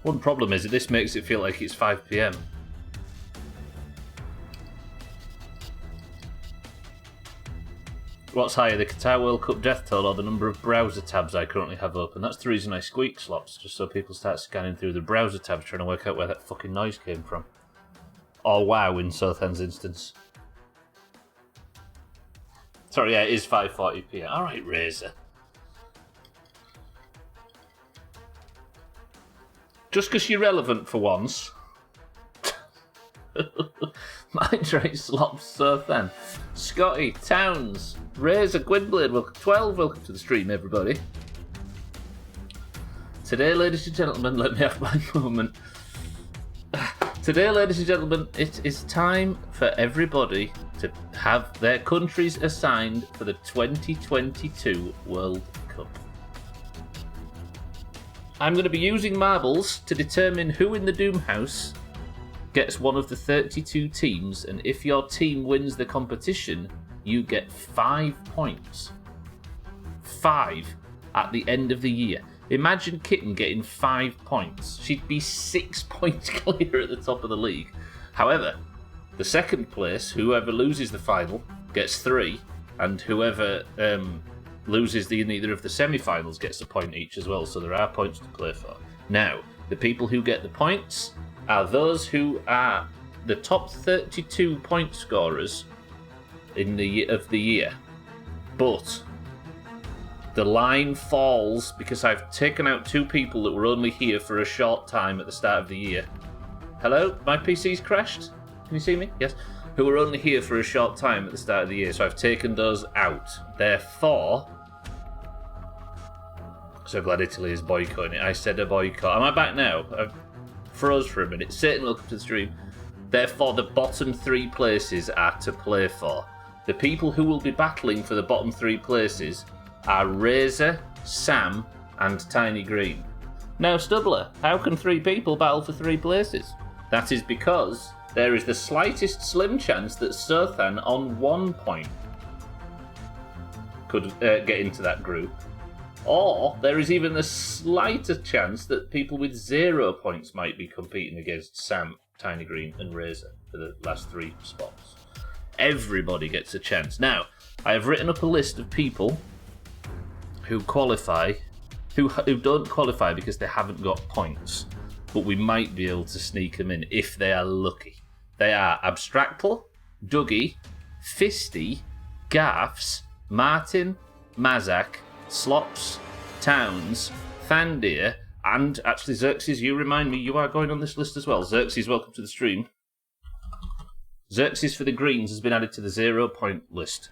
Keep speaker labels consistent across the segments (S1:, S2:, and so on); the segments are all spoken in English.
S1: One problem is that this makes it feel like it's 5 PM. What's higher, the Qatar World Cup death toll or the number of browser tabs I currently have open? That's the reason I squeak slops, just so people start scanning through the browser tabs trying to work out where that fucking noise came from. Or wow in Sothan's instance. Sorry, yeah, it is 5:40 PM. Alright, Razor. Just because you're relevant for once. Mind rate slops so thin. Scotty, Towns, Razor, Gwynblade, 12, welcome to the stream, everybody. Today, ladies and gentlemen, let me have my moment. Today, ladies and gentlemen, it is time for everybody to have their countries assigned for the 2022 World Cup. I'm going to be using marbles to determine who in the Doomhaus gets one of the 32 teams, and if your team wins the competition, you get 5 points. 5 at the end of the year. Imagine Kitten getting 5 points. She'd be 6 points clear at the top of the league. However, the second place, whoever loses the final, gets 3, and whoever loses in either of the semi-finals gets a point each as well, so there are points to play for. Now, the people who get the points are those who are the top 32 point scorers in the year. But the line falls because I've taken out 2 people that were only here for a short time at the start of the year. Hello? My PC's crashed? Can you see me? Yes. Who were only here for a short time at the start of the year, so I've taken those out. Therefore, so glad Italy is boycotting it. I said a boycott. Am I back now? I've froze for a minute. Satan, welcome to the stream. Therefore, the bottom 3 places are to play for. The people who will be battling for the bottom 3 places are Razor, Sam, and Tiny Green. Now, Stubbler, how can 3 people battle for 3 places? That is because there is the slightest slim chance that Sothan on 1 point could get into that group. Or there is even a slighter chance that people with 0 points might be competing against Sam, Tiny Green, and Razor for the last 3 spots. Everybody gets a chance. Now, I have written up a list of people who qualify, who don't qualify because they haven't got points, but we might be able to sneak them in if they are lucky. They are Abstractl, Dougie, Fisty, Garfs, Martin, Mazak, Slops, Towns, Thandir, and actually Xerxes, you remind me, you are going on this list as well. Xerxes, welcome to the stream. Xerxes for the Greens has been added to the 0 point list.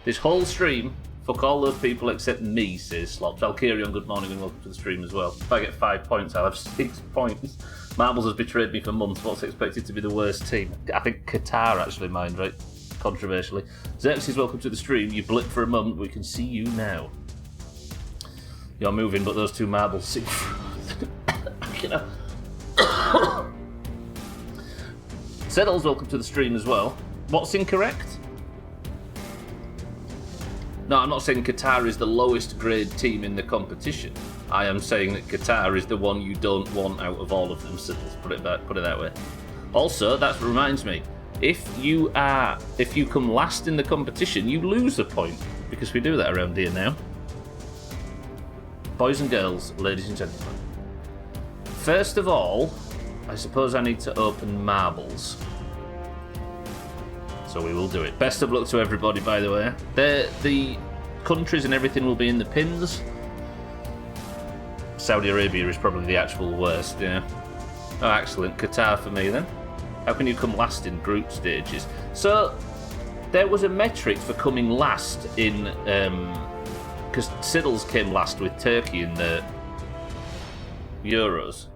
S1: This whole stream, fuck all those people except me, says Slops. Valkyrion, good morning and welcome to the stream as well. If I get 5 points, I'll have 6 points. Marbles has betrayed me for months. What's expected to be the worst team? I think Qatar actually mined, right? Controversially. Xerxes, welcome to the stream. You blipped for a moment, but we can see you now. You're moving, but those 2 marbles seem... you know. Settles, welcome to the stream as well. What's incorrect? No, I'm not saying Qatar is the lowest grade team in the competition. I am saying that Qatar is the one you don't want out of all of them, so let's put it that way. Also, that reminds me, if you come last in the competition, you lose a point, because we do that around here now. Boys and girls, ladies and gentlemen. First of all, I suppose I need to open marbles. So we will do it. Best of luck to everybody, by the way. The countries and everything will be in the pins. Saudi Arabia is probably the actual worst, yeah. Oh, excellent. Qatar for me, then. How can you come last in group stages? So, there was a metric for coming last in... because Siddles came last with Turkey in the Euros.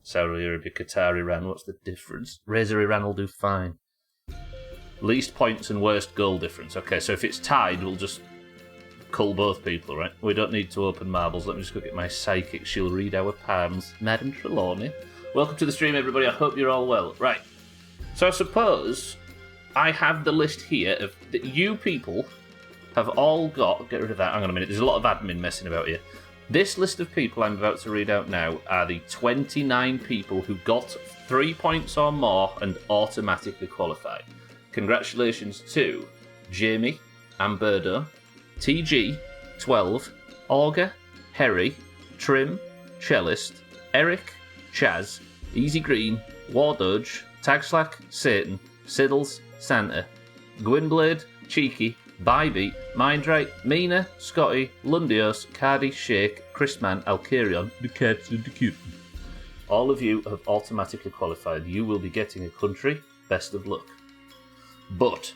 S1: Saudi Arabia, Qatar, Iran, what's the difference? Razor Iran will do fine. Least points and worst goal difference. Okay, so if it's tied, we'll just cull both people, right? We don't need to open marbles. Let me just go get my psychic. She'll read our palms. Madam Trelawney. Welcome to the stream, everybody. I hope you're all well. Right. So I suppose I have the list here of that you people have all got... Get rid of that. Hang on a minute. There's a lot of admin messing about here. This list of people I'm about to read out now are the 29 people who got 3 points or more and automatically qualified. Congratulations to Jamie, Amberdo, TG, 12, Olga, Harry, Trim, Cellist, Eric, Chaz, Easy Green, Wardodge, Tagslack, Satan, Siddles, Santa, Gwynblade, Cheeky, Bybeat, Mindrate, Mina, Scotty, Lundios, Cardi, Shake, Chrisman, Alkarion, the Cats and the Kitten. All of you have automatically qualified. You will be getting a country. Best of luck. But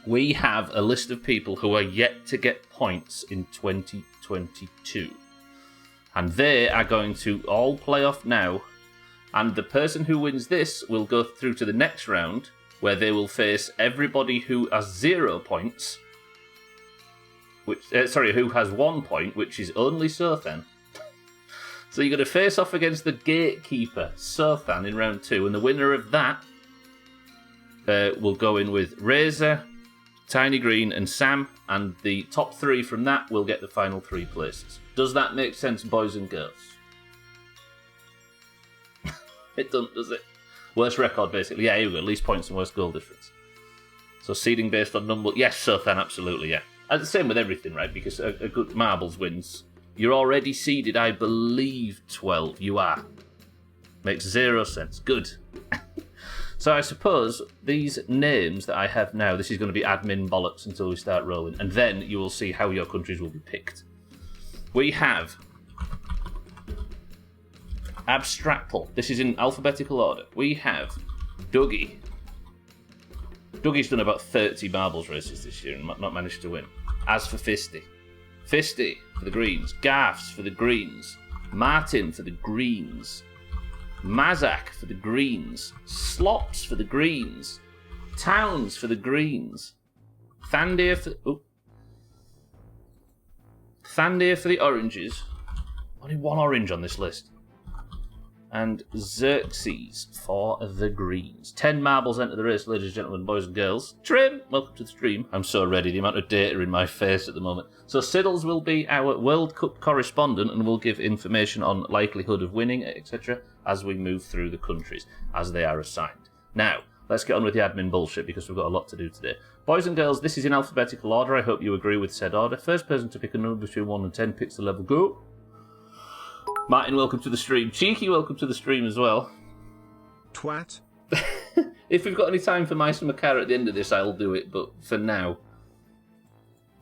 S1: we have a list of people who are yet to get points in 2022. And they are going to all play off now. And the person who wins this will go through to the next round, where they will face everybody who has 0 points, who has 1 point, which is only Sothan. So you're going to face off against the gatekeeper, Sothan, in round 2, and the winner of that will go in with Razor, Tiny Green, and Sam, and the top 3 from that will get the final 3 places. Does that make sense, boys and girls? It doesn't, does it? Worst record, basically. Yeah, here we go. Least points and worst goal difference. So seeding based on number. Yes, Sothan, absolutely, yeah. And the same with everything, right? Because a good marbles wins. You're already seeded, I believe, 12. You are. Makes 0 sense. Good. So I suppose these names that I have now, this is going to be admin bollocks until we start rolling. And then you will see how your countries will be picked. We have Abstractal. This is in alphabetical order. We have Dougie. Dougie's done about 30 marbles races this year and not managed to win. As for Fisty. Fisty for the Greens. Gaffs for the Greens. Martin for the Greens. Mazak for the Greens. Slops for the Greens. Towns for the Greens. Thandir for the Oranges. Only 1 orange on this list. And Xerxes for the Greens. 10 marbles enter the race, ladies and gentlemen, boys and girls. Trim, welcome to the stream. I'm so ready, the amount of data in my face at the moment. So Siddles will be our World Cup correspondent and will give information on likelihood of winning, etc., as we move through the countries, as they are assigned. Now, let's get on with the admin bullshit, because we've got a lot to do today. Boys and girls, this is in alphabetical order. I hope you agree with said order. First person to pick a number between 1 and 10 picks the level. Go! Martin, welcome to the stream. Cheeky, welcome to the stream as well.
S2: Twat.
S1: If we've got any time for Mice and Macara at the end of this, I'll do it. But for now,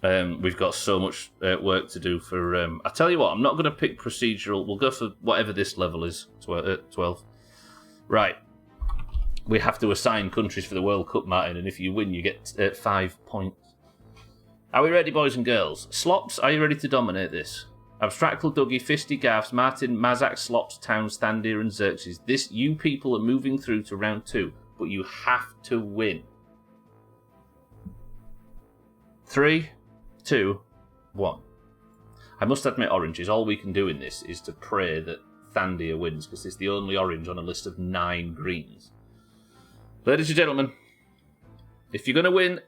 S1: we've got so much work to do for... I tell you what, I'm not going to pick procedural. We'll go for whatever this level is, 12. Right. We have to assign countries for the World Cup, Martin, and if you win, you get 5 points. Are we ready, boys and girls? Slops, are you ready to dominate this? Abstractal, Dougie, Fisty, Gaffs, Martin, Mazak, Slops, Towns, Thandir, and Xerxes. You people are moving through to round 2, but you have to win. 3, 2, 1. I must admit, oranges, all we can do in this is to pray that Thandir wins, because it's the only orange on a list of 9 greens. Ladies and gentlemen, if you're going to win...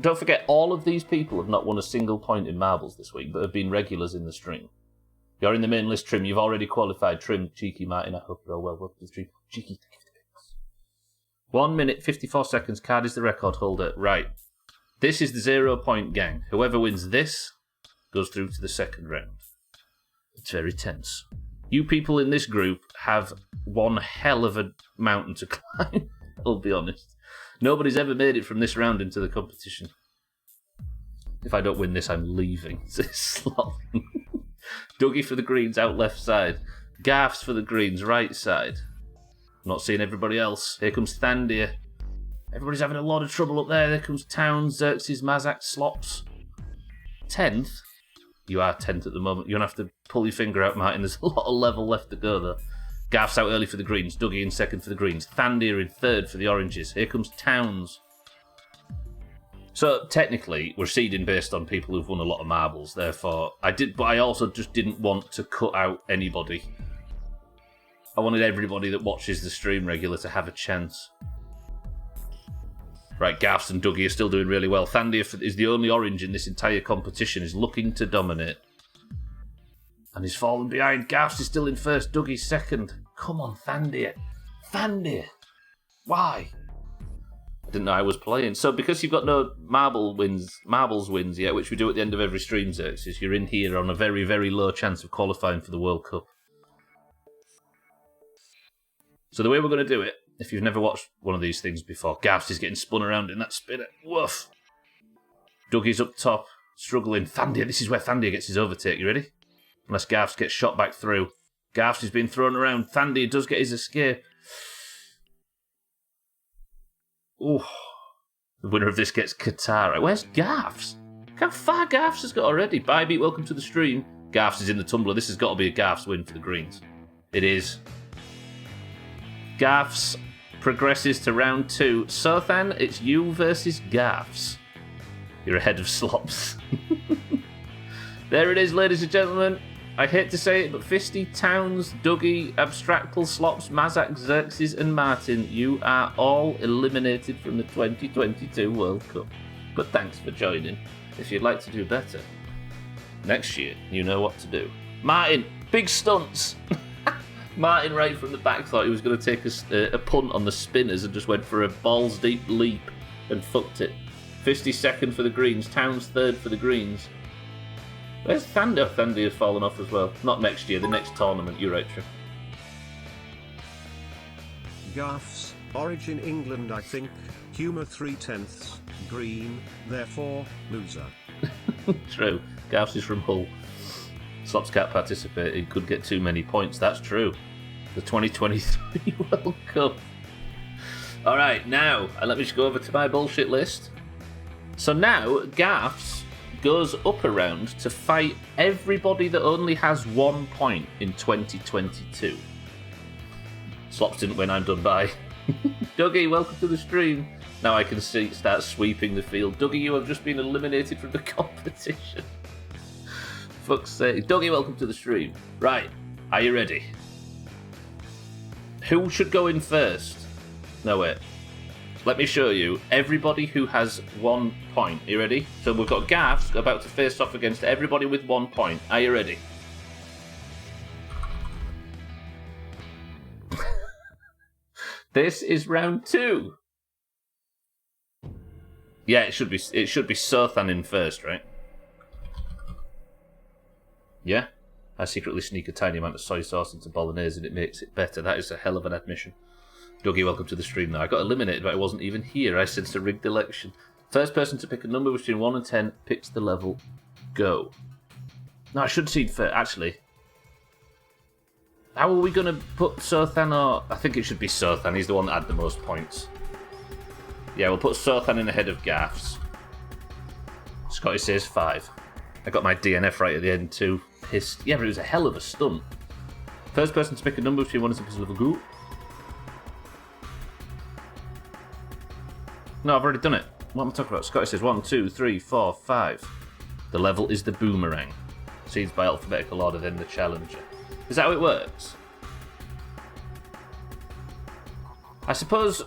S1: Don't forget, all of these people have not won a single point in marbles this week, but have been regulars in the stream. You're in the main list, Trim. You've already qualified. Trim, Cheeky, Martin, I hope you're all well. Welcome to the stream. Cheeky. 1 minute, 54 seconds. Card is the record holder. Right. This is the 0 point gang. Whoever wins this goes through to the second round. It's very tense. You people in this group have one hell of a mountain to climb, I'll be honest. Nobody's ever made it from this round into the competition. If I don't win this, I'm leaving. Dougie for the Greens, out left side. Gaffs for the Greens, right side. I'm not seeing everybody else. Here comes Thandir. Everybody's having a lot of trouble up there. There comes Towns, Xerxes, Mazak, Slops. 10th? You are 10th at the moment. You're going to have to pull your finger out, Martin. There's a lot of level left to go, though. Gaff's out early for the Greens. Dougie in second for the Greens. Thandir in third for the Oranges. Here comes Towns. So, technically, we're seeding based on people who've won a lot of marbles. Therefore, but I also just didn't want to cut out anybody. I wanted everybody that watches the stream regular to have a chance. Right, Gaffs and Dougie are still doing really well. Thandir is the only orange in this entire competition, is looking to dominate. And he's fallen behind. Gaffs is still in first. Dougie's second. Come on, Thandir. Thandir. Why? I didn't know I was playing. So because you've got no marbles wins yet, which we do at the end of every stream, Xerxes, you're in here on a very, very low chance of qualifying for the World Cup. So the way we're going to do it, if you've never watched one of these things before, Gaffs is getting spun around in that spinner. Woof. Dougie's up top, struggling. Thandir, this is where Thandir gets his overtake. You ready? Unless Gaffs gets shot back through. Gaffs is being thrown around. Thandir does get his escape. Ooh. The winner of this gets Katara. Where's Gaffs? Look how far Gaffs has got already. Bye, beat, welcome to the stream. Gaffs is in the tumbler. This has got to be a Gaffs win for the Greens. It is. Gaffs progresses to round 2. Sothan, it's you versus Gaffs. You're ahead of Slops. There it is, ladies and gentlemen. I hate to say it, but Fisty, Towns, Dougie, Abstractal, Slops, Mazak, Xerxes, and Martin, you are all eliminated from the 2022 World Cup. But thanks for joining. If you'd like to do better, next year, you know what to do. Martin, big stunts. Martin, right from the back, thought he was going to take a punt on the spinners and just went for a balls-deep leap and fucked it. Fisty second for the Greens, Towns third for the Greens. Where's Thandir? Thandir has fallen off as well. Not next year, the next tournament. You're right, Trip.
S2: Gaffs, origin England I think, humour 3/10, green, therefore, loser.
S1: True. Gaffs is from Hull. Slops can't participate, he could get too many points, that's true. The 2023 World Cup. Alright, now, let me just go over to my bullshit list. So now, Gaffs goes up a round to fight everybody that only has 1 point in 2022. Slops didn't win, I'm done, bye. Dougie, welcome to the stream. Now I can start sweeping the field. Dougie, you have just been eliminated from the competition. Fuck's sake. Dougie, welcome to the stream. Right, are you ready? Who should go in first? No, wait. Let me show you everybody who has 1 point. Are you ready? So we've got Gaffs about to face off against everybody with 1 point. Are you ready? This is round 2. Yeah, it should be Sothan in first, right? Yeah? I secretly sneak a tiny amount of soy sauce into bolognese and it makes it better. That is a hell of an admission. Dougie, welcome to the stream now. I got eliminated, but I wasn't even here. I sensed a rigged election. First person to pick a number between 1 and 10 picks the level. Go. No, I should seed first, actually. How are we going to put Sothan or... I think it should be Sothan. He's the one that had the most points. Yeah, we'll put Sothan in ahead of Gaffs. Scotty says 5. I got my DNF right at the end too. Pissed. Yeah, but it was a hell of a stunt. First person to pick a number between 1 and 10 picks the level. Go. No, I've already done it. What am I talking about? Scotty says 1, 2, 3, 4, 5. The level is the boomerang. Seeds by alphabetical order, then the challenger. Is that how it works? I suppose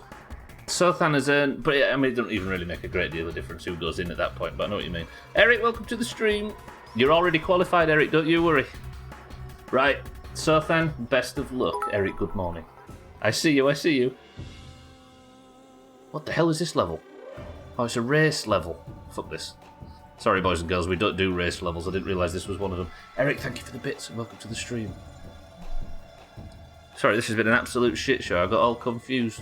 S1: Sothan has earned... But I mean, it doesn't even really make a great deal of difference who goes in at that point, but I know what you mean. Eric, welcome to the stream. You're already qualified, Eric, don't you worry. Right, Sothan, best of luck. Eric, good morning. I see you, I see you. What the hell is this level? Oh, it's a race level. Fuck this. Sorry, boys and girls, we don't do race levels. I didn't realise this was one of them. Eric, thank you for the bits and welcome to the stream. Sorry, this has been an absolute shit show. I got all confused.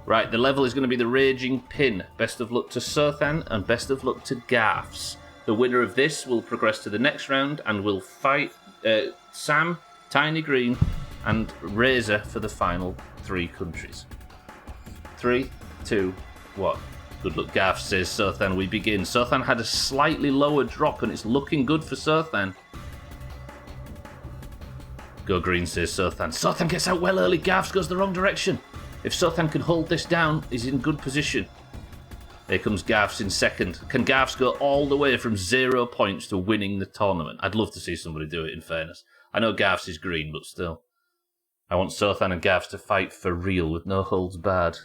S1: Right, the level is going to be the Raging Pin. Best of luck to Sothan and best of luck to Gaffs. The winner of this will progress to the next round and will fight Sam, Tiny Green, and Razor for the final 3 countries. 3, 2, 1. Good luck, Gaff, says Sothan. We begin. Sothan had a slightly lower drop, and it's looking good for Sothan. Go green, says Sothan. Sothan gets out well early. Gaffs goes the wrong direction. If Sothan can hold this down, he's in good position. Here comes Gaffs in second. Can Gaffs go all the way from 0 points to winning the tournament? I'd love to see somebody do it, in fairness. I know Gaffs is green, but still. I want Sothan and Gaffs to fight for real with no holds barred.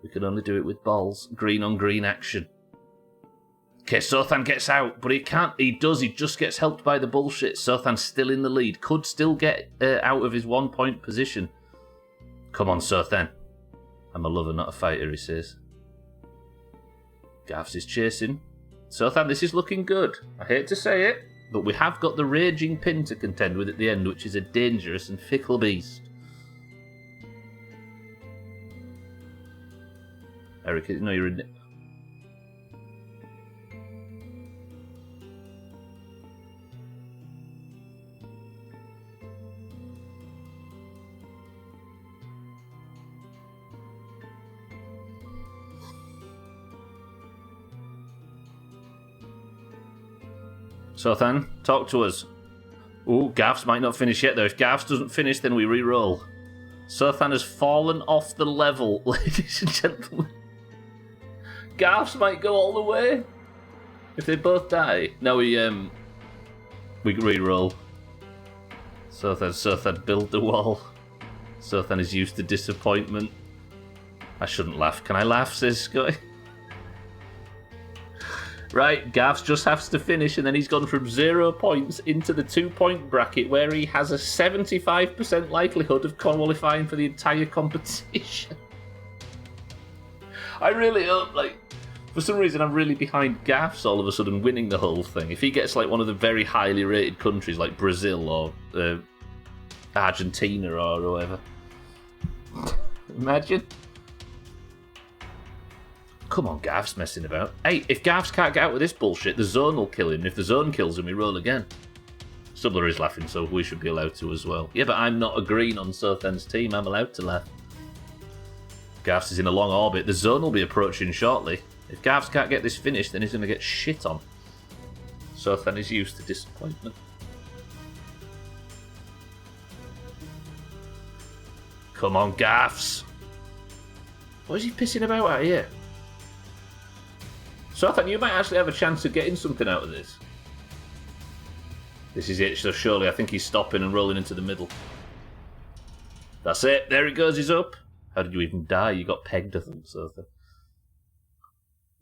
S1: We can only do it with balls. Green on green action. Okay, Sothan gets out, but he can't. He does. He just gets helped by the bullshit. Sothan's still in the lead. Could still get out of his 1 point position. Come on, Sothan. I'm a lover, not a fighter, he says. Gavs is chasing. Sothan, this is looking good. I hate to say it, but we have got the raging pin to contend with at the end, which is a dangerous and fickle beast. Eric, no, you're in. Sothan, talk to us. Ooh, Gavs might not finish yet, though. If Gavs doesn't finish, then we re-roll. Sothan has fallen off the level, ladies and gentlemen. Gavs might go all the way. If they both die. No, we re-roll. Sothan build the wall. Sothan is used to disappointment. I shouldn't laugh. Can I laugh, says Scotty? Right, Gavs just has to finish, and then he's gone from 0 points into the 2-point bracket, where he has a 75% likelihood of qualifying for the entire competition. I really hope, for some reason, I'm really behind Gavs all of a sudden winning the whole thing. If he gets, one of the very highly rated countries, like Brazil or Argentina or whatever. Imagine. Come on, Gavs messing about. Hey, if Gavs can't get out with this bullshit, the zone will kill him. And if the zone kills him, we roll again. Stubbler is laughing, so we should be allowed to as well. Yeah, but I'm not agreeing on Sothan's team. I'm allowed to laugh. Gavs is in a long orbit. The zone will be approaching shortly. If Gavs can't get this finished, then he's going to get shit on. Sothan is used to disappointment. Come on, Gavs. What is he pissing about out here? Sothan, you might actually have a chance of getting something out of this. This is it, so surely I think he's stopping and rolling into the middle. That's it, there he goes, he's up. How did you even die? You got pegged, I think, Sothan.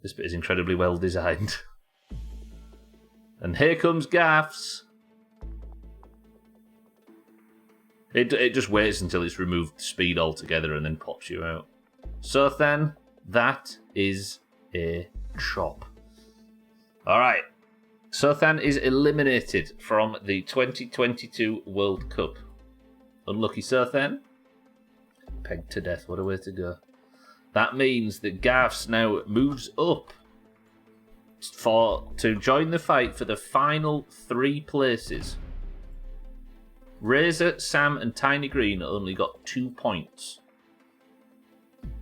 S1: This bit is incredibly well designed. And here comes Gavs. It just waits until it's removed speed altogether and then pops you out. Sothan, that is a chop. Alright. Sothan is eliminated from the 2022 World Cup. Unlucky Sothan. Pegged to death, what a way to go. That means that Gavs now moves up to join the fight for the final 3 places. Razor, Sam and Tiny Green only got 2 points.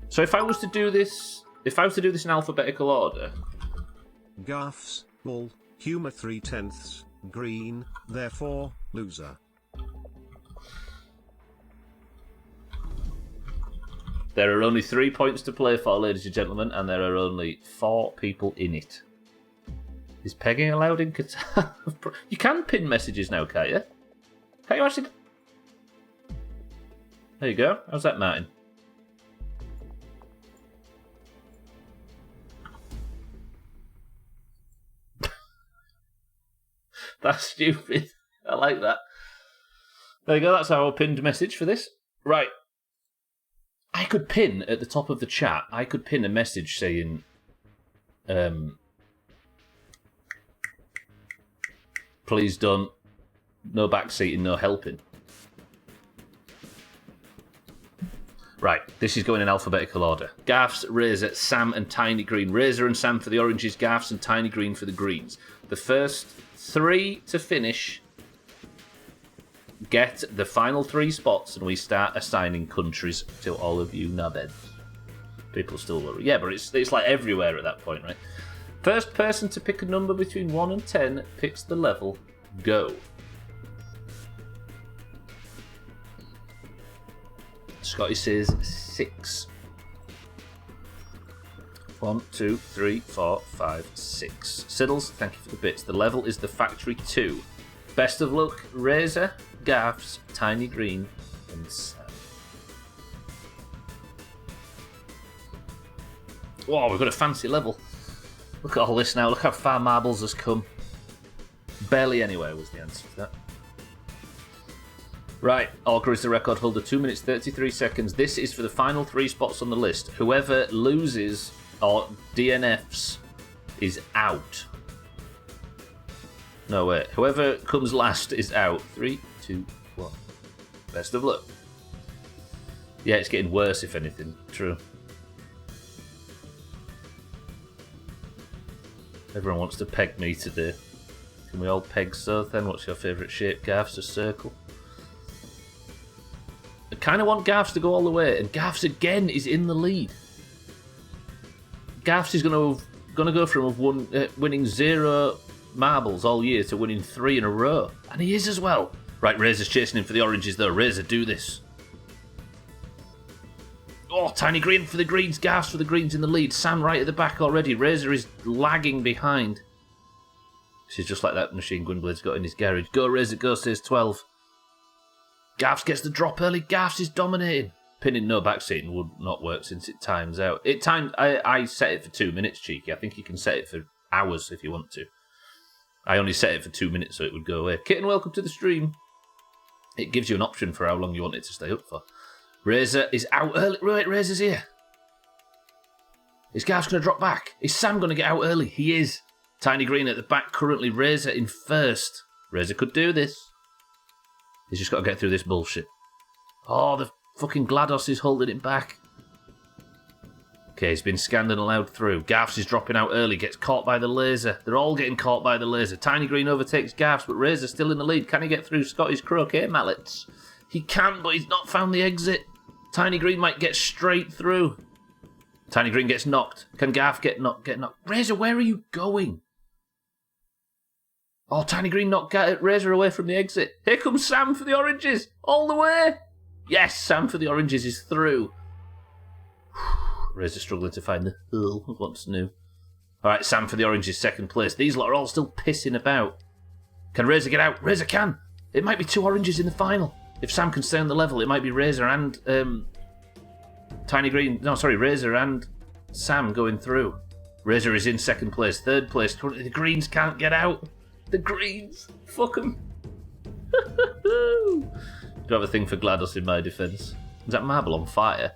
S1: So if I was to do this in alphabetical order.
S2: Gaffs, Bull, Humour 3/10, Green, therefore, loser.
S1: There are only 3 points to play for, ladies and gentlemen, and there are only 4 people in it. Is pegging allowed in Qatar? You can pin messages now, can't you? Can't you actually? There you go. How's that, Martin? That's stupid. I like that. There you go. That's our pinned message for this. Right. I could pin at the top of the chat. I could pin a message saying, please don't, no backseating, no helping. Right, this is going in alphabetical order. Gaffs, Razor, Sam and Tiny Green. Razor and Sam for the oranges, Gaffs and Tiny Green for the greens. The first 3 to finish get the final 3 spots, and we start assigning countries to all of you knobheads. People still worry. Yeah, but it's like everywhere at that point, right? First person to pick a number between 1 and 10 picks the level. Go. Scotty says 6. 1, 2, 3, 4, 5, 6. Siddles, thank you for the bits. The level is the factory 2. Best of luck, Razor, Gaffs, Tiny Green, and Sam. Wow, we've got a fancy level. Look at all this now. Look how far Marbles has come. Barely anywhere was the answer to that. Right, Orca is the record holder, 2 minutes 33 seconds. This is for the final 3 spots on the list. Whoever loses or DNFs is out. No, wait. Whoever comes last is out. 3, 2, 1. Best of luck. Yeah, it's getting worse, if anything. True. Everyone wants to peg me today. Can we all peg so then? What's your favourite shape, Garth's? A circle? I kind of want Garth's to go all the way, and Garth's again is in the lead. Garth's is going to go from winning 0 marbles all year to winning 3 in a row, and he is as well. Right, Razor's chasing him for the oranges though. Razor, do this. Oh, Tiny Green for the greens, Garth's for the greens in the lead. Sam right at the back already. Razor is lagging behind. This is just like that machine Gwynblade's got in his garage. Go Razor, go, says 12. Garth's gets the drop early. Garth's is dominating. Pinning no backseating would not work since it times out. I set it for 2 minutes, Cheeky. I think you can set it for hours if you want to. I only set it for 2 minutes so it would go away. Kitten, welcome to the stream. It gives you an option for how long you want it to stay up for. Razor is out early. Right, Razor's here. Is Garth's going to drop back? Is Sam going to get out early? He is. Tiny Green at the back currently. Razor in first. Razor could do this. He's just got to get through this bullshit. Oh, the fucking GLaDOS is holding it back. Okay, he's been scanned and allowed through. Garth's is dropping out early. Gets caught by the laser. They're all getting caught by the laser. Tiny Green overtakes Garth's, but Razor's still in the lead. Can he get through Scotty's croquet mallets? He can, but he's not found the exit. Tiny Green might get straight through. Tiny Green gets knocked. Can Garth get knocked? Razor, where are you going? Oh, Tiny Green knocked Razor away from the exit. Here comes Sam for the oranges. All the way. Yes, Sam for the oranges is through. Razor struggling to find the hole of what's new. All right, Sam for the oranges, second place. These lot are all still pissing about. Can Razor get out? Razor can. It might be 2 oranges in the final. If Sam can stay on the level, it might be Razor and Tiny Green. No, sorry, Razor and Sam going through. Razor is in second place. Third place, currently the greens can't get out. The greens. Fuck them. Do have a thing for GLaDOS in my defence. Is that marble on fire?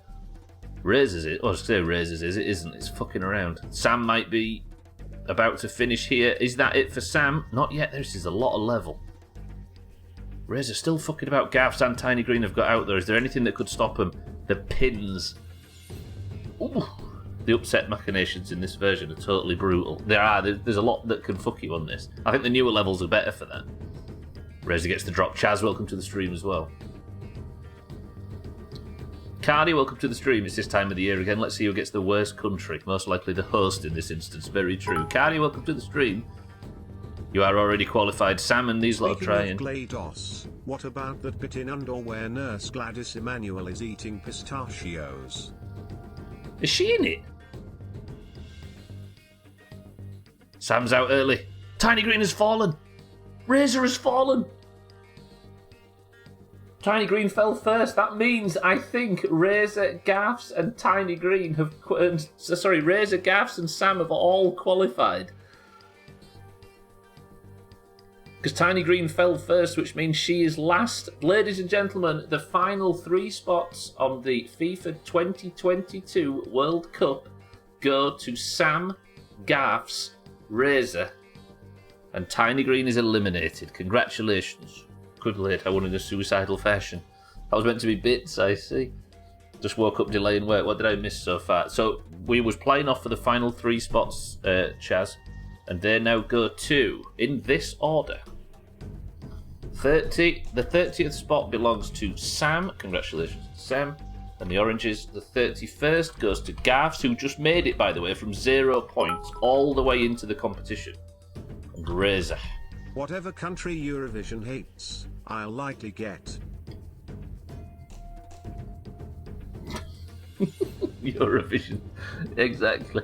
S1: Razor's it. Oh, I was going to say Razor's is. It isn't. It's fucking around. Sam might be about to finish here. Is that it for Sam? Not yet. This is a lot of level. Razor still fucking about. Garth's and Tiny Green have got out there. Is there anything that could stop them? The pins. Ooh. The upset machinations in this version are totally brutal. There's a lot that can fuck you on this. I think the newer levels are better for that. Razor gets the drop. Chaz, welcome to the stream as well. Cardi, welcome to the stream. It's this time of the year again. Let's see who gets the worst country. Most likely the host in this instance. Very true. Cardi, welcome to the stream. You are already qualified. Sam and these lot are trying.
S2: GLaDOS, what about that bit in underwear nurse Gladys Emanuel is eating pistachios?
S1: Is she in it? Sam's out early. Tiny Green has fallen. Razor has fallen. Tiny Green fell first. That means I think Razor, Garth's and Tiny Green have... Razor, Garth's and Sam have all qualified. Because Tiny Green fell first, which means she is last. Ladies and gentlemen, the final 3 spots on the FIFA 2022 World Cup go to Sam, Garth's, Razor, and Tiny Green is eliminated. Congratulations. Good late, I won in a suicidal fashion. That was meant to be bits, I see. Just woke up delaying work. What did I miss so far? So we was playing off for the final 3 spots, Chaz, and they now go to, in this order, the 30th spot belongs to Sam. Congratulations, Sam. And the oranges, the 31st goes to Garth's, who just made it, by the way, from 0 points all the way into the competition. And Razor.
S2: Whatever country Eurovision hates, I'll likely get.
S1: Eurovision. Exactly.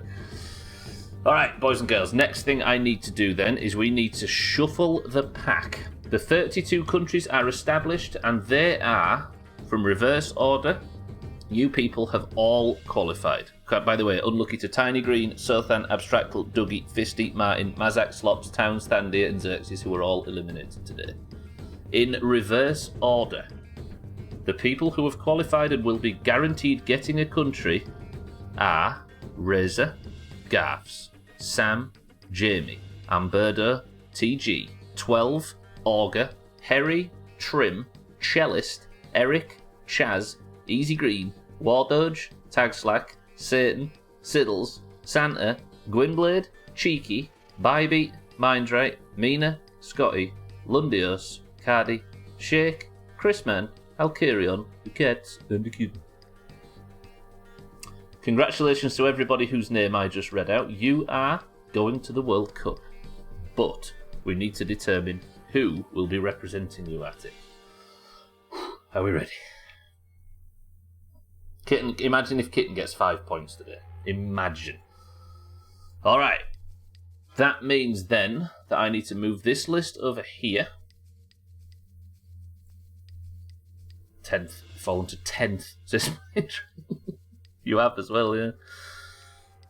S1: Alright, boys and girls, next thing I need to do then is we need to shuffle the pack. The 32 countries are established, and they are, from reverse order, You people have all qualified. By the way, unlucky to Tiny Green, Sothan, Abstractal, Dougie, Fisty, Martin, Mazak, Slops, Town, Standeer, and Xerxes, who were all eliminated today. In reverse order, the people who have qualified and will be guaranteed getting a country are Reza, Garfs, Sam, Jamie, Amberdo, TG, 12, Auger, Harry, Trim, Cellist, Eric, Chaz, Easy Green, Wardoge, Tagslack, Satan, Siddles, Santa, Gwynblade, Cheeky, Bybeat, Mindrite, Mina, Scotty, Lundios, Cardi, Shake, Chrisman, Alkarion, the Cats, and the Kid. Congratulations to everybody whose name I just read out. You are going to the World Cup. But we need to determine who will be representing you at it. Are we ready? Kitten, imagine if Kitten gets 5 points today. Imagine. Alright. That means then that I need to move this list over here. 10th. Fallen to 10th. You have as well, yeah.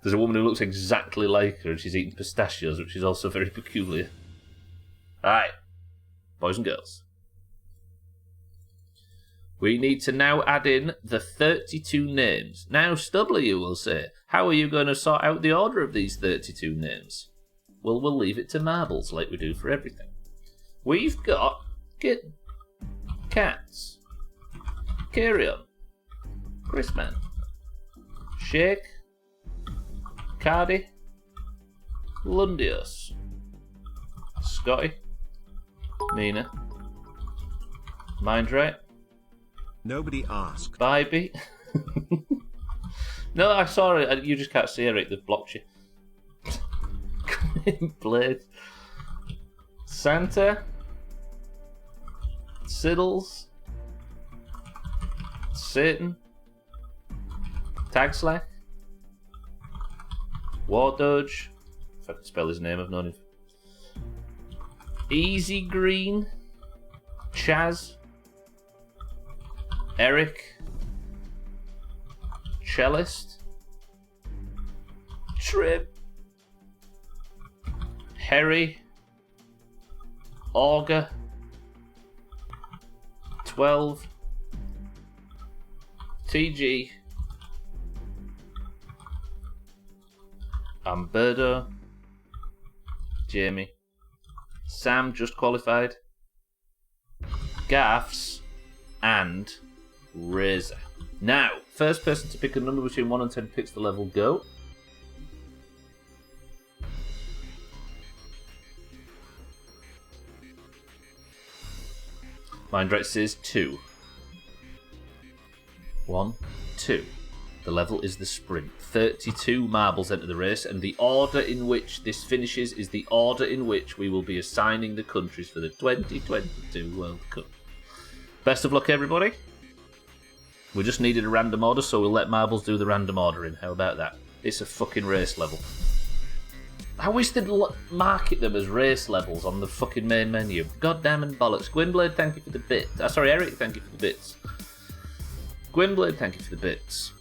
S1: There's a woman who looks exactly like her and she's eating pistachios, which is also very peculiar. Alright. Boys and girls. We need to now add in the 32 names. Now, Stubbler, you will say, how are you going to sort out the order of these 32 names? Well, we'll leave it to marbles like we do for everything. We've got Kitten, Cats, Carrion, Chrisman, Shake, Cardi, Lundios, Scotty, Mina, Mindrite,
S2: Nobody asked.
S1: Bybee. No, I saw it. You just can't see Eric. They've blocked you. Blade. Santa. Siddles. Satan. Tagslack. Wardoge. If I can spell his name, I've known him. Easy Green. Chaz. Eric, Cellist, Trim, Harry, Auger, 12, TG, Amberdo, Jamie, Sam just qualified, Gaffs, and Razor. Now, first person to pick a number between 1 and 10 picks the level. Go. Mindrite says 2. 1, 2. The level is the sprint. 32 marbles enter the race, and the order in which this finishes is the order in which we will be assigning the countries for the 2022 World Cup. Best of luck, everybody. We just needed a random order, so we'll let marbles do the random ordering. How about that? It's a fucking race level. I wish they'd market them as race levels on the fucking main menu. Goddamn and bollocks. Gwynblade, thank you for the bits. Sorry, Eric, thank you for the bits. Gwynblade, thank you for the bits.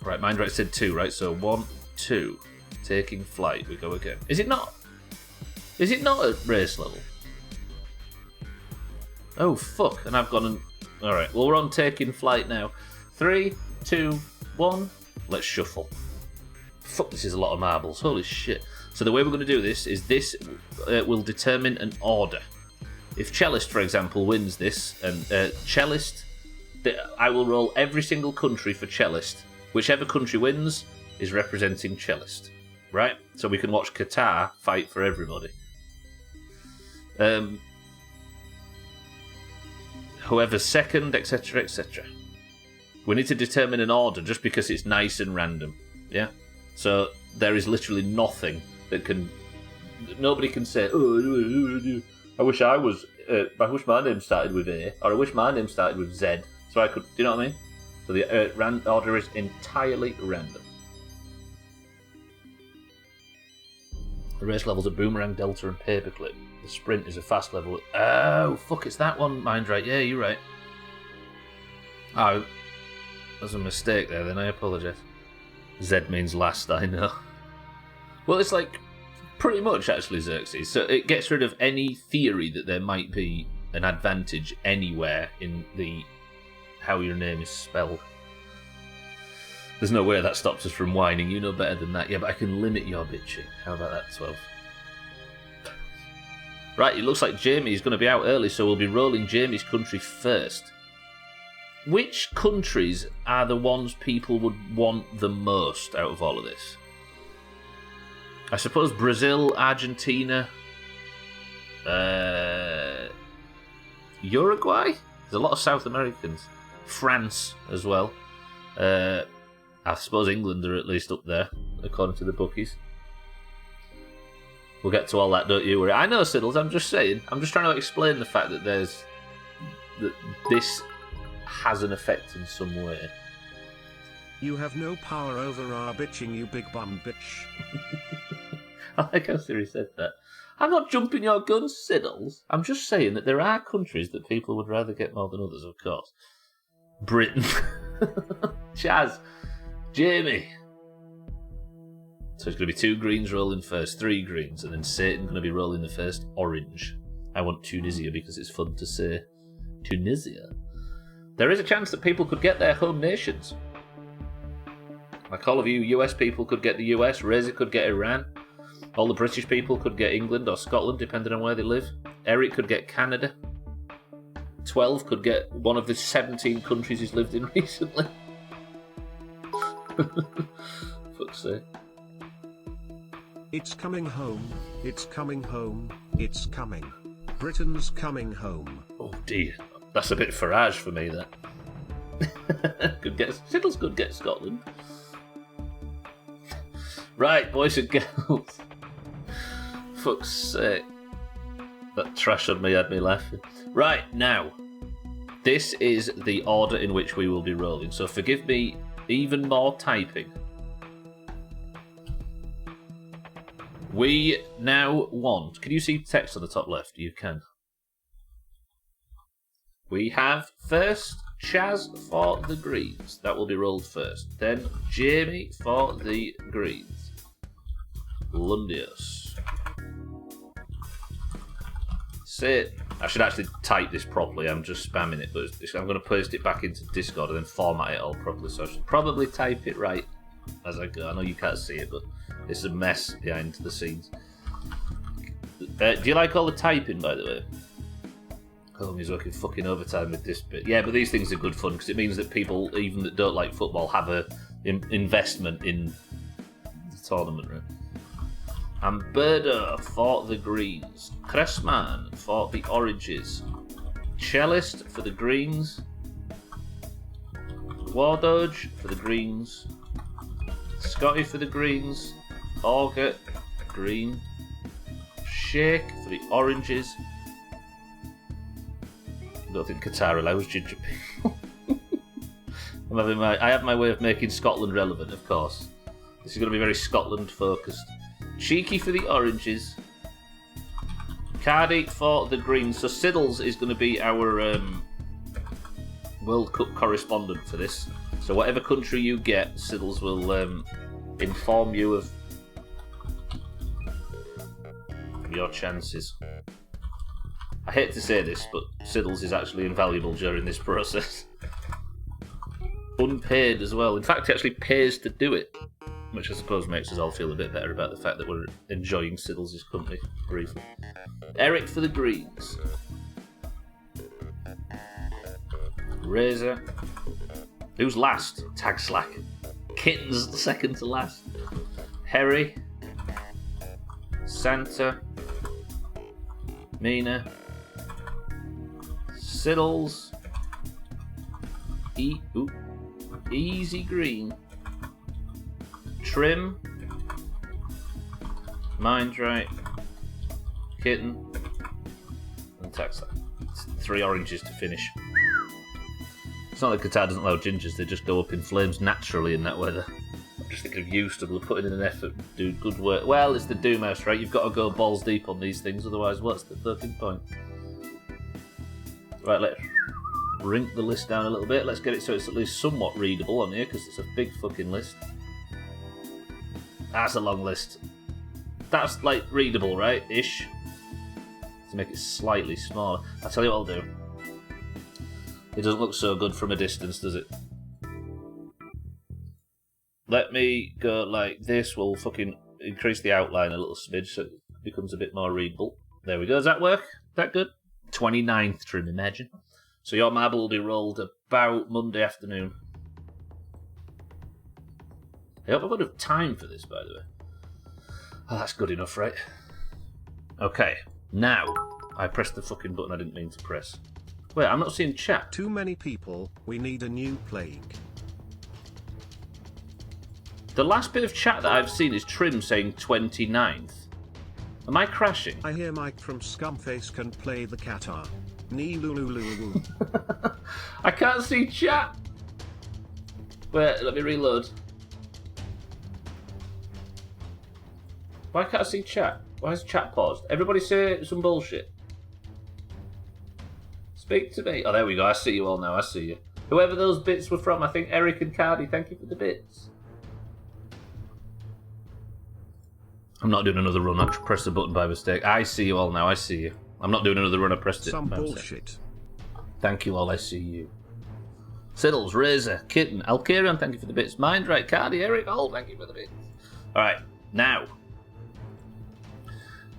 S1: Right, Mindrite said 2, right? So 1, 2. Taking flight. We go again. Is it not? Is it not a race level? Oh, fuck. And I've gone and... Alright, well, we're on taking flight now. 3, 2, 1. Let's shuffle. Fuck, this is a lot of marbles. Holy shit. So the way we're going to do this is this will determine an order. If Cellist, for example, wins this, and Cellist, I will roll every single country for Cellist. Whichever country wins is representing Cellist. Right? So we can watch Qatar fight for everybody. Whoever's second, etc., etc. We need to determine an order just because it's nice and random. Yeah? So there is literally nothing that can... Nobody can say, oh, I wish my name started with A, or I wish my name started with Z, so I could... Do you know what I mean? So the order is entirely random. The race levels are Boomerang, Delta, and Paperclip. The sprint is a fast level. Oh, fuck, it's that one, Mindrite. Yeah, you're right. Oh, There's a mistake there, then I apologise. Z means last, I know. Well, it's like, pretty much actually, Xerxes. So it gets rid of any theory that there might be an advantage anywhere in the how your name is spelled. There's no way that stops us from whining. You know better than that. Yeah, but I can limit your bitching. How about that, 12? Right, it looks like Jamie's going to be out early, so we'll be rolling Jamie's country first. Which countries are the ones people would want the most out of all of this? I suppose Brazil, Argentina, Uruguay? There's a lot of South Americans. France as well. I suppose England are at least up there, according to the bookies. We'll get to all that, don't you worry. I know, Siddles, I'm just saying. I'm just trying to explain the fact that this has an effect in some way.
S2: You have no power over our bitching, you big bum bitch.
S1: I like how Siri said that. I'm not jumping your guns, Siddles. I'm just saying that there are countries that people would rather get more than others, of course. Britain. Chaz. Jamie. So it's going to be 2 greens rolling first, 3 greens, and then Satan going to be rolling the first orange. I want Tunisia because it's fun to say. Tunisia. There is a chance that people could get their home nations. Like all of you US people could get the US, Reza could get Iran, all the British people could get England or Scotland, depending on where they live. Eric could get Canada. 12 could get one of the 17 countries he's lived in recently. Fuck's sake.
S2: It's coming home, it's coming home, it's coming. Britain's coming home.
S1: Oh dear, that's a bit Farage for me, that. Siddles could get Scotland. Right, boys and girls. Fuck's sake. That trash on me had me laughing. Right, now. This is the order in which we will be rolling, so forgive me even more typing. We now want... Can you see text on the top left? You can. We have first Chaz for the Greens. That will be rolled first. Then Jamie for the Greens. Lundius. Sit. I should actually type this properly. I'm just spamming it, but I'm going to paste it back into Discord and then format it all properly. So I should probably type it right as I go. I know you can't see it, but it's a mess behind the scenes. Do you like all the typing, by the way? Oh, he's working fucking overtime with this bit. Yeah, but these things are good fun because it means that people, even that don't like football, have a investment in the tournament, right? Amberda for the Greens. Cressman for the Oranges. Cellist for the Greens. Wardoge for the Greens. Scotty for the Greens. Auger, green. Shake for the Oranges. I don't think Qatar allows ginger people. I have my way of making Scotland relevant, of course. This is going to be very Scotland focused. Cheeky for the Oranges. Cardi for the Greens. So Siddles is going to be our World Cup correspondent for this. So whatever country you get, Siddles will inform you of your chances. I hate to say this, but Siddles is actually invaluable during this process. Unpaid as well. In fact, he actually pays to do it, which I suppose makes us all feel a bit better about the fact that we're enjoying Siddles' company briefly. Eric for the Greens. Razor. Who's last? Tag Slack. Kitten's second to last. Harry. Santa. Mina. Siddles. Easy Green. Trim. Mind Right. Kitten. And Taxa. 3 oranges to finish. It's not that Qatar doesn't allow gingers, they just go up in flames naturally in that weather. I'm just thinking of you, Stubbler, putting in an effort to do good work. Well, it's the Doomhaus, right? You've got to go balls deep on these things, otherwise what's the fucking point? Right, let's shrink the list down a little bit. Let's get it so it's at least somewhat readable on here, because it's a big fucking list. That's a long list. That's, like, readable, right? Ish. To make it slightly smaller. I'll tell you what I'll do. It doesn't look so good from a distance, does it? Let me go like this. We'll fucking increase the outline a little smidge so it becomes a bit more readable. There we go. Does that work? Is that good? 29th trim, imagine. So your marble will be rolled about Monday afternoon. I hope I've got enough time for this, by the way. Oh, that's good enough, right? Okay, now I pressed the fucking button I didn't mean to press. Wait, I'm not seeing chat.
S2: Too many people, we need a new plague.
S1: The last bit of chat that I've seen is Trim saying 29th. Am I crashing?
S2: I hear Mike from Scumface can play the Qatar. Nee lulululu.
S1: I can't see chat. Wait, let me reload. Why can't I see chat? Why is chat paused? Everybody say some bullshit. Speak to me. Oh, there we go. I see you all now. I see you. Whoever those bits were from, I think Eric and Cardi, thank you for the bits. I'm not doing another run. I pressed the button by mistake. I see you all now. I see you. I'm not doing another run. I pressed it.
S2: Some bullshit.
S1: Thank you all. I see you. Siddles, Razor, Kitten, Alkarion, thank you for the bits. Mind Right, Cardi, Eric, all thank you for the bits. Alright, now.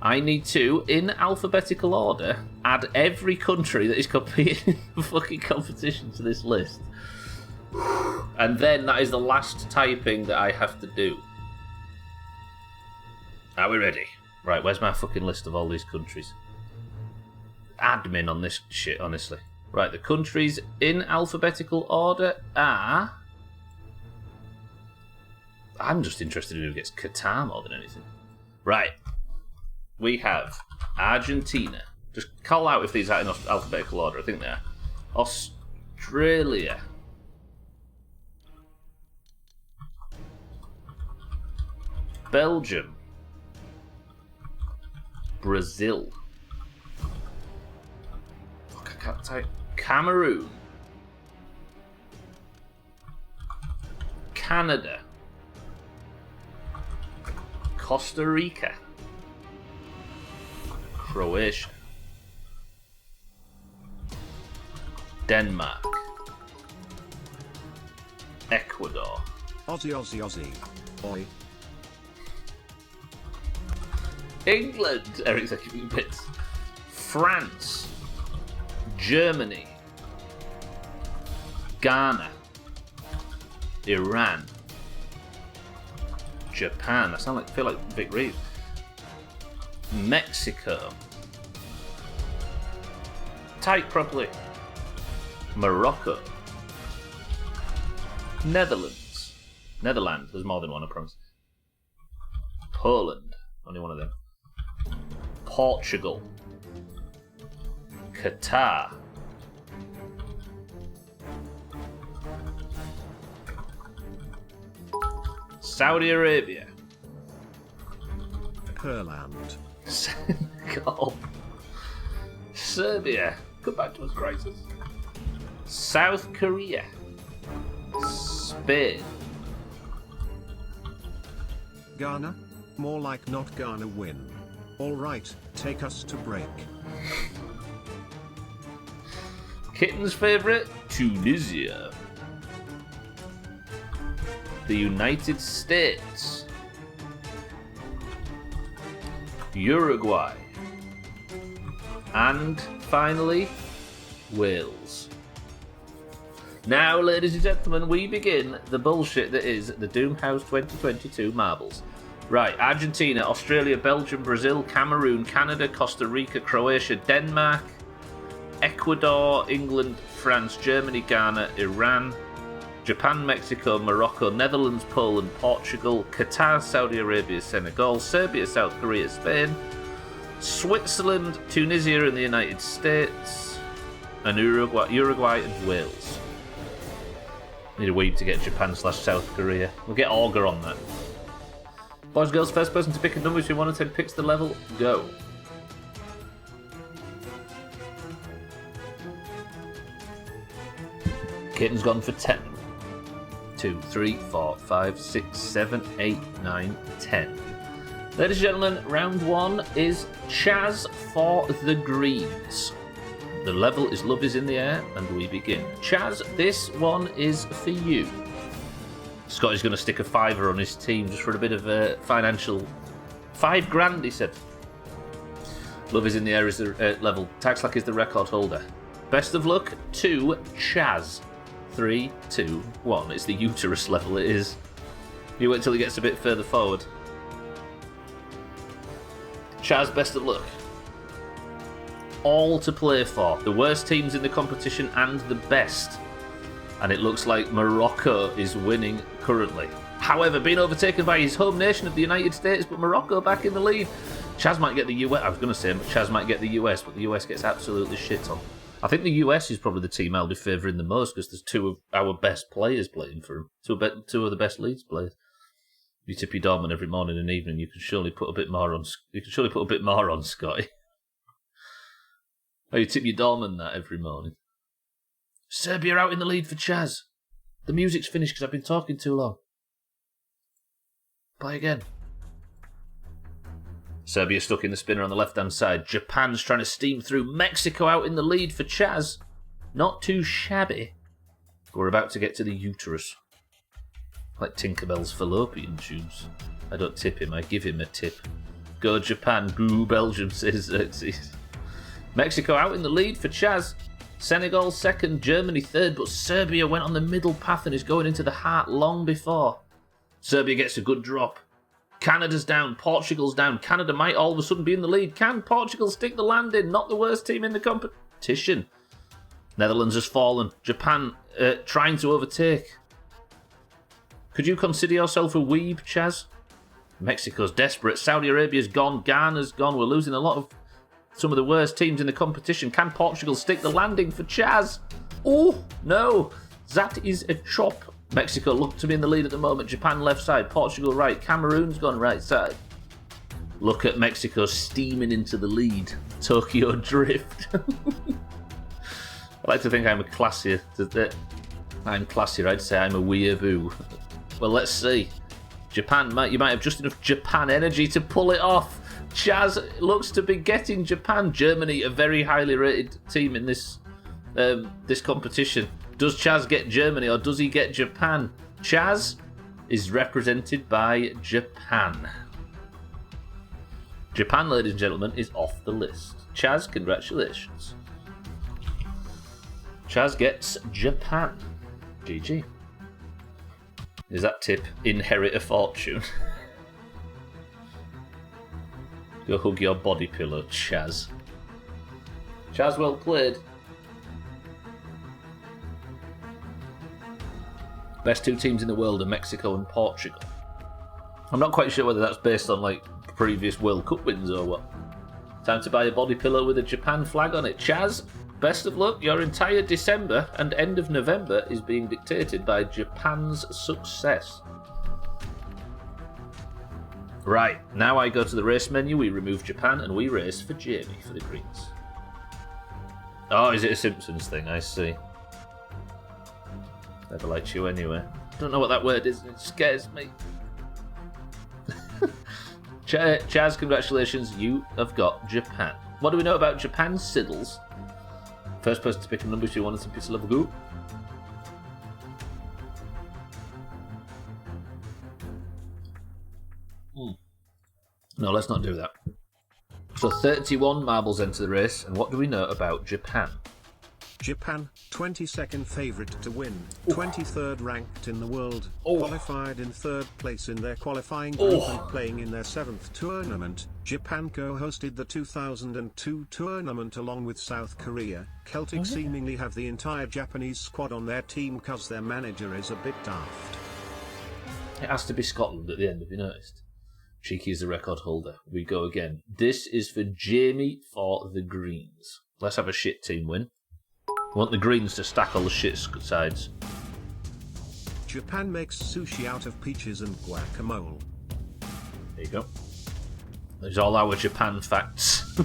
S1: I need to, in alphabetical order, add every country that is competing in the fucking competition to this list. And then that is the last typing that I have to do. Are we ready? Right, where's my fucking list of all these countries? Admin on this shit, honestly. Right, the countries in alphabetical order are... I'm just interested in who gets Qatar more than anything. Right. We have Argentina. Just call out if these are in alphabetical order. I think they are. Australia. Belgium. Brazil. Fuck, I can't type. Cameroon. Canada. Costa Rica. Croatia. Denmark. Ecuador.
S2: Aussie, Aussie, Aussie. Oi.
S1: England. Eric's giving bits. France. Germany. Ghana. Iran. Japan. I feel like Vic Reed. Mexico. Type properly. Morocco. Netherlands. Netherlands. There's more than one, I promise. Poland. Only one of them. Portugal. Qatar. Saudi Arabia.
S2: Perland.
S1: Senegal. Serbia. Come back to us, crisis. South Korea. Spain.
S2: Ghana? More like not Ghana win. Alright, take us to break.
S1: Kitten's favourite, Tunisia. The United States. Uruguay. And finally, Wales. Now, ladies and gentlemen, we begin the bullshit that is the Doomhaus 2022 marbles. Right, Argentina, Australia, Belgium, Brazil, Cameroon, Canada, Costa Rica, Croatia, Denmark, Ecuador, England, France, Germany, Ghana, Iran, Japan, Mexico, Morocco, Netherlands, Poland, Portugal, Qatar, Saudi Arabia, Senegal, Serbia, South Korea, Spain, Switzerland, Tunisia and the United States, and Uruguay and Wales. Need a week to get Japan/South Korea. We'll get Augur on that. Boys and girls, first person to pick a number between 1 and 10 picks the level, go. Kitten's gone for 10. 2, 3, 4, 5, 6, 7, 8, 9, 10. Ladies and gentlemen, round 1 is Chaz for the Greens. The level is Love is in the Air, and we begin. Chaz, this one is for you. Scotty's going to stick a fiver on his team just for a bit of a financial... $5,000, he said. Love is in the Air is the level. Taxlack is the record holder. Best of luck to Chaz. 3, 2, 1. It's the uterus level, it is. You wait till he gets a bit further forward. Chaz, best of luck. All to play for. The worst teams in the competition and the best. And it looks like Morocco is winning currently. However, being overtaken by his home nation of the United States, but Morocco back in the lead. Chaz might get the US. I was going to say Chaz might get the US, but the US gets absolutely shit on. I think the US is probably the team I'll be favouring the most because there's 2 of our best players playing for him. 2 of the best Leeds players. You tip your Dorman every morning and evening. You can surely put a bit more on. You can surely put a bit more on, Scotty. Oh, you tip your Dorman that every morning. Serbia out in the lead for Chaz. The music's finished because I've been talking too long. Play again. Serbia stuck in the spinner on the left-hand side. Japan's trying to steam through. Mexico out in the lead for Chaz. Not too shabby. We're about to get to the uterus. Like Tinkerbell's fallopian tubes. I don't tip him, I give him a tip. Go Japan, boo Belgium, says Xerxes. Mexico out in the lead for Chaz. Senegal second, Germany third, but Serbia went on the middle path and is going into the heart long before. Serbia gets a good drop. Canada's down, Portugal's down. Canada might all of a sudden be in the lead. Can Portugal stick the landing? Not the worst team in the competition. Netherlands has fallen. Japan trying to overtake. Could you consider yourself a weeb, Chaz? Mexico's desperate. Saudi Arabia's gone. Ghana's gone. We're losing a lot of some of the worst teams in the competition. Can Portugal stick the landing for Chaz? Oh, no. That is a chop. Mexico look to be in the lead at the moment. Japan left side. Portugal right. Cameroon's gone right side. Look at Mexico steaming into the lead. Tokyo Drift. I like to think I'm a classier. I'm classier. I'd say I'm a weeaboo. Well, let's see. Japan, you might have just enough Japan energy to pull it off. Chaz looks to be getting Japan. Germany, a very highly rated team in this this competition. Does Chaz get Germany or does he get Japan? Chaz is represented by Japan. Japan, ladies and gentlemen, is off the list. Chaz, congratulations. Chaz gets Japan. GG. Is that tip? Inherit a fortune. Go hug your body pillow, Chaz. Chaz, well played. Best 2 teams in the world are Mexico and Portugal. I'm not quite sure whether that's based on like previous World Cup wins or what. Time to buy a body pillow with a Japan flag on it. Chaz, best of luck. Your entire December and end of November is being dictated by Japan's success. Right, now I go to the race menu, we remove Japan and we race for Jamie for the Greens. Oh, is it a Simpsons thing? I see. Never liked you anyway. Don't know what that word is, it scares me. Chaz, congratulations, you have got Japan. What do we know about Japan, Siddles? First person to pick a number 2 wanted some pizza level go. No, let's not do that. So 31 marbles enter the race, and what do we know about Japan?
S2: Japan, 22nd favourite to win, 23rd ranked in the world, qualified in 3rd place in their qualifying group and playing in their 7th tournament. Japan co-hosted the 2002 tournament along with South Korea. Celtic seemingly have the entire Japanese squad on their team cause their manager is a bit daft.
S1: It has to be Scotland at the end, have you noticed? Cheeky is the record holder. We go again. This is for Jamie for the Greens. Let's have a shit team win. I want the Greens to stack all the shit sides.
S2: Japan makes sushi out of peaches and guacamole.
S1: There you go. There's all our Japan facts.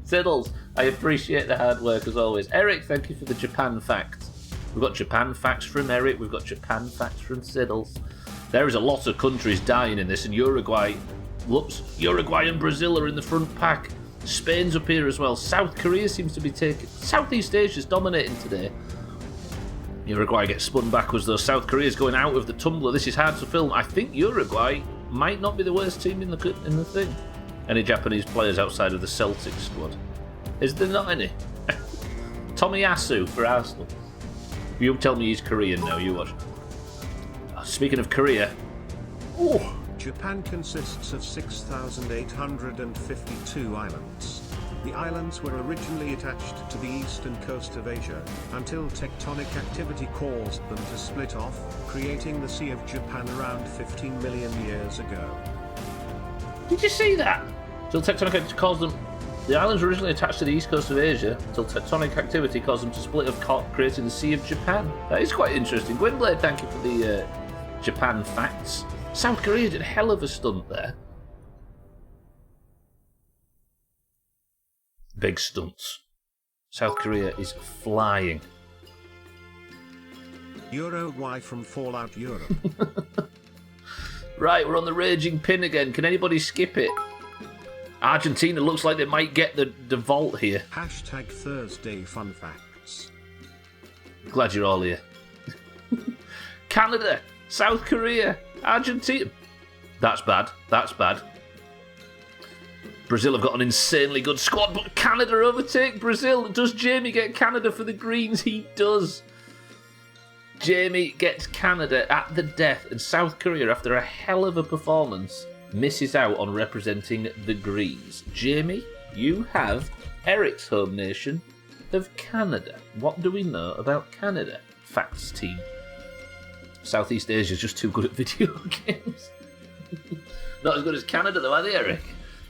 S1: Siddles, I appreciate the hard work as always. Eric, thank you for the Japan fact. We've got Japan facts from Eric. We've got Japan facts from Siddles. There is a lot of countries dying in this, and Uruguay and Brazil are in the front pack. Spain's up here as well. South Korea seems to be taking... Southeast Asia's dominating today. Uruguay gets spun backwards though. South Korea's going out of the tumbler. This is hard to film. I think Uruguay might not be the worst team in the thing. Any Japanese players outside of the Celtic squad? Is there not any? Tomiyasu for Arsenal. You tell me he's Korean now, you watch. Speaking of Korea... Oh.
S2: Japan consists of 6,852 islands. The islands were originally attached to the eastern coast of Asia, until tectonic activity caused them to split off, creating the Sea of Japan around 15 million years ago.
S1: Did you see that? Until tectonic activity caused them... The islands were originally attached to the east coast of Asia, until tectonic activity caused them to split off, creating the Sea of Japan. That is quite interesting. Gwynblade, thank you for the Japan facts. South Korea did a hell of a stunt there. Big stunts. South Korea is flying.
S2: Uruguay from Fallout Europe.
S1: Right, we're on the raging pin again. Can anybody skip it? Argentina looks like they might get the vault here.
S2: Hashtag Thursday fun facts.
S1: Glad you're all here. Canada, South Korea, Argentina. That's bad. That's bad. Brazil have got an insanely good squad, but Canada overtake Brazil. Does Jamie get Canada for the Greens? He does. Jamie gets Canada at the death, and South Korea, after a hell of a performance, misses out on representing the Greens. Jamie, you have Eric's home nation of Canada. What do we know about Canada? Facts team. Southeast Asia is just too good at video games. Not as good as Canada though, are they, Eric?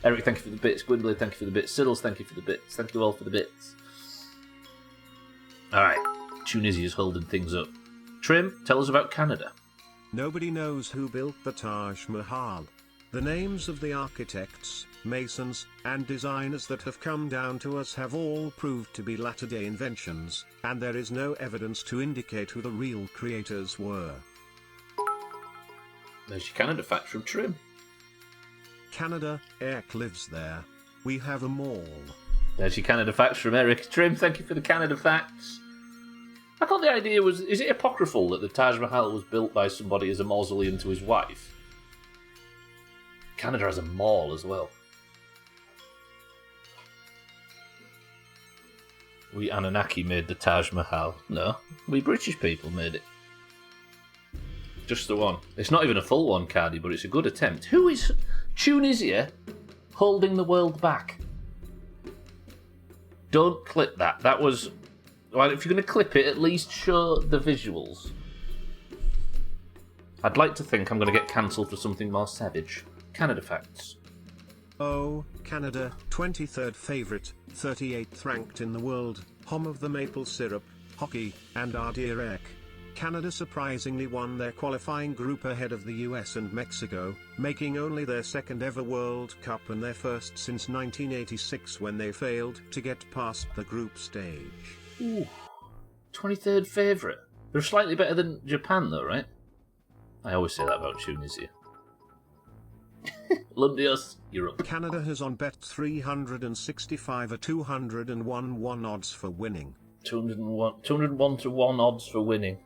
S1: Eric, thank you for the bits. Gwynblade, thank you for the bits. Siddles, thank you for the bits. Thank you all for the bits. Alright, Tunisia is holding things up. Trim, tell us about Canada.
S2: Nobody knows who built the Taj Mahal. The names of the architects, masons, and designers that have come down to us have all proved to be latter-day inventions, and there is no evidence to indicate who the real creators were.
S1: There's your Canada fact from Trim.
S2: Canada, Eric lives there. We have a mall.
S1: There's your Canada facts from Eric. Trim, thank you for the Canada facts. I thought the idea was, is it apocryphal that the Taj Mahal was built by somebody as a mausoleum to his wife? Canada has a mall as well. We Anunnaki made the Taj Mahal. No, we British people made it. Just the one. It's not even a full one, Cardi, but it's a good attempt. Who is Tunisia holding the world back? Don't clip that. That was... Well, if you're going to clip it, at least show the visuals. I'd like to think I'm going to get cancelled for something more savage. Canada facts.
S2: Oh, Canada, 23rd favourite, 38th ranked in the world, home of the maple syrup, hockey, and RDREC. Canada surprisingly won their qualifying group ahead of the US and Mexico, making only their second ever World Cup and their first since 1986 when they failed to get past the group stage.
S1: Ooh, 23rd favourite. They're slightly better than Japan though, right? I always say that about Tunisia. Lundios, Europe.
S2: Canada has on bet 365 a 201 odds for winning.
S1: 201 to 1 odds for winning.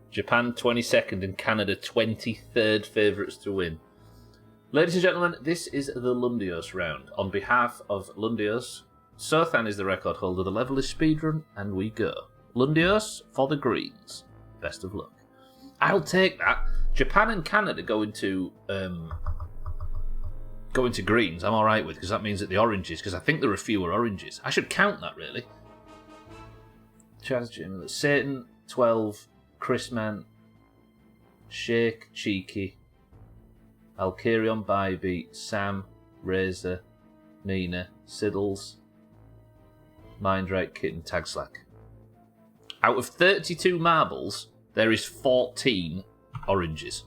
S1: Japan 22nd and Canada 23rd favourites to win. Ladies and gentlemen, this is the Lundios round. On behalf of Lundios, Sothan is the record holder, the level is speedrun, and we go. Lundios for the Greens. Best of luck. I'll take that. Japan and Canada go into greens, I'm alright with, because that means that the oranges, because I think there are fewer oranges. I should count that, really. Chaz Jim, Satan, 12, Chrisman, Shake, Cheeky, Alkarion, Bybee, Sam, Razor, Nina, Siddles, Mindrake, Kitten, Tagslack. Out of 32 marbles, there is 14 oranges.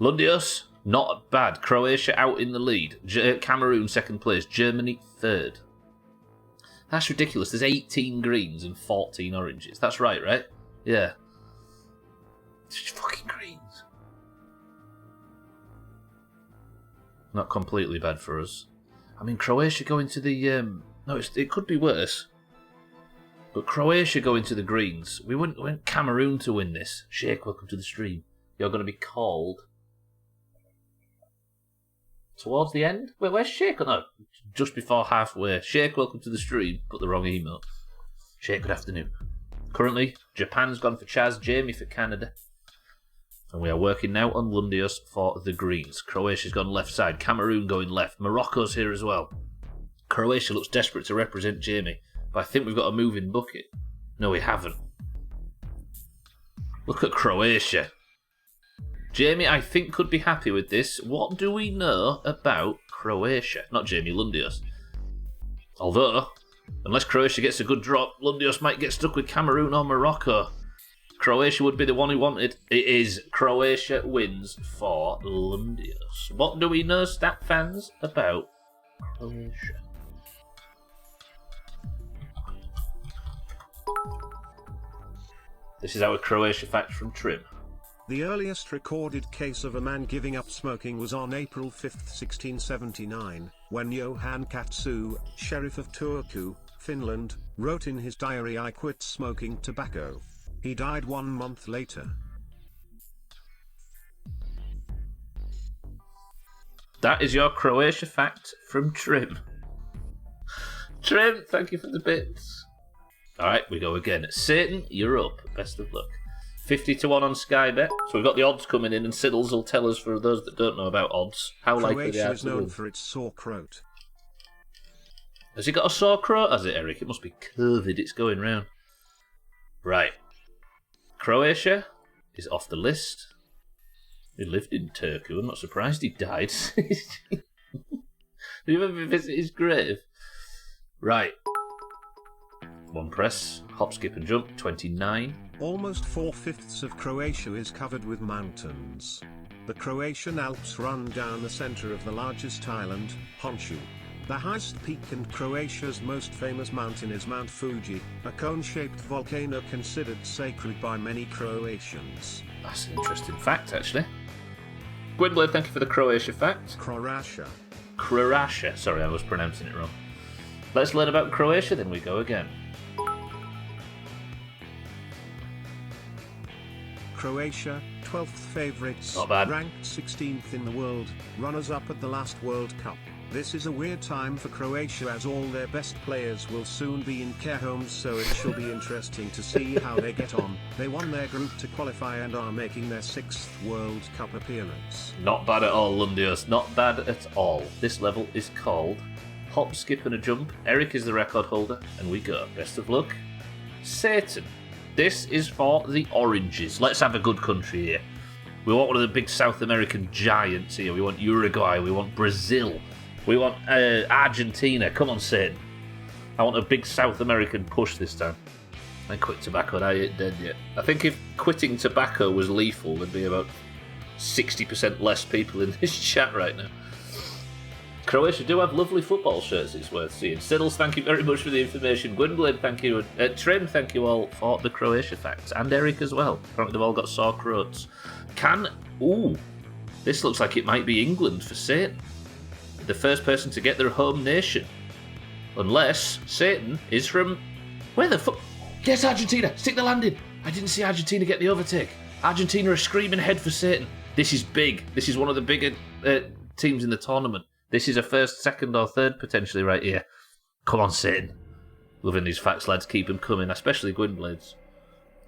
S1: Lundios, not bad. Croatia out in the lead. Cameroon second place. Germany third. That's ridiculous. There's 18 greens and 14 oranges. That's right? Yeah. It's just fucking greens. Not completely bad for us. I mean, Croatia going to the... No, it could be worse. But Croatia going to the greens. We went Cameroon to win this. Sheikh, welcome to the stream. You're going to be called... Towards the end? Wait, where's Sheikh? No, just before halfway. Sheikh, welcome to the stream. Put the wrong email. Sheikh, good afternoon. Currently, Japan's gone for Chaz, Jamie for Canada. And we are working now on Lundios for the greens. Croatia's gone left side. Cameroon going left. Morocco's here as well. Croatia looks desperate to represent Jamie. But I think we've got a moving bucket. No, we haven't. Look at Croatia. Jamie, I think, could be happy with this. What do we know about Croatia? Not Jamie, Lundios. Although, unless Croatia gets a good drop, Lundios might get stuck with Cameroon or Morocco. Croatia would be the one who wanted. It is. Croatia wins for Lundios. What do we know, stat fans, about Croatia? This is our Croatia fact from Trim.
S2: The earliest recorded case of a man giving up smoking was on April 5, 1679, when Johan Katsu, sheriff of Turku, Finland, wrote in his diary, "I quit smoking tobacco." He died 1 month later.
S1: That is your Croatia fact from Trim. Trim, thank you for the bits. Alright, we go again. Satan, you're up. Best of luck. 50-1 on Sky Bet. So we've got the odds coming in, and Siddles will tell us, for those that don't know about odds, how likely they are to win.
S2: Croatia is known for its sauerkraut.
S1: Has it got a sauerkraut, has it, Eric? It must be curved, it's going round. Right. Croatia is off the list. He lived in Turku. I'm not surprised he died. Did you ever visit his grave? Right. One press. Hop, skip and jump. 29.
S2: Almost 4/5 of Croatia is covered with mountains. The Croatian Alps run down the center of the largest island, Honshu. The highest peak and Croatia's most famous mountain is Mount Fuji, a cone-shaped volcano considered sacred by many Croatians.
S1: That's an interesting fact, actually. Gwynblade, thank you for the Croatia fact.
S2: Croatia.
S1: Croatia. Sorry, I was pronouncing it wrong. Let's learn about Croatia, then we go again.
S2: Croatia, 12th favourites,
S1: Not bad.
S2: ranked 16th in the world, runners-up at the last World Cup. This is a weird time for Croatia as all their best players will soon be in care homes, so it shall be interesting to see how they get on. They won their group to qualify and are making their 6th World Cup appearance.
S1: Not bad at all, Lundios. Not bad at all. This level is called Hop, Skip and a Jump. Eric is the record holder, and we go. Best of luck. Satan. This is for the oranges. Let's have a good country here. We want one of the big South American giants here. We want Uruguay. We want Brazil. We want Argentina. Come on, Satan. I want a big South American push this time. I quit tobacco and I ain't dead yet. I think if quitting tobacco was lethal, there'd be about 60% less people in this chat right now. Croatia do have lovely football shirts, it's worth seeing. Siddles, thank you very much for the information. Gwynblade, thank you. Trim, thank you all for the Croatia facts. And Eric as well. Apparently they've all got sauerkrauts. Ooh, this looks like it might be England for Satan. The first person to get their home nation. Unless Satan is from... Where the fuck? Yes, Argentina! Stick the landing! I didn't see Argentina get the overtake. Argentina are screaming ahead for Satan. This is big. This is one of the bigger teams in the tournament. This is a first, second or third potentially right here. Come on, Satan. Loving these facts, lads. Keep them coming, especially Gwynblades.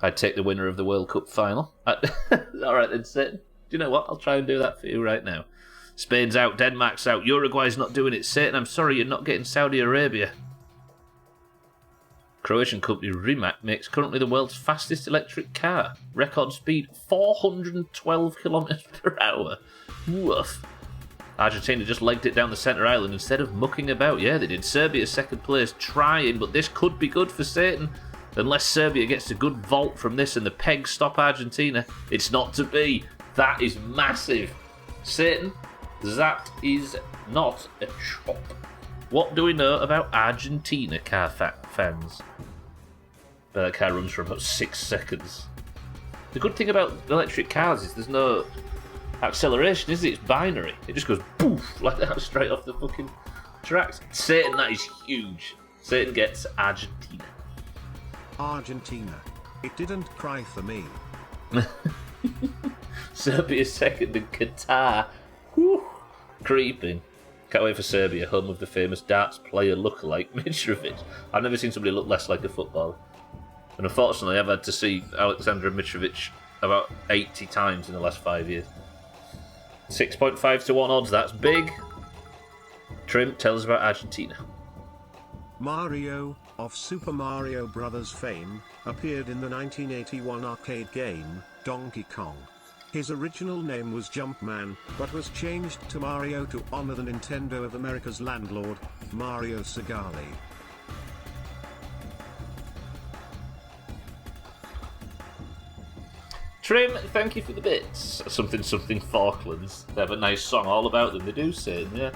S1: I'd take the winner of the World Cup final. Alright then, Satan. Do you know what? I'll try and do that for you right now. Spain's out, Denmark's out, Uruguay's not doing it. Satan, I'm sorry you're not getting Saudi Arabia. Croatian company Rimac makes currently the world's fastest electric car. Record speed 412 kilometers per hour. Woof. Argentina just legged it down the centre island instead of mucking about. Yeah, they did. Serbia's second place, trying, but this could be good for Satan. Unless Serbia gets a good vault from this and the pegs stop Argentina, it's not to be. That is massive. Satan, that is not a chop. What do we know about Argentina car fans? That car runs for about 6 seconds. The good thing about electric cars is there's no acceleration, is it? It's binary. It just goes poof like that straight off the fucking tracks. Satan, that is huge. Satan gets Argentina.
S2: Argentina. It didn't cry for me.
S1: Serbia second and Qatar. Whew. Creeping. Can't wait for Serbia, home of the famous darts player lookalike Mitrovic. I've never seen somebody look less like a footballer. And unfortunately, I've had to see Alexander Mitrovic about 80 times in the last 5 years. 6.5 to 1 odds, that's big. Trim, tell us about Argentina.
S2: Mario, of Super Mario Bros. Fame, appeared in the 1981 arcade game, Donkey Kong. His original name was Jumpman, but was changed to Mario to honor the Nintendo of America's landlord, Mario Segale.
S1: Trim, thank you for the bits. Something Falklands. They have a nice song all about them. They do say, yeah.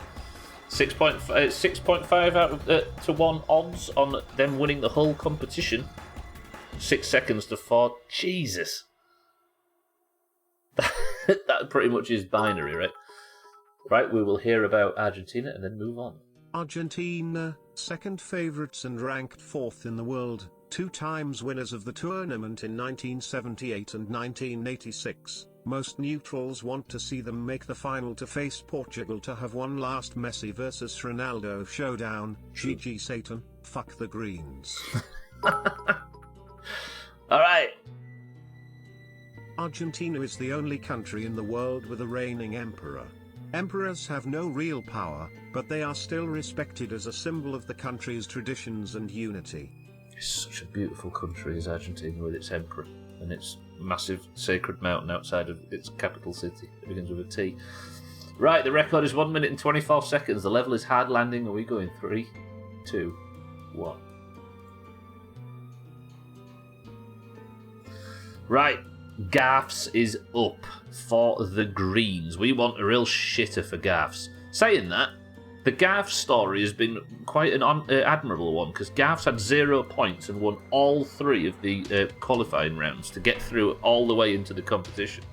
S1: 6.5 out of, to 1 odds on them winning the whole competition. 6 seconds to 4. Jesus. That pretty much is binary, right? Right, we will hear about Argentina and then move on.
S2: Argentina, second favourites and ranked 4th in the world, 2 times winners of the tournament in 1978 and 1986. Most neutrals want to see them make the final to face Portugal to have one last Messi versus Ronaldo showdown. GG Satan, fuck the Greens.
S1: Alright.
S2: Argentina is the only country in the world with a reigning emperor. Emperors have no real power, but they are still respected as a symbol of the country's traditions and unity.
S1: It's such a beautiful country, is Argentina, with its emperor and its massive sacred mountain outside of its capital city. It begins with a T. Right, the record is 1 minute and 24 seconds. The level is hard landing. Are we going 3, 2, 1? Right, Gaffs is up for the Greens. We want a real shitter for Gaffs. Saying that, the Gaffs story has been quite an admirable one, because Gaffs had 0 points and won all 3 of the qualifying rounds to get through all the way into the competition.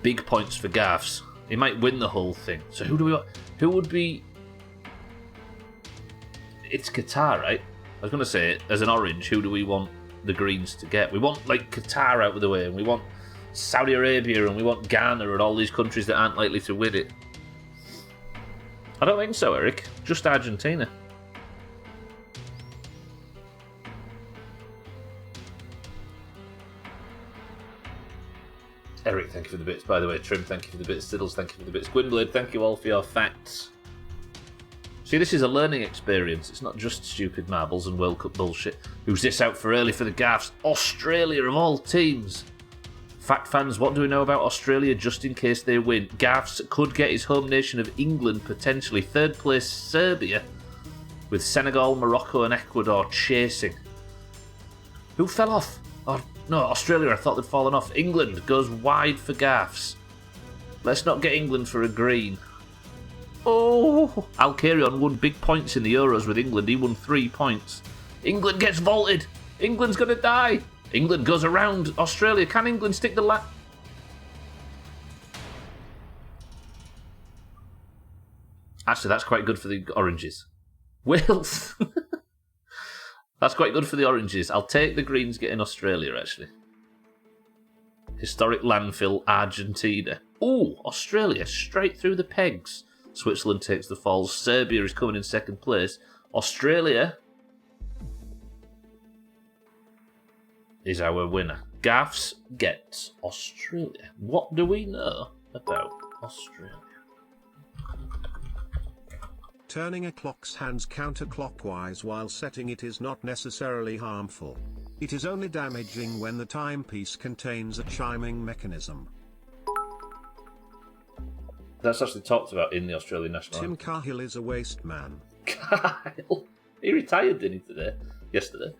S1: Big points for Gaffs. He might win the whole thing. So who do we want? Who would be... It's Qatar, right? I was going to say, as an orange, who do we want the Greens to get? We want, like, Qatar out of the way, and we want Saudi Arabia, and we want Ghana, and all these countries that aren't likely to win it. I don't think so, Eric. Just Argentina. Eric, thank you for the bits. By the way, Trim, thank you for the bits. Stiddles, thank you for the bits. Gwynblade, thank you all for your facts. See, this is a learning experience. It's not just stupid marbles and World Cup bullshit. Who's this out for early for the gaffs? Australia, of all teams. Fact fans, what do we know about Australia just in case they win? Gaffs could get his home nation of England potentially. 3rd place Serbia, with Senegal, Morocco and Ecuador chasing. Who fell off? Oh, no, Australia, I thought they'd fallen off. England goes wide for Gaffs. Let's not get England for a green. Oh, Alcarion won big points in the Euros with England. He won 3 points. England gets vaulted. England's going to die. England goes around Australia. Can England stick the Actually, that's quite good for the Oranges. Wales. That's quite good for the Oranges. I'll take the Greens getting Australia, actually. Historic landfill, Argentina. Ooh, Australia, straight through the pegs. Switzerland takes the falls. Serbia is coming in 2nd place. Australia is our winner. Gaffs gets Australia. What do we know about Australia?
S2: Turning a clock's hands counterclockwise while setting it is not necessarily harmful. It is only damaging when the timepiece contains a chiming mechanism.
S1: That's actually talked about in the Australian national
S2: Tim
S1: anthem.
S2: Cahill is a waste man.
S1: Kyle. He retired, didn't he, today? Yesterday.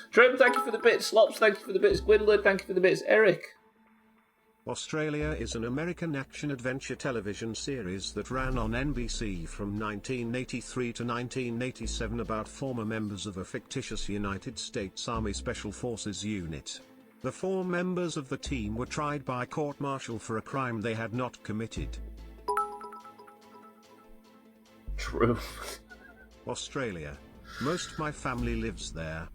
S1: Trim, thank you for the bits. Slops, thank you for the bits. Gwynlade, thank you for the bits. Eric.
S2: Australia is an American action-adventure television series that ran on NBC from 1983 to 1987 about former members of a fictitious United States Army Special Forces unit. The 4 members of the team were tried by court-martial for a crime they had not committed.
S1: True.
S2: Australia. Most my family lives there.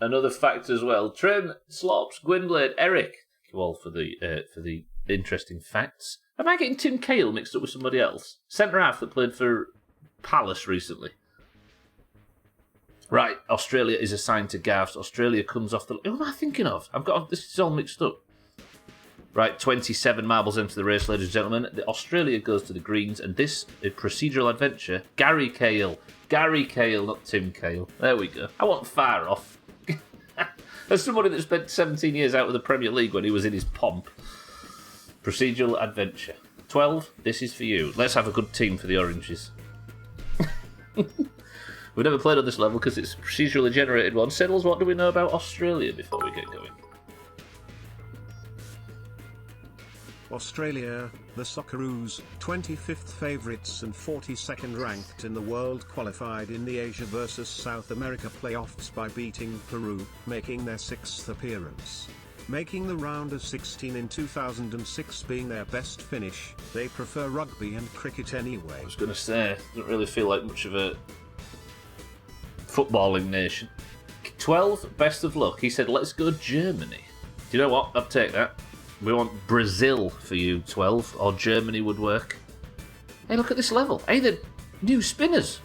S1: Another fact as well. Trim, Slops, Gwynblade, Eric. Thank you all for the interesting facts. Am I getting Tim Cahill mixed up with somebody else? Centre half that played for Palace recently. Right, Australia is assigned to Garths. Australia comes off the... Who am I thinking of? This is all mixed up. Right, 27 marbles into the race, ladies and gentlemen. Australia goes to the Greens, and this is procedural adventure. Gary Cahill. Gary Cahill, not Tim Cahill. There we go. I wasn't far off. As somebody that spent 17 years out of the Premier League when he was in his pomp. Procedural adventure. 12, this is for you. Let's have a good team for the Oranges. We've never played on this level because it's a procedurally generated one. Siddles, what do we know about Australia before we get going?
S2: Australia, the Socceroos, 25th favourites and 42nd ranked in the world, qualified in the Asia vs South America playoffs by beating Peru, making their 6th appearance. Making the round of 16 in 2006 being their best finish, they prefer rugby and cricket anyway.
S1: I was going to say, doesn't really feel like much of a footballing nation. 12, best of luck. He said, let's go Germany. Do you know what? I'll take that. We want Brazil for you, 12, or Germany would work. Hey, look at this level. Hey, the new spinners.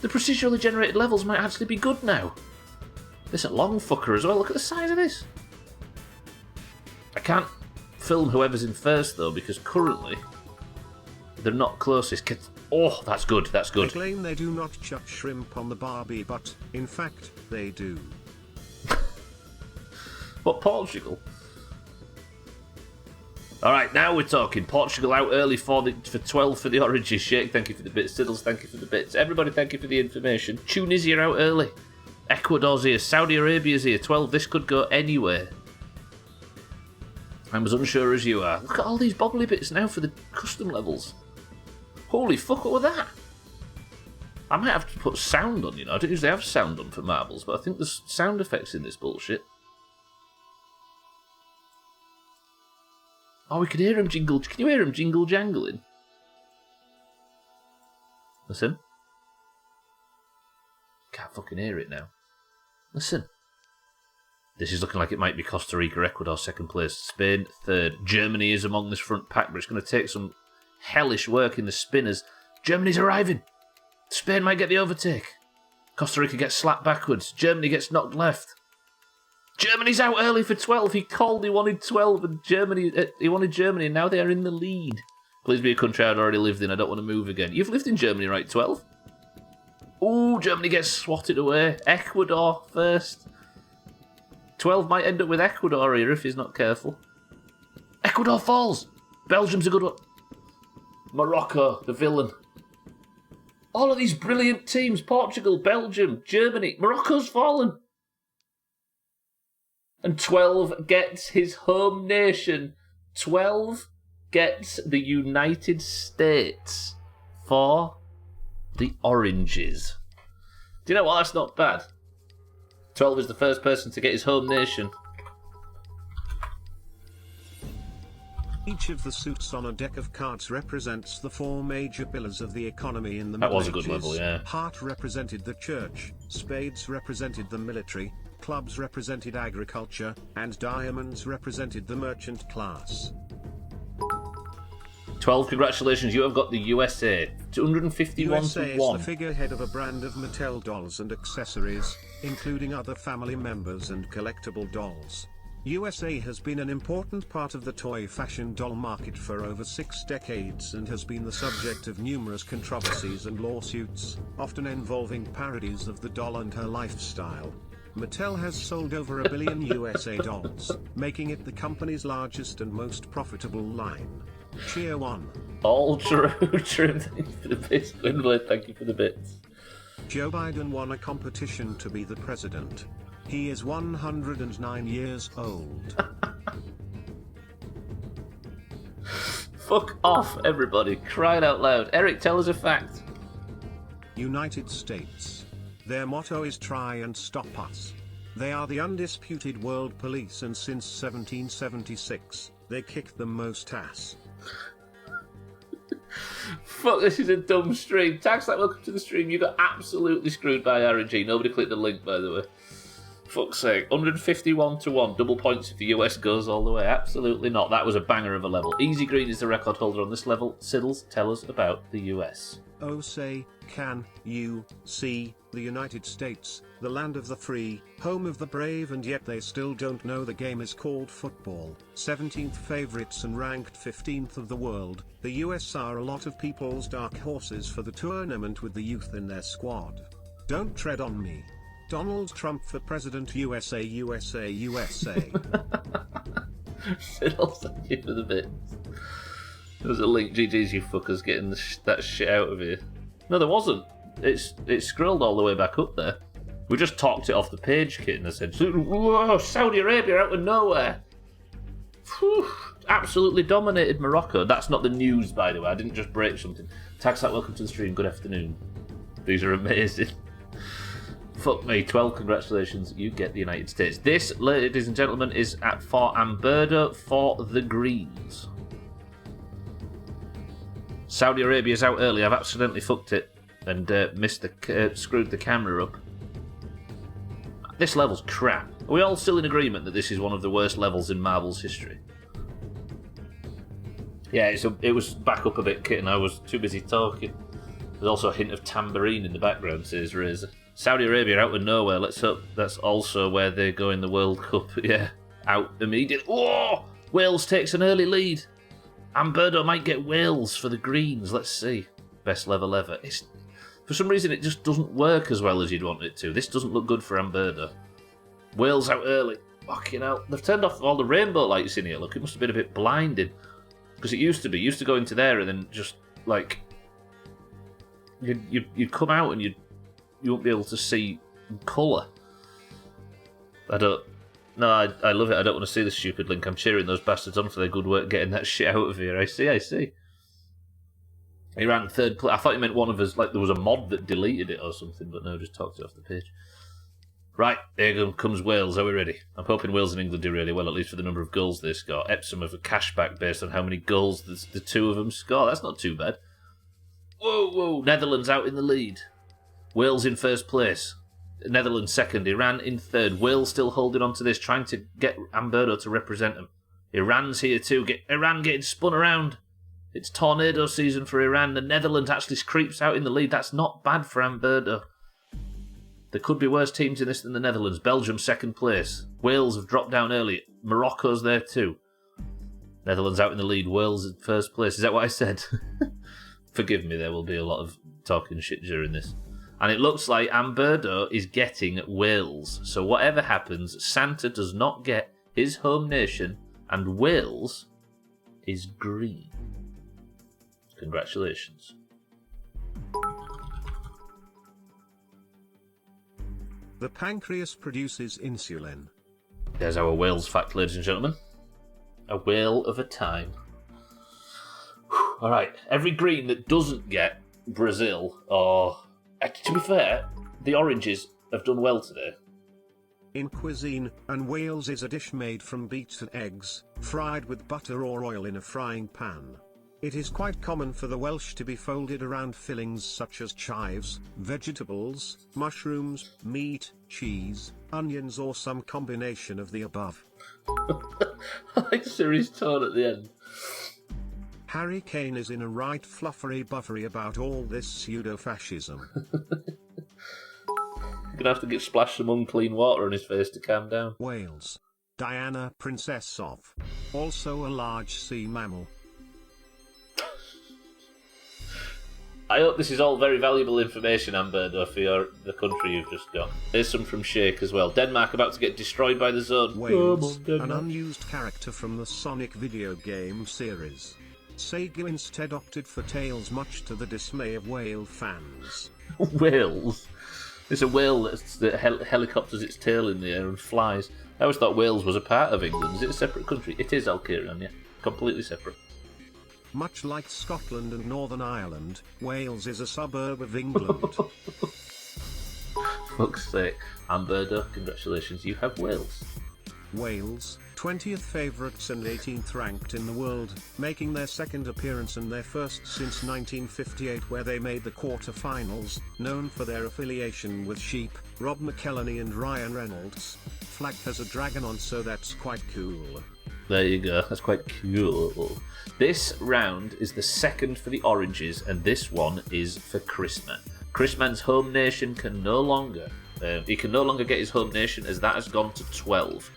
S1: The procedurally generated levels might actually be good now. This is a long fucker as well. Look at the size of this. I can't film whoever's in first, though, because currently they're not closest. Oh, that's good, that's good.
S2: They claim they do not chuck shrimp on the barbie, but, in fact, they do.
S1: What, Portugal? Alright, now we're talking. Portugal out early for 12 for the Oranges. Shake, thank you for the bits. Siddles, thank you for the bits. Everybody, thank you for the information. Tunisia out early. Ecuador's here. Saudi Arabia's here. 12, this could go anywhere. I'm as unsure as you are. Look at all these bobbly bits now for the custom levels. Holy fuck, what was that? I might have to put sound on, you know. I don't usually have sound on for marbles, but I think there's sound effects in this bullshit. Oh, we could hear him jingle. Can you hear him jingle jangling? Listen. Can't fucking hear it now. Listen. This is looking like it might be Costa Rica, Ecuador, second place. Spain, third. Germany is among this front pack, but it's going to take some hellish work in the spinners. Germany's arriving. Spain might get the overtake. Costa Rica gets slapped backwards. Germany gets knocked left. Germany's out early for 12. He called, he wanted 12, and he wanted Germany, and now they are in the lead. Please be a country I'd already lived in. I don't want to move again. You've lived in Germany, right, 12? Ooh, Germany gets swatted away. Ecuador first. 12 might end up with Ecuador here if he's not careful. Ecuador falls. Belgium's a good one. Morocco, the villain. All of these brilliant teams. Portugal, Belgium, Germany. Morocco's fallen. And 12 gets his home nation. 12 gets the United States for the Oranges. Do you know what? That's not bad. 12 is the first person to get his home nation.
S2: Each of the suits on a deck of cards represents the 4 major pillars of the economy in the
S1: That
S2: Middle
S1: was a good
S2: Ages.
S1: level, yeah.
S2: Heart represented the church, spades represented the military, clubs represented agriculture, and diamonds represented the merchant class.
S1: 12, congratulations, you have got the USA. 251
S2: USA
S1: to
S2: is
S1: 1.
S2: the figurehead of a brand of Mattel dolls and accessories, including other family members and collectible dolls. USA has been an important part of the toy fashion doll market for over 6 decades and has been the subject of numerous controversies and lawsuits, often involving parodies of the doll and her lifestyle. Mattel has sold over 1 billion USA dolls, making it the company's largest and most profitable line. Cheer 1.
S1: All true, true. Thank you for the bits. Gwynblade, thank you for the bits.
S2: Joe Biden won a competition to be the president. He is 109 years old.
S1: Fuck off, everybody. Crying out loud. Eric, tell us a fact.
S2: United States. Their motto is try and stop us. They are the undisputed world police, and since 1776, they kick the most ass.
S1: Fuck, this is a dumb stream. Tags like welcome to the stream. You got absolutely screwed by RNG. Nobody clicked the link, by the way. Fuck's sake. 151-1. Double points if the US goes all the way. Absolutely not. That was a banger of a level. Easy Green is the record holder on this level. Siddles, tell us about the US.
S2: Oh, say, can you see the United States, the land of the free, home of the brave, and yet they still don't know the game is called football. 17th favorites and ranked 15th of the world, the US are a lot of people's dark horses for the tournament with the youth in their squad. Don't tread on me. Donald Trump for president, USA, USA, USA.
S1: Siddles, thank you for the bits. There was a link, GG's you fuckers getting that shit out of here. No, there wasn't. It's scrolled all the way back up there. We just talked it off the page, Kit, and I said, whoa, Saudi Arabia out of nowhere. Whew, absolutely dominated Morocco. That's not the news, by the way. I didn't just break something. Taxat, welcome to the stream. Good afternoon. These are amazing. Fuck me, 12 congratulations. You get the United States. This, ladies and gentlemen, is for Amberda for the Greens. Saudi Arabia's out early. I've accidentally fucked it and screwed the camera up. This level's crap. Are we all still in agreement that this is one of the worst levels in Marvel's history? Yeah, it was back up a bit, Kit, and I was too busy talking. There's also a hint of tambourine in the background, says Razor. Saudi Arabia out of nowhere. Let's hope that's also where they go in the World Cup. Yeah, out immediately. Oh! Wales takes an early lead. Amberdo might get Wales for the Greens. Let's see. Best level ever. For some reason, it just doesn't work as well as you'd want it to. This doesn't look good for Amberdo. Wales out early. Fucking hell. They've turned off all the rainbow lights in here. Look, it must have been a bit blinding. Because it used to go into there and then just, like... You'd come out and you won't be able to see colour. No, I love it. I don't want to see the stupid link. I'm cheering those bastards on for their good work getting that shit out of here. I see. He ran third place. I thought you meant one of us, like there was a mod that deleted it or something, but no, just talked it off the page. Right, here comes Wales. Are we ready? I'm hoping Wales and England do really well, at least for the number of goals they score. Epsom have a cashback based on how many goals the two of them score. That's not too bad. Whoa. Netherlands out in the lead. Wales in first place. Netherlands second. Iran in third. Wales still holding on to this, trying to get Amberdo to represent them. Iran's here too. Iran getting spun around. It's tornado season for Iran. The Netherlands actually creeps out in the lead. That's not bad for Amberdo. There could be worse teams in this than the Netherlands. Belgium second place. Wales have dropped down early. Morocco's there too. Netherlands out in the lead. Wales in first place. Is that what I said? Forgive me, there will be a lot of talking shit during this. And it looks like Amberdo is getting Wales. So whatever happens, Santa does not get his home nation, and Wales is green. Congratulations.
S2: The pancreas produces insulin.
S1: There's our Wales fact, ladies and gentlemen. A whale of a time. Alright, every green that doesn't get Brazil, or... to be fair, the oranges have done well today.
S2: In cuisine, and Wales is a dish made from beaten eggs, fried with butter or oil in a frying pan. It is quite common for the Welsh to be folded around fillings such as chives, vegetables, mushrooms, meat, cheese, onions, or some combination of the above.
S1: I like Siri's tone at the end.
S2: Harry Kane is in a right fluffery buffery about all this pseudo-fascism.
S1: You're gonna have to get splashed some unclean water on his face to calm down.
S2: Wales. Diana, Princess of. Also a large sea mammal.
S1: I hope this is all very valuable information, Amberdo, for the country you've just got. There's some from Shake as well. Denmark about to get destroyed by the zone.
S2: Wales, an unused character from the Sonic video game series. Sega instead opted for Tails, much to the dismay of whale fans.
S1: Wales? It's a whale that helicopters its tail in the air and flies. I always thought Wales was a part of England. Is it a separate country? It is, Alkirion, yeah. Completely separate.
S2: Much like Scotland and Northern Ireland, Wales is a suburb of England.
S1: Fuck's sake. Amberda, congratulations, you have Wales.
S2: Wales, 20th favourites and 18th ranked in the world, making their second appearance and their first since 1958 where they made the quarter-finals, known for their affiliation with Sheep, Rob McElhenney and Ryan Reynolds. Flag has a dragon on, so that's quite cool.
S1: There you go, that's quite cool. This round is the second for the Oranges, and this one is for Chrisman. Chrisman's home nation can no longer, he can no longer get his home nation as that has gone to 12.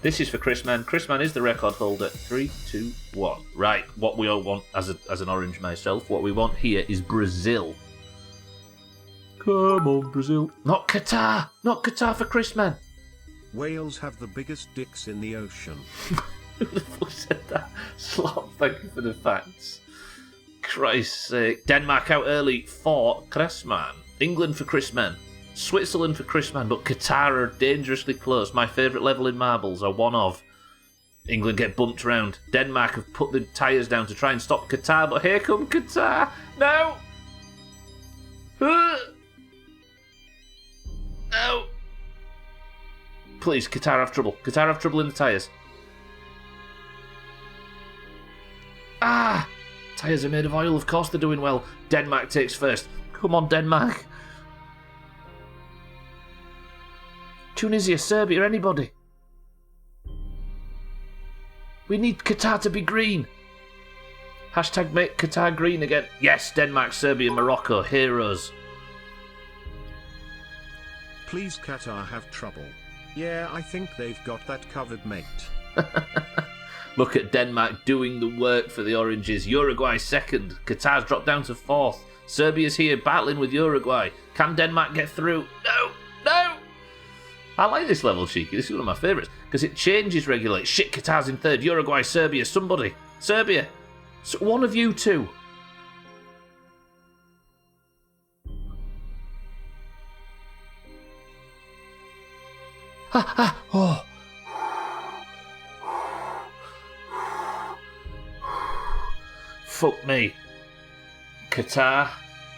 S1: This is for Chrisman. Chrisman is the record holder. 3, 2, 1. Right, what we all want as an Orange myself, what we want here is Brazil. Come on, Brazil. Not Qatar! Not Qatar for Chrisman!
S2: Whales have the biggest dicks in the ocean.
S1: Who the fuck said that? Slot, thank you for the facts. Christ's sake. Denmark out early for Chrisman. England for Chrisman. Switzerland for Chrisman, but Qatar are dangerously close. My favourite level in marbles are one of. England get bumped around. Denmark have put the tyres down to try and stop Qatar, but here come Qatar. No! No! Please, Qatar have trouble. Qatar have trouble in the tyres. Ah! Tyres are made of oil, of course they're doing well. Denmark takes first. Come on, Denmark. Tunisia, Serbia, anybody. We need Qatar to be green. Hashtag make Qatar green again. Yes, Denmark, Serbia, Morocco, heroes.
S2: Please, Qatar have trouble. Yeah, I think they've got that covered, mate.
S1: Look at Denmark doing the work for the Oranges. Uruguay second. Qatar's dropped down to fourth. Serbia's here battling with Uruguay. Can Denmark get through? No! No! I like this level, Cheeky. This is one of my favourites. Because it changes regularly. Shit, Qatar's in third. Uruguay, Serbia, somebody. Serbia. So one of you two. Oh. Fuck me. Qatar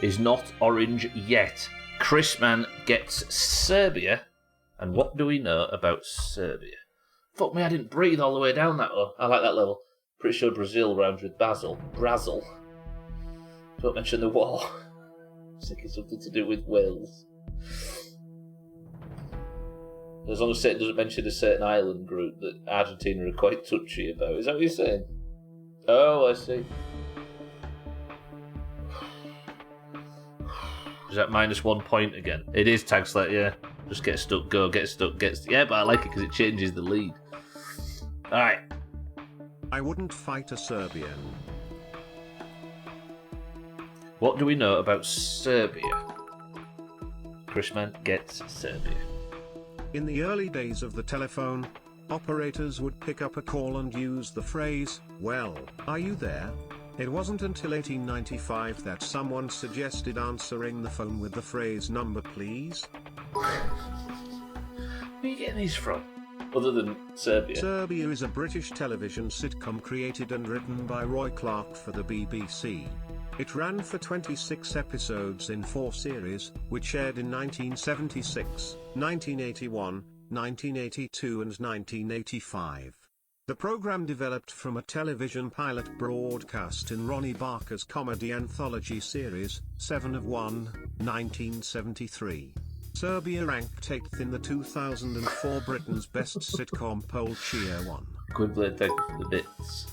S1: is not orange yet. Chrisman gets Serbia. And what do we know about Serbia? Fuck me, I didn't breathe all the way down that one. I like that level. Pretty sure Brazil rhymes with Basil. Brazil. Don't mention the war. I'm thinking something to do with Wales. As long as it doesn't mention a certain island group that Argentina are quite touchy about. Is that what you're saying? Oh, I see. Is that -1 point again? It is, Tag Slet, yeah. Just get stuck, go, get stuck, yeah, but I like it because it changes the lead. Alright.
S2: I wouldn't fight a Serbian.
S1: What do we know about Serbia? Chrisman gets Serbia.
S2: In the early days of the telephone, operators would pick up a call and use the phrase, "Well, are you there?" It wasn't until 1895 that someone suggested answering the phone with the phrase, "Number please."
S1: Where are you getting these from? Other than Serbia?
S2: Serbia is a British television sitcom created and written by Roy Clark for the BBC. It ran for 26 episodes in 4 series, which aired in 1976, 1981, 1982 and 1985. The program developed from a television pilot broadcast in Ronnie Barker's comedy anthology series, 7 of 1, 1973. Serbia ranked 8th in the 2004 Britain's Best Sitcom poll Cheer 1.
S1: Quidblade, thank you for the bits.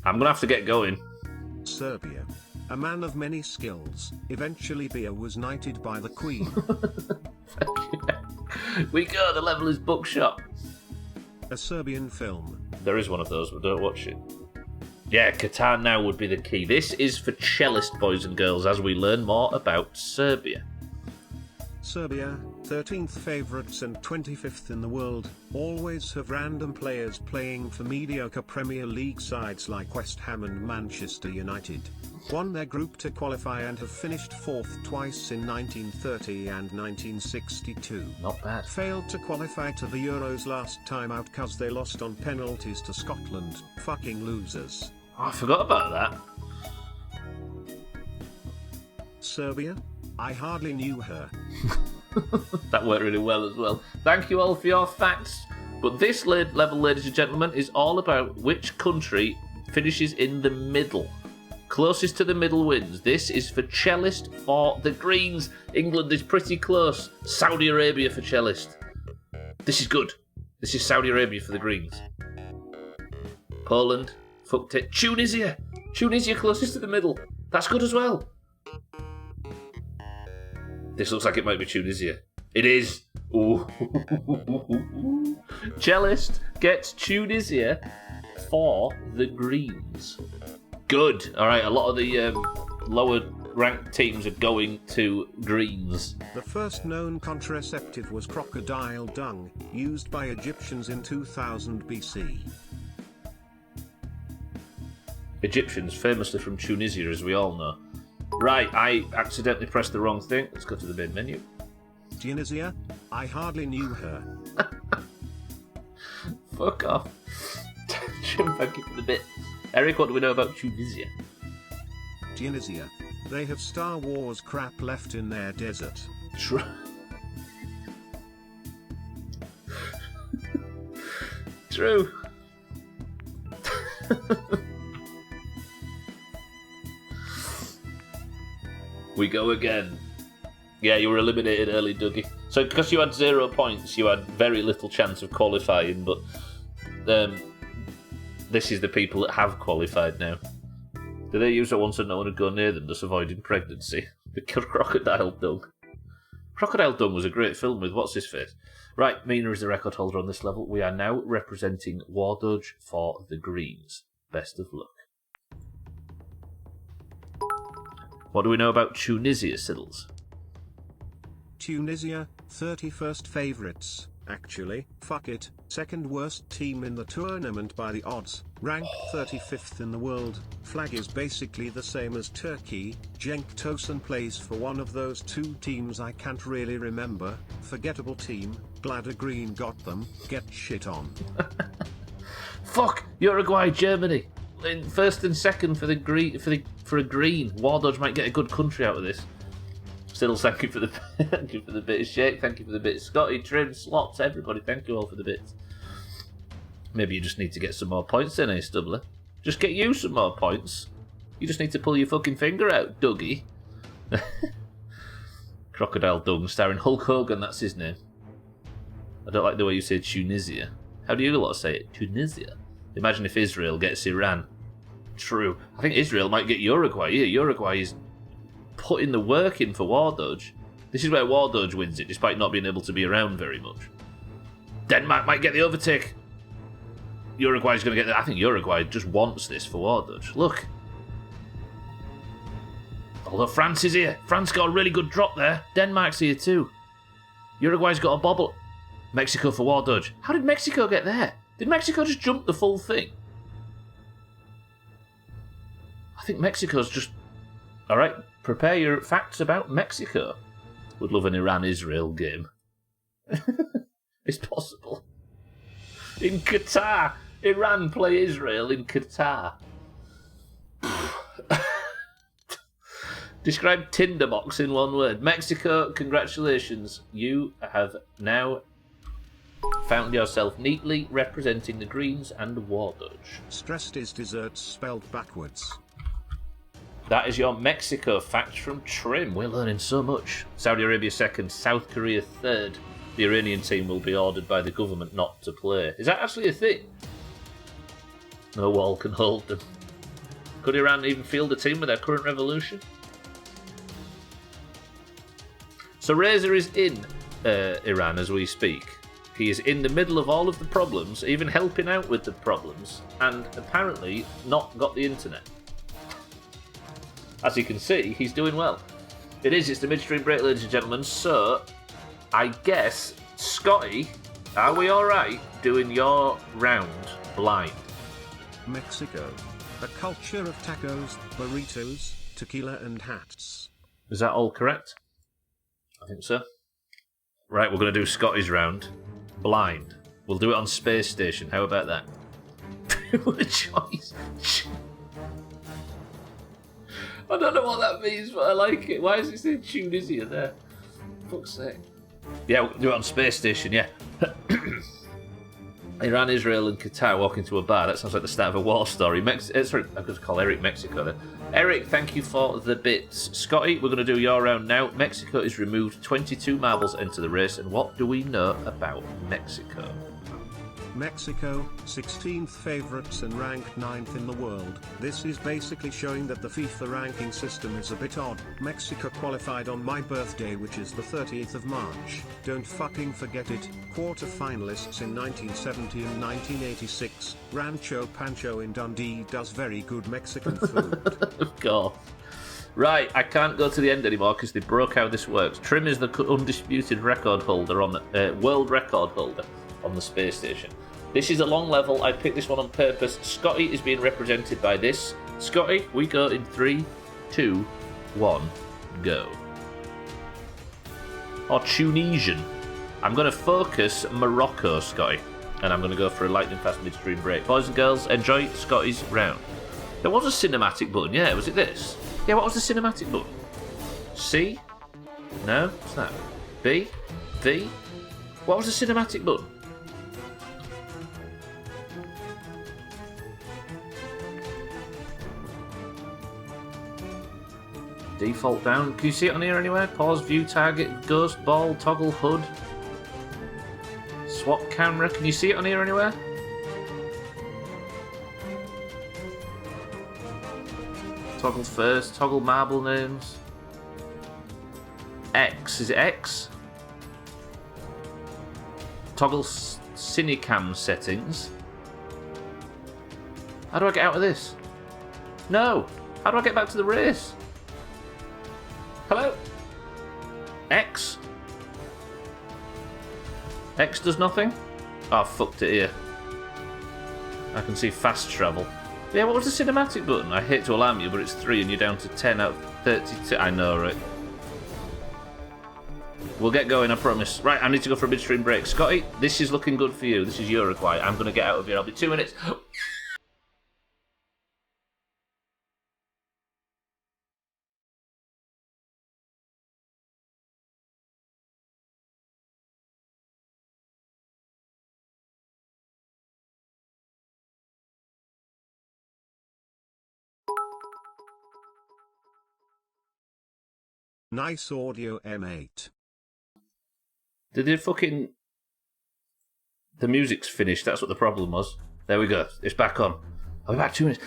S1: I'm gonna have to get going.
S2: Serbia. A man of many skills, eventually Bia was knighted by the Queen.
S1: Thank you. We go, the level is bookshop.
S2: A Serbian film.
S1: There is one of those, but don't watch it. Yeah, Qatar now would be the key. This is for cellist boys and girls as we learn more about Serbia.
S2: Serbia, 13th favorites and 25th in the world, always have random players playing for mediocre Premier League sides like West Ham and Manchester United. Won their group to qualify and have finished 4th twice in 1930 and 1962.
S1: Not bad.
S2: Failed to qualify to the Euros last time out cause they lost on penalties to Scotland. Fucking losers.
S1: Oh, I forgot about that.
S2: Serbia? I hardly knew her.
S1: That worked really well as well. Thank you all for your facts. But this level, ladies and gentlemen, is all about which country finishes in the middle. Closest to the middle wins. This is for cellist for the Greens. England is pretty close. Saudi Arabia for cellist. This is good. This is Saudi Arabia for the Greens. Poland. Fucked it. Tunisia. Tunisia closest to the middle. That's good as well. This looks like it might be Tunisia. It is. Ooh. Cellist gets Tunisia for the Greens. Good. All right, a lot of the lower ranked teams are going to Greens.
S2: The first known contraceptive was crocodile dung, used by Egyptians in 2000 BC.
S1: Egyptians, famously from Tunisia, as we all know. Right, I accidentally pressed the wrong thing. Let's go to the main menu.
S2: Tunisia? I hardly knew her.
S1: Fuck off. Thank you for the bit. Eric, what do we know about Tunisia?
S2: Tunisia. They have Star Wars crap left in their desert.
S1: True. We go again. Yeah, you were eliminated early, Dougie. So because you had 0 points, you had very little chance of qualifying, but this is the people that have qualified now. Do they use it once and no one would go near them, thus avoiding pregnancy? The Crocodile Dung. Crocodile Dung was a great film with what's-his-face. Right, Mina is the record holder on this level. We are now representing War Doge for the Greens. Best of luck. What do we know about Tunisia, Siddles?
S2: Tunisia, 31st favourites. Actually, fuck it, second worst team in the tournament by the odds, ranked 35th in the world. Flag is basically the same as Turkey. Cenk Tosun plays for one of those two teams I can't really remember. Forgettable team, glad a green got them, get shit on.
S1: Fuck, Uruguay, Germany. In first and second for the green, for a green. War Dodge might get a good country out of this. Still, thank you for the thank you for the bit of Shake, thank you for the bit of Scotty, Trim, Slots, everybody, thank you all for the bits. Maybe you just need to get some more points in, Stubbler? Just get you some more points. You just need to pull your fucking finger out, Dougie. Crocodile Dung, starring Hulk Hogan, that's his name. I don't like the way you say Tunisia. How do you lot say it? Tunisia. Imagine if Israel gets Iran. True. I think Israel might get Uruguay. Yeah, Uruguay is putting the work in for War Doge. This is where War Doge wins it, despite not being able to be around very much. Denmark might get the overtake. Uruguay's going to get I think Uruguay just wants this for War Doge. Look. Although France is here. France got a really good drop there. Denmark's here too. Uruguay's got a bobble. Mexico for War Doge. How did Mexico get there? Did Mexico just jump the full thing? I think Mexico's just... Alright, prepare your facts about Mexico. Would love an Iran-Israel game. It's possible. In Qatar. Iran play Israel in Qatar. Describe Tinderbox in one word. Mexico, congratulations. You have now found yourself neatly representing the Greens and War Doge.
S2: Stressed is desserts spelled backwards.
S1: That is your Mexico fact from Trim. We're learning so much. Saudi Arabia second, South Korea third. The Iranian team will be ordered by the government not to play. Is that actually a thing? No wall can hold them. Could Iran even field a team with their current revolution? So Reza is in Iran as we speak. He is in the middle of all of the problems, even helping out with the problems, and apparently not got the internet. As you can see, he's doing well. It's the midstream break, ladies and gentlemen, so I guess, Scotty, are we alright doing your round blind?
S2: Mexico. A culture of tacos, burritos, tequila and hats.
S1: Is that all correct? I think so. Right, we're going to do Scotty's round blind. We'll do it on Space Station. How about that? What a choice. I don't know what that means, but I like it. Why is it saying Tunisia there? Fuck's sake. Yeah, we'll do it on Space Station, yeah. Iran, Israel, and Qatar walk into a bar. That sounds like the start of a war story. Sorry, I'm going to call Eric Mexico then. Eric, thank you for the bits. Scotty, we're going to do your round now. Mexico is removed 22 marbles enter the race. And what do we know about Mexico?
S2: Mexico, 16th favorites and ranked 9th in the world. This is basically showing that the FIFA ranking system is a bit odd. Mexico qualified on my birthday, which is the 30th of March. Don't fucking forget it. Quarter-finalists in 1970 and 1986. Rancho Pancho in Dundee does very good Mexican food.
S1: Of course. Right, I can't go to the end anymore because they broke how this works. Trim is the undisputed record holder on world record holder on the Space Station. This is a long level. I picked this one on purpose. Scotty is being represented by this. Scotty, we go in 3, 2, 1, go. Or Tunisian. I'm going to focus Morocco, Scotty. And I'm going to go for a lightning fast midstream break. Boys and girls, enjoy Scotty's round. There was a cinematic button, yeah, was it this? Yeah, what was the cinematic button? C? No? What's that? B? V? What was the cinematic button? Default down. Can you see it on here anywhere? Pause, view target, ghost ball, toggle HUD. Swap camera. Can you see it on here anywhere? Toggle first, toggle marble names. X. Is it X? Toggle Cinecam settings. How do I get out of this? No! How do I get back to the race? Hello? X? X does nothing? Oh, I fucked it here. I can see fast travel. Yeah, what was the cinematic button? I hate to alarm you, but it's 3 and you're down to 10 out of 32. I know, right? We'll get going, I promise. Right, I need to go for a midstream break. Scotty, this is looking good for you. This is Uruguay. I'm going to get out of here. I'll be 2 minutes.
S2: Nice audio M8.
S1: Did they fucking... The music's finished, that's what the problem was. There we go, it's back on. I'll be back 2 minutes.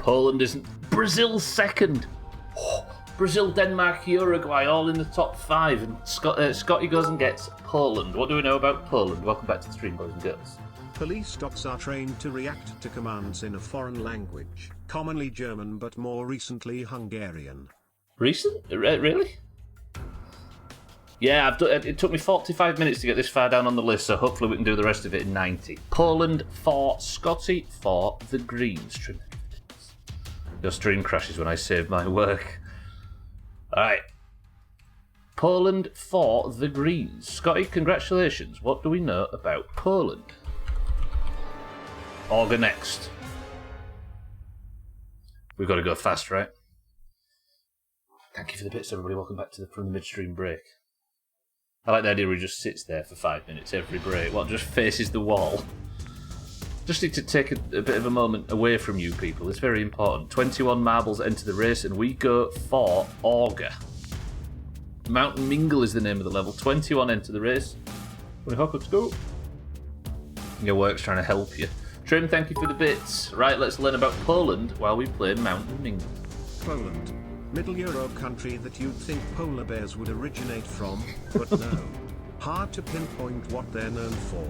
S1: Poland isn't. Brazil's second. Brazil, Denmark, Uruguay, all in the top 5. And Scotty goes and gets Poland. What do we know about Poland? Welcome back to the stream, boys and girls.
S2: Police dogs are trained to react to commands in a foreign language, commonly German but more recently Hungarian.
S1: Recent? Really? Yeah, it took me 45 minutes to get this far down on the list, so hopefully we can do the rest of it in 90. Poland for Scotty for the Greens. Your stream crashes when I save my work. Alright. Poland for the Greens. Scotty, congratulations. What do we know about Poland? Auger next. We've got to go fast, right? Thank you for the bits, everybody. Welcome back from the midstream break. I like the idea where he just sits there for 5 minutes every break. Well, just faces the wall. Just need to take a bit of a moment away from you people. It's very important. 21 marbles enter the race, and we go for Auger. Mountain Mingle is the name of the level. 21 enter the race. Let's go. Your work's trying to help you. Trim, thank you for the bits. Right, let's learn about Poland while we play Mountain Mingle.
S2: Poland. Middle Europe country that you'd think polar bears would originate from, but no. Hard to pinpoint what they're known for.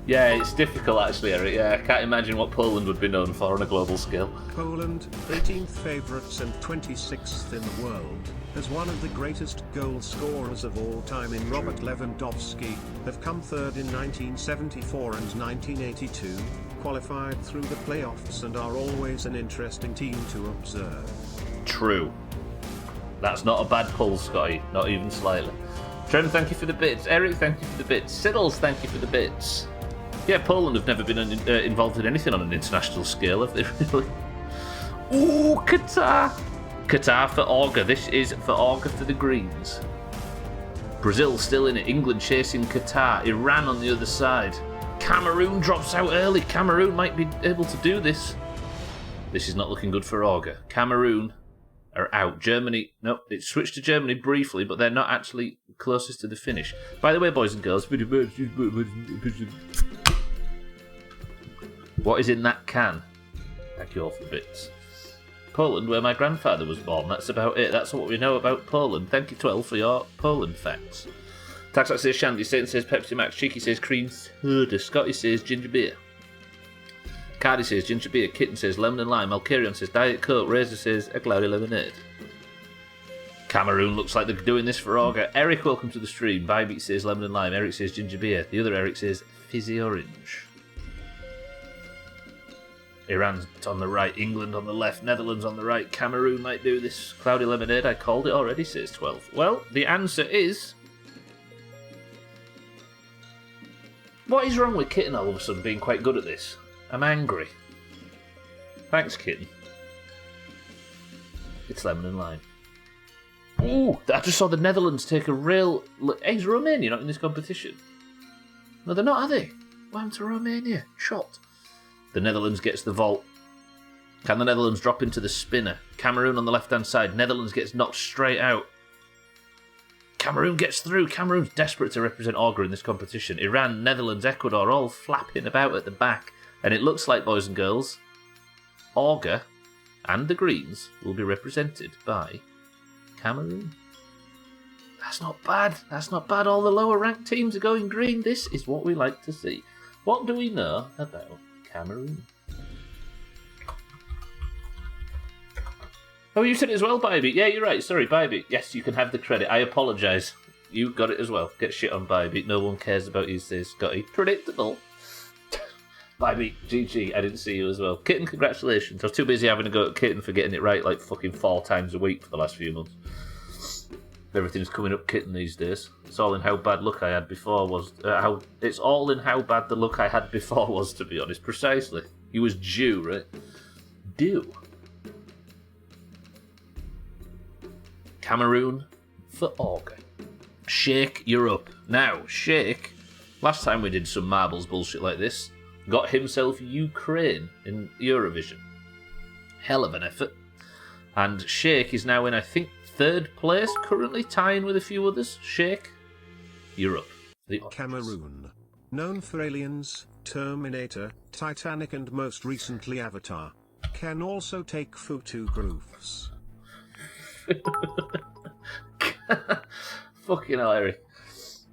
S1: Yeah, it's difficult actually, Eric. Yeah, I can't imagine what Poland would be known for on a global scale.
S2: Poland, 18th favourites and 26th in the world, as one of the greatest goal scorers of all time in Robert Lewandowski, have come third in 1974 and 1982, qualified through the playoffs and are always an interesting team to observe.
S1: True. That's not a bad pull, Scotty. Not even slightly. Trem, thank you for the bits. Eric, thank you for the bits. Siddles, thank you for the bits. Yeah, Poland have never been involved in anything on an international scale, have they really? Ooh, Qatar! Qatar for Auger. This is for Auger for the Greens. Brazil still in it. England chasing Qatar. Iran on the other side. Cameroon drops out early. Cameroon might be able to do this. This is not looking good for Auger. Cameroon are out. Germany, no, it switched to Germany briefly, but they're not actually closest to the finish. By the way, boys and girls, what is in that can? Thank you all for the bits. Poland, where my grandfather was born. That's about it. That's what we know about Poland. Thank you, 12, for your Poland facts. Taxac says Shandy. Satan says Pepsi Max. Cheeky says cream soda. Scotty says ginger beer. Cardi says ginger beer. Kitten says lemon and lime. Alcarion says Diet Coke. Razor says a cloudy lemonade. Cameroon looks like they're doing this for Auger. Eric, welcome to the stream. Bybeat says lemon and lime. Eric says ginger beer. The other Eric says fizzy orange. Iran's on the right. England on the left. Netherlands on the right. Cameroon might do this cloudy lemonade. I called it already, says 12. Well, the answer is... What is wrong with Kitten all of a sudden being quite good at this? I'm angry. Thanks, Kitten. It's lemon and lime. Ooh, I just saw the Netherlands take a real... Hey, is Romania not in this competition? No, they're not, are they? What happened to Romania? Shot. The Netherlands gets the vault. Can the Netherlands drop into the spinner? Cameroon on the left-hand side. Netherlands gets knocked straight out. Cameroon gets through. Cameroon's desperate to represent Auger in this competition. Iran, Netherlands, Ecuador all flapping about at the back. And it looks like, boys and girls, Auger and the Greens will be represented by Cameroon. That's not bad. That's not bad. All the lower-ranked teams are going green. This is what we like to see. What do we know about Cameroon? Oh, you said it as well, Bybee. Yeah, you're right. Sorry, Bybee. Yes, you can have the credit. I apologise. You got it as well. Get shit on Bybee. No one cares about you, says Scotty. Predictable. Bybee, GG. I didn't see you as well. Kitten, congratulations. I was too busy having a go at Kitten for getting it right like fucking 4 times a week for the last few months. Everything's coming up Kitten these days. It's all in how bad luck I had before was... It's all in how bad the luck I had before was, to be honest. Precisely. He was due, right? Due. Cameroon for Auger. Shake, you're up. Now, Shake, last time we did some marbles bullshit like this, got himself Ukraine in Eurovision. Hell of an effort. And Shake is now in, I think, 3rd place, currently tying with a few others. Shake, you're up.
S2: Cameroon. Known for Aliens, Terminator, Titanic and most recently Avatar. can also take Futu groups.
S1: Fucking hell, Eric.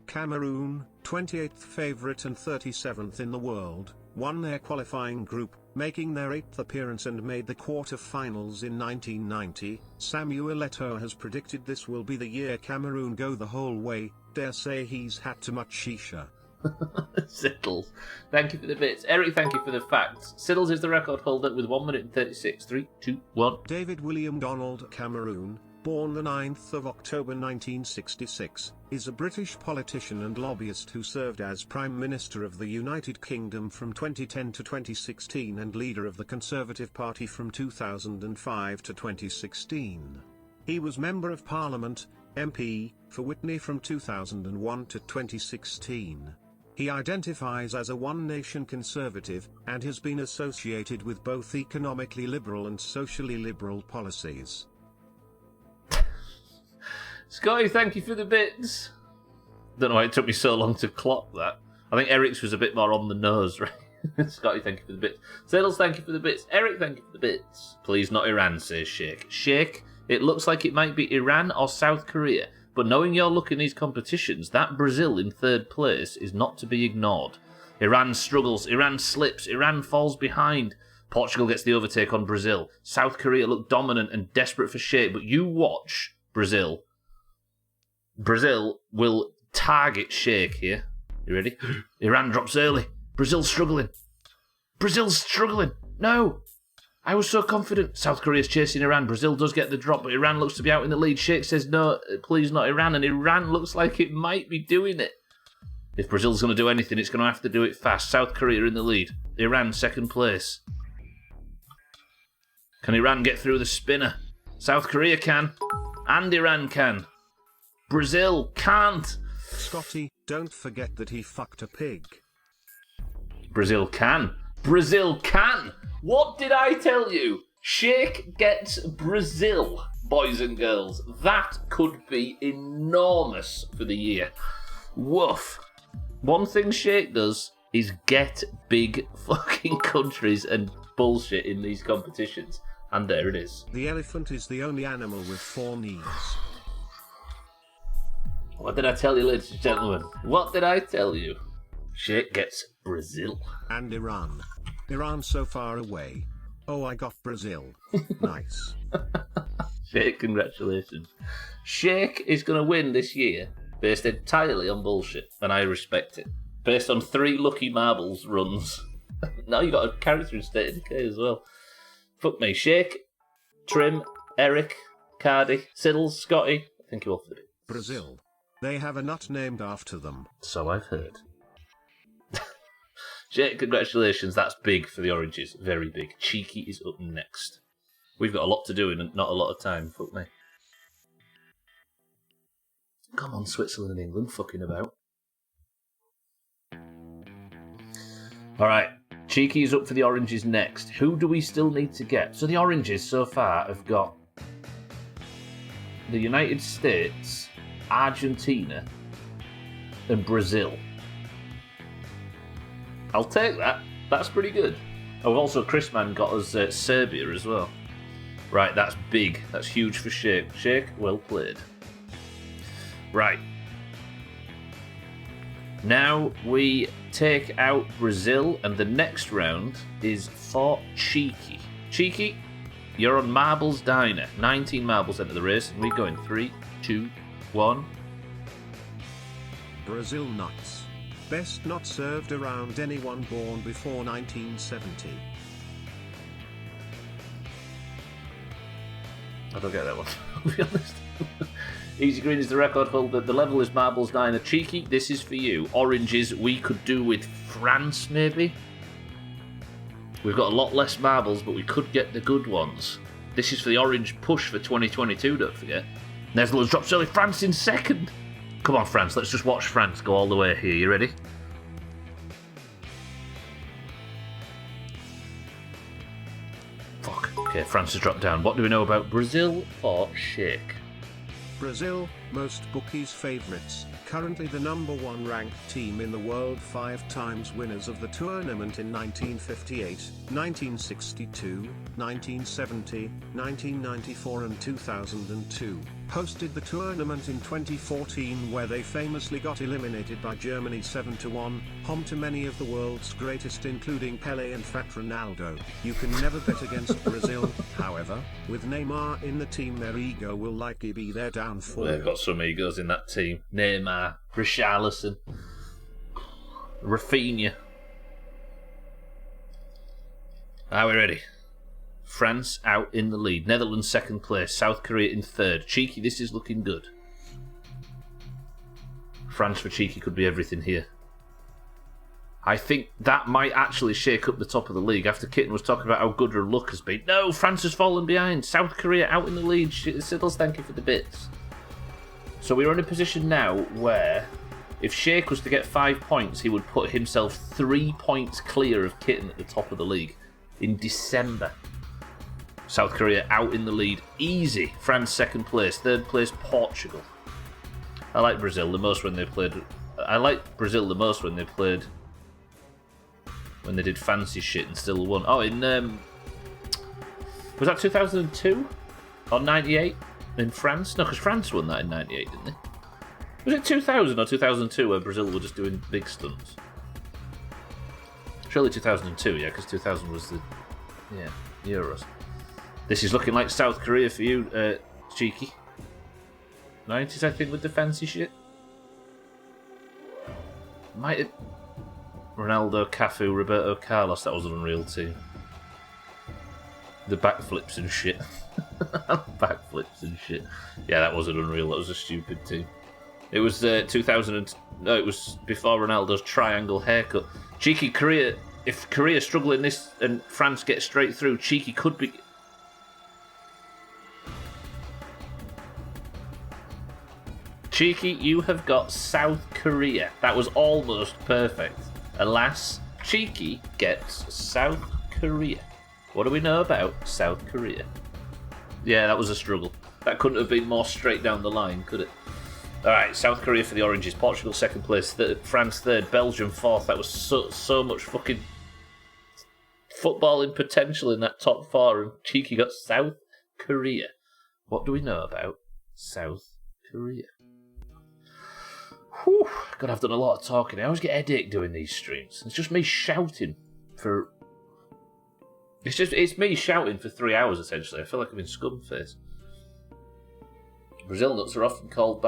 S2: Cameroon, 28th favourite and 37th in the world, won their qualifying group, making their 8th appearance and made the quarter-finals in 1990. Samuel Eto'o has predicted this will be the year Cameroon go the whole way. Dare say he's had too much shisha.
S1: Siddles, thank you for the bits. Eric, thank you for the facts. Siddles is the record holder with 1 minute and 36. 3, 2, 1.
S2: David William Donald Cameroon, born the 9th of October 1966, is a British politician and lobbyist who served as Prime Minister of the United Kingdom from 2010 to 2016 and leader of the Conservative Party from 2005 to 2016. He was Member of Parliament, MP, for Witney from 2001 to 2016. He identifies as a one-nation conservative, and has been associated with both economically liberal and socially liberal policies.
S1: Scotty, thank you for the bits. Don't know why it took me so long to clock that. I think Eric's was a bit more on the nose, right? Scotty, thank you for the bits. Settles, thank you for the bits. Eric, thank you for the bits. Please not Iran, says Sheikh. Sheikh, it looks like it might be Iran or South Korea, but knowing your luck in these competitions, that Brazil in 3rd place is not to be ignored. Iran struggles, Iran slips, Iran falls behind. Portugal gets the overtake on Brazil. South Korea look dominant and desperate for Sheikh, but you watch Brazil. Brazil will target Sheikh here. You ready? Iran drops early. Brazil's struggling. Brazil's struggling. No! I was so confident. South Korea's chasing Iran. Brazil does get the drop, but Iran looks to be out in the lead. Sheikh says, no, please not Iran. And Iran looks like it might be doing it. If Brazil's going to do anything, it's going to have to do it fast. South Korea in the lead. Iran 2nd place. Can Iran get through the spinner? South Korea can. And Iran can. Brazil can't.
S2: Scotty, don't forget that he fucked a pig.
S1: Brazil can. Brazil can. What did I tell you? Sheikh gets Brazil, boys and girls. That could be enormous for the year. Woof. One thing Sheikh does is get big fucking countries and bullshit in these competitions. And there it is.
S2: The elephant is the only animal with 4 knees.
S1: What did I tell you, ladies and gentlemen? What did I tell you? Sheikh gets Brazil.
S2: And Iran. Iran so far away. Oh, I got Brazil. Nice.
S1: Sheikh, congratulations. Sheikh is going to win this year based entirely on bullshit, and I respect it. Based on 3 lucky marbles runs. Now you got a character in State of Decay as well. Fuck me. Sheikh, Trim, Eric, Cardi, Siddles, Scotty. Thank you all for the bit.
S2: Brazil. They have a nut named after them.
S1: So I've heard. Sheikh, congratulations. That's big for the Oranges. Very big. Cheeky is up next. We've got a lot to do and not a lot of time. Fuck me. Come on, Switzerland and England. Fucking about. Alright. Cheeky is up for the Oranges next. Who do we still need to get? So the Oranges so far have got the United States, Argentina, and Brazil. I'll take that. That's pretty good. Oh, also, Chris Man got us Serbia as well. Right, that's big. That's huge for Sheikh. Sheikh, well played. Right. Now we take out Brazil, and the next round is for Cheeky. Cheeky, you're on Marbles Diner. 19 marbles enter the race, and we go in 3, 2, 1.
S2: Brazil nuts. Best not served around anyone born before 1970.
S1: I don't get that one, I'll be honest. Easy Green is the record holder. The level is Marbles Diner. Cheeky, this is for you. Oranges, we could do with France, maybe? We've got a lot less marbles, but we could get the good ones. This is for the orange push for 2022, don't forget. Netherlands drops early. France in 2nd. Come on, France. Let's just watch France go all the way here. You ready? Fuck. Okay, France has dropped down. What do we know about Brazil or Sheikh?
S2: Brazil, most bookies' favourites. currently the #1 ranked team in the world, 5 times winners of the tournament in 1958, 1962, 1970, 1994 and 2002. Hosted the tournament in 2014 where they famously got eliminated by Germany 7-1, home to many of the world's greatest including Pelé and Fat Ronaldo. You can never bet against Brazil, however, with Neymar in the team their ego will likely be their downfall.
S1: They've got some egos in that team. Neymar, Richarlison, Rafinha. Are we ready? France out in the lead. Netherlands second place. South Korea in third. Cheeky, this is looking good. France for Cheeky could be everything here. I think that might actually shake up the top of the league after Kitten was talking about how good her luck has been. No, France has fallen behind. South Korea out in the lead. Siddles, thank you for the bits. So we're in a position now where if Sheikh was to get 5 points, he would put himself 3 points clear of Kitten at the top of the league in December. South Korea out in the lead. Easy. France second place. Third place Portugal. I like Brazil the most when they played. I like Brazil the most when they played. When they did fancy shit and still won. Oh, in was that 2002 or 98 in France? No, because France won that in 98, didn't they? Was it 2000 or 2002 where Brazil were just doing big stunts? Surely 2002, yeah, because 2000 was the Euros. This is looking like South Korea for you, Cheeky. 90s, I think, with the fancy shit. Might have... Ronaldo, Cafu, Roberto Carlos, that was an unreal team. The backflips and shit. Backflips and shit. Yeah, that wasn't unreal, that was a stupid team. It was 2000 no, it was before Ronaldo's triangle haircut. Cheeky Korea, if Korea struggle in this and France get straight through, Cheeky could be... Cheeky, you have got South Korea. That was almost perfect. Alas, Cheeky gets South Korea. What do we know about South Korea? Yeah, that was a struggle. That couldn't have been more straight down the line, could it? Alright, South Korea for the Oranges. Portugal second place. France third. Belgium fourth. That was so much fucking footballing potential in that top four. And Cheeky got South Korea. What do we know about South Korea? Whew, God, I've done a lot of talking. I always get a headache doing these streams. It's just me shouting for... It's me shouting for 3 hours, essentially. I feel like I'm in Scumface. Brazil nuts are often called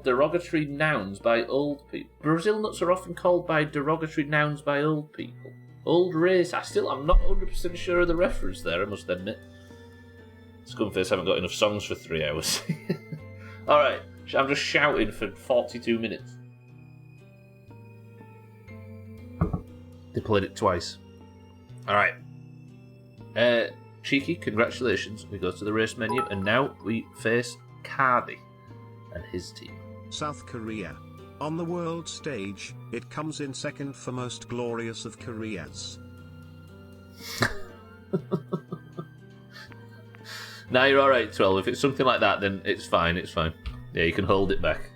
S1: derogatory nouns by old people. Brazil nuts are often called by derogatory nouns by old people. Old race. I'm not 100% sure of the reference there, I must admit. Scumface haven't got enough songs for 3 hours. Alright. I'm just shouting for 42 minutes. They played it twice. Alright. Cheeky, congratulations. We go to the race menu, and now we face Cardi and his team.
S2: South Korea. On the world stage, it comes in second for most glorious of Koreas.
S1: Now you're alright, 12. If it's something like that, then it's fine, it's fine. Yeah, you can hold it back.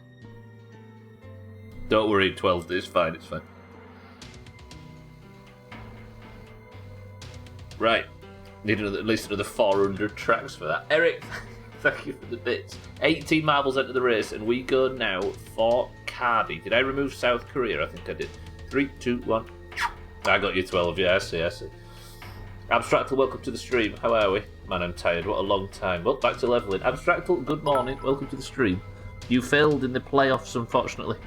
S1: Don't worry, 12. It's fine, it's fine. Right. Need at least another 400 tracks for that. Eric, thank you for the bits. 18 marbles enter the race, and we go now for Cardi. Did I remove South Korea? I think I did. 3, 2, 1. I got you 12, yeah, I see. Abstractal, welcome to the stream. How are we? Man, I'm tired. What a long time. Well, back to leveling. Abstractal, good morning. Welcome to the stream. You failed in the playoffs, unfortunately.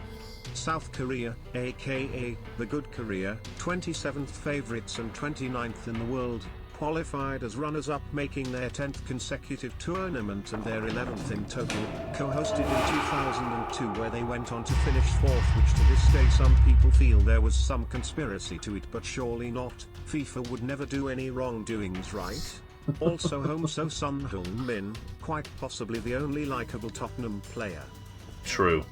S2: South Korea, aka the Good Korea, 27th favourites and 29th in the world, qualified as runners-up, making their 10th consecutive tournament and their 11th in total, co-hosted in 2002 where they went on to finish 4th, which to this day some people feel there was some conspiracy to it, but surely not. FIFA would never do any wrongdoings, right? Also home So Son Heung-min, quite possibly the only likeable Tottenham player.
S1: True.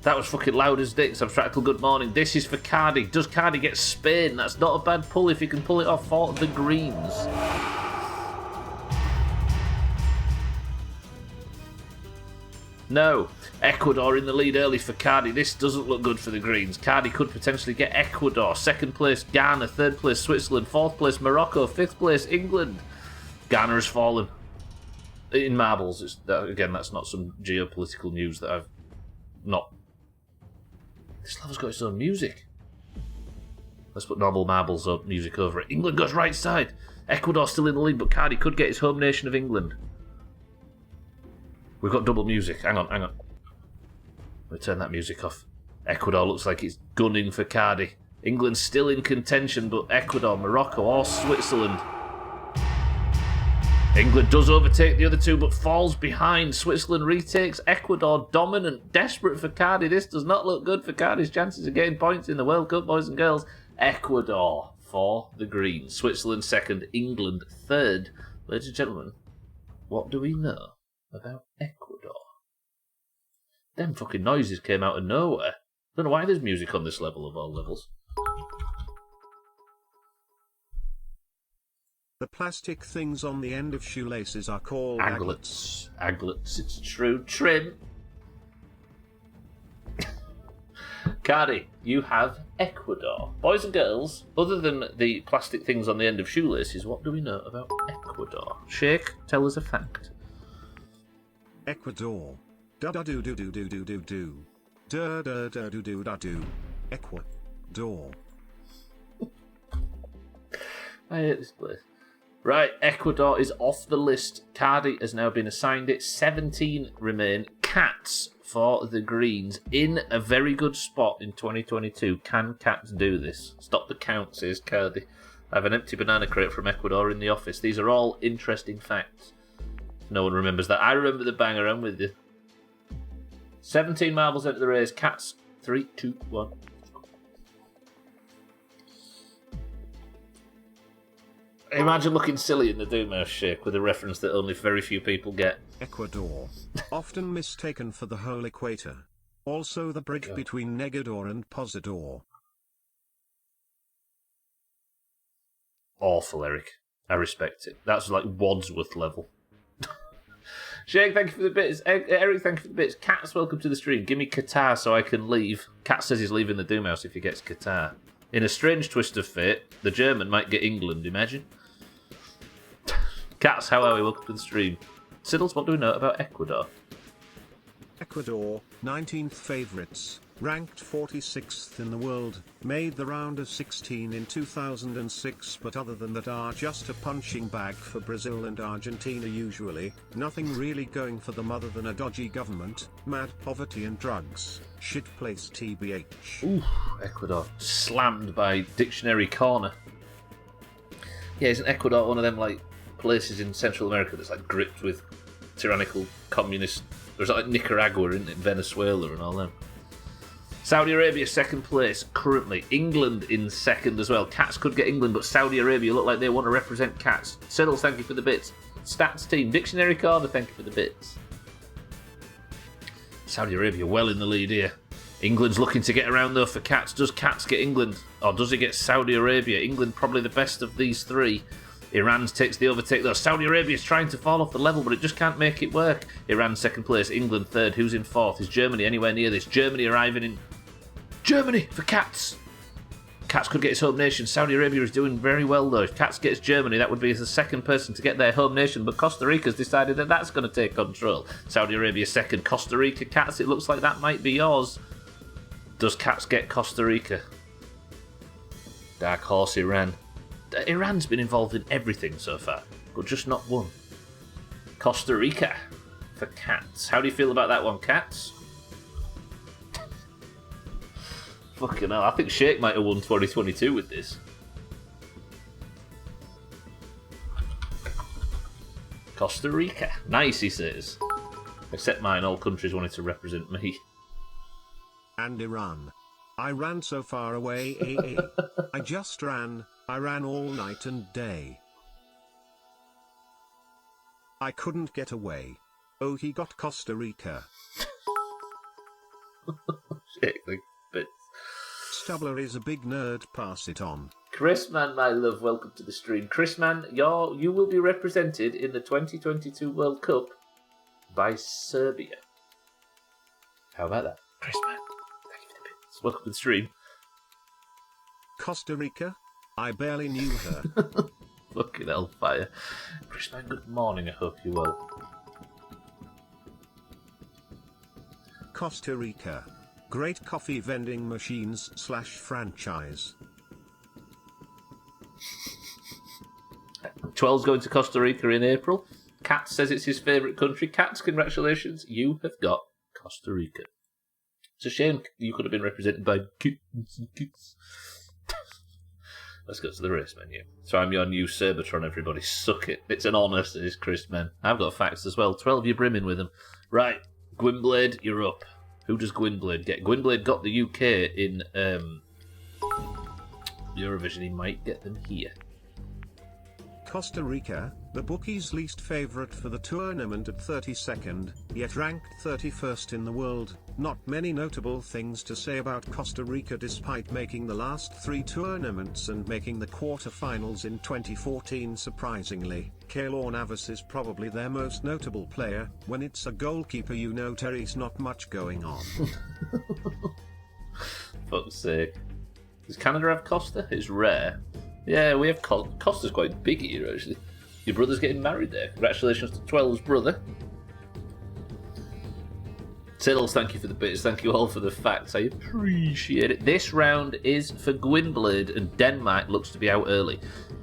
S1: That was fucking loud as dicks. Abstractal, good morning. This is for Cardi. Does Cardi get Spain? That's not a bad pull if he can pull it off for the Greens. No. Ecuador in the lead early for Cardi. This doesn't look good for the Greens. Cardi could potentially get Ecuador. Second place, Ghana. Third place, Switzerland. Fourth place, Morocco. Fifth place, England. Ghana has fallen. In marbles. Again, that's not some geopolitical news that I've not... This level's got its own music. Let's put normal marbles music over it. England goes right side. Ecuador still in the lead, but Cardi could get his home nation of England. We've got double music. Hang on. Let me turn that music off. Ecuador looks like it's gunning for Cardi. England's still in contention, but Ecuador, Morocco, or Switzerland. England does overtake the other two, but falls behind. Switzerland retakes. Ecuador dominant, desperate for Cardi. This does not look good for Cardi's chances of getting points in the World Cup, boys and girls. Ecuador for the Greens. Switzerland second, England third. Ladies and gentlemen, what do we know about Ecuador? Them fucking noises came out of nowhere. Don't know why there's music on this level of all levels.
S2: The plastic things on the end of shoelaces are called
S1: aglets. Aglets, it's true. Trim. Cardi, you have Ecuador. Boys and girls, other than the plastic things on the end of shoelaces, what do we know about Ecuador? Sheikh, tell us a fact.
S2: Ecuador. Da da do do do do do do do. Da da da do do da do. Ecuador.
S1: I hate this place. Right, Ecuador is off the list. Cardi has now been assigned it. 17 remain. Cats for the Greens in a very good spot in 2022. Can Cats do this? Stop the count, says Cardi. I have an empty banana crate from Ecuador in the office. These are all interesting facts. No one remembers that. I remember the banger. I'm with you. 17 marbles into the race. Cats. 3, 2, 1. Imagine looking silly in the Doomhaus shake with a reference that only very few people get.
S2: Ecuador. Often mistaken for the whole equator. Also the bridge between Negador and Posador.
S1: Awful, Eric. I respect it. That's like Wadsworth level. Shake, thank you for the bits. Eric, thank you for the bits. Cats, welcome to the stream. Give me Qatar so I can leave. Cat says he's leaving the Doomhaus if he gets Qatar. In a strange twist of fate, the German might get England, imagine. Cats, how are we? Welcome to the stream. Siddles, what do we know about Ecuador?
S2: Ecuador, 19th favourites, ranked 46th in the world, made the round of 16 in 2006, but other than that are just a punching bag for Brazil and Argentina usually. Nothing really going for them other than a dodgy government, mad poverty and drugs. Shit place TBH.
S1: Ooh, Ecuador. Slammed by Dictionary Corner. Yeah, isn't Ecuador one of them like places in Central America that's like gripped with tyrannical communist... There's like Nicaragua, isn't it? Venezuela and all them. Saudi Arabia second place currently. England in second as well. Cats could get England, but Saudi Arabia look like they want to represent Cats. Siddles, thank you for the bits. Stats team. Dictionary Corner, thank you for the bits. Saudi Arabia well in the lead here. England's looking to get around though for Cats. Does Cats get England or does it get Saudi Arabia? England probably the best of these three. Iran takes the overtake though. Saudi Arabia's trying to fall off the level, but it just can't make it work. Iran second place, England third. Who's in fourth? Is Germany anywhere near this? Germany arriving in... Germany for Cats! Cats could get its home nation. Saudi Arabia is doing very well though. If Cats gets Germany, that would be the second person to get their home nation, but Costa Rica's decided that that's going to take control. Saudi Arabia second. Costa Rica, Cats, it looks like that might be yours. Does Cats get Costa Rica? Dark Horse Iran. Iran's been involved in everything so far, but just not one. Costa Rica for Cats. How do you feel about that one, Cats? Fucking hell, I think Sheikh might have won 2022 with this. Costa Rica. Nice, he says. Except mine, all countries wanted to represent me.
S2: And Iran. I ran so far away, I just ran. I ran all night and day. I couldn't get away. Oh, he got Costa Rica.
S1: Shit, like bits.
S2: Stubbler is a big nerd, pass it on.
S1: Chrisman, my love, welcome to the stream. Chrisman, you will be represented in the 2022 World Cup by Serbia. How about that? Chris, man. Thank you for the bits. Welcome to the stream.
S2: Costa Rica? I barely knew her.
S1: Fucking hellfire. Chris, man, good morning. I hope you're well.
S2: Costa Rica. Great coffee vending machines / franchise.
S1: 12's going to Costa Rica in April. Kat says it's his favourite country. Kat, congratulations. You have got Costa Rica. It's a shame you could have been represented by kids. Let's go to the race menu. So I'm your new Cerbatron, everybody. Suck it. It's an honour, says Chris, man. I've got facts as well. 12, you're brimming with them. Right, Gwynblade, you're up. Who does Gwynblade get? Gwynblade got the UK in Eurovision. He might get them here.
S2: Costa Rica, the bookies' least favourite for the tournament at 32nd, yet ranked 31st in the world. Not many notable things to say about Costa Rica despite making the last 3 tournaments and making the quarter-finals in 2014 surprisingly. Keylor Navas is probably their most notable player. When it's a goalkeeper, you know Terry's not much going on.
S1: Fuck's sake. Does Canada have Costa? It's rare. Yeah, we have Costa's quite big here, actually. Your brother's getting married there. Congratulations to 12's brother. Tiddles, thank you for the bits. Thank you all for the facts. I appreciate it. This round is for Gwynblade, and Denmark looks to be out early.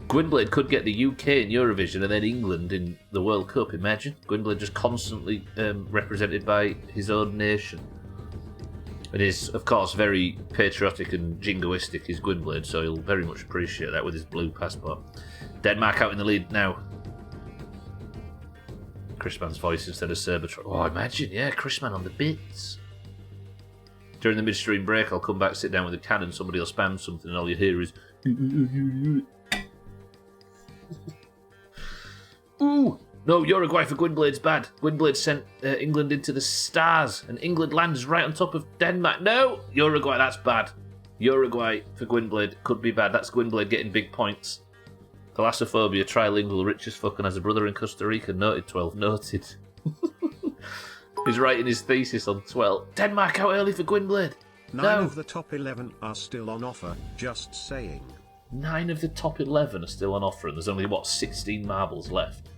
S1: Gwynblade could get the UK in Eurovision and then England in the World Cup. Imagine. Gwynblade just constantly represented by his own nation. It is, of course, very patriotic and jingoistic, is Gwynblade, so he'll very much appreciate that with his blue passport. Denmark out in the lead now. Chrisman's voice instead of Cerbatron. Oh, imagine, yeah, Chrisman on the bits. During the midstream break, I'll come back, sit down with a cannon, somebody will spam something, and all you hear is... Ooh! No, Uruguay for Gwynblade's bad. Gwynblade sent England into the stars, and England lands right on top of Denmark. No! Uruguay, that's bad. Uruguay for Gwynblade could be bad. That's Gwynblade getting big points. Thalassophobia, trilingual, rich as fuck, and has a brother in Costa Rica. Noted, 12. Noted. He's writing his thesis on 12. Denmark out early for Gwynblade.
S2: 9 of the top 11 are still on offer, just saying.
S1: 9 of the top 11 are still on offer, and there's only, 16 marbles left?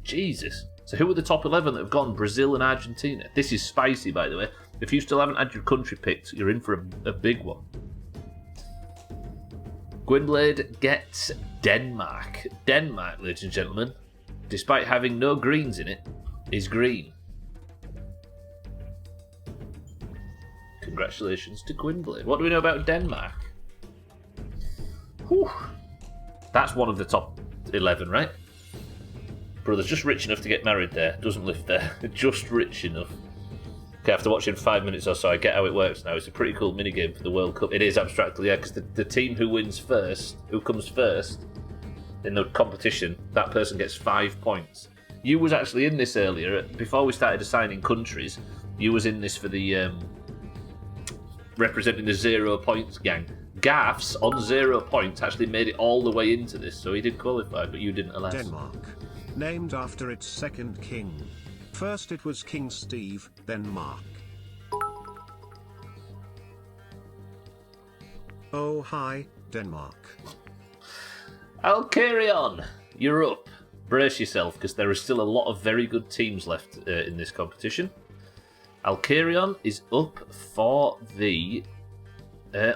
S1: Jesus. So who are the top 11 that have gone? Brazil and Argentina. This is spicy, by the way. If you still haven't had your country picked, you're in for a big one. Gwynblade gets Denmark. Denmark, ladies and gentlemen, despite having no greens in it, is green. Congratulations to Gwynblade. What do we know about Denmark? Whew. That's one of the top 11, right? Brother's just rich enough to get married there. Doesn't live there. Just rich enough. Okay, after watching 5 minutes or so, I get how it works now. It's a pretty cool minigame for the World Cup. It is abstractly, yeah, because the team who wins first, who comes first in the competition, that person gets 5 points. You was actually in this earlier. Before we started assigning countries, you was in this for the representing the 0 points gang. Gaffs on 0 points actually made it all the way into this, so he did qualify, but you didn't, alas.
S2: Denmark. Named after its second king. First it was King Steve, then Mark. Oh hi, Denmark.
S1: I'll carry on. You're up. Brace yourself, because there are still a lot of very good teams left in this competition. Alcarion is up for the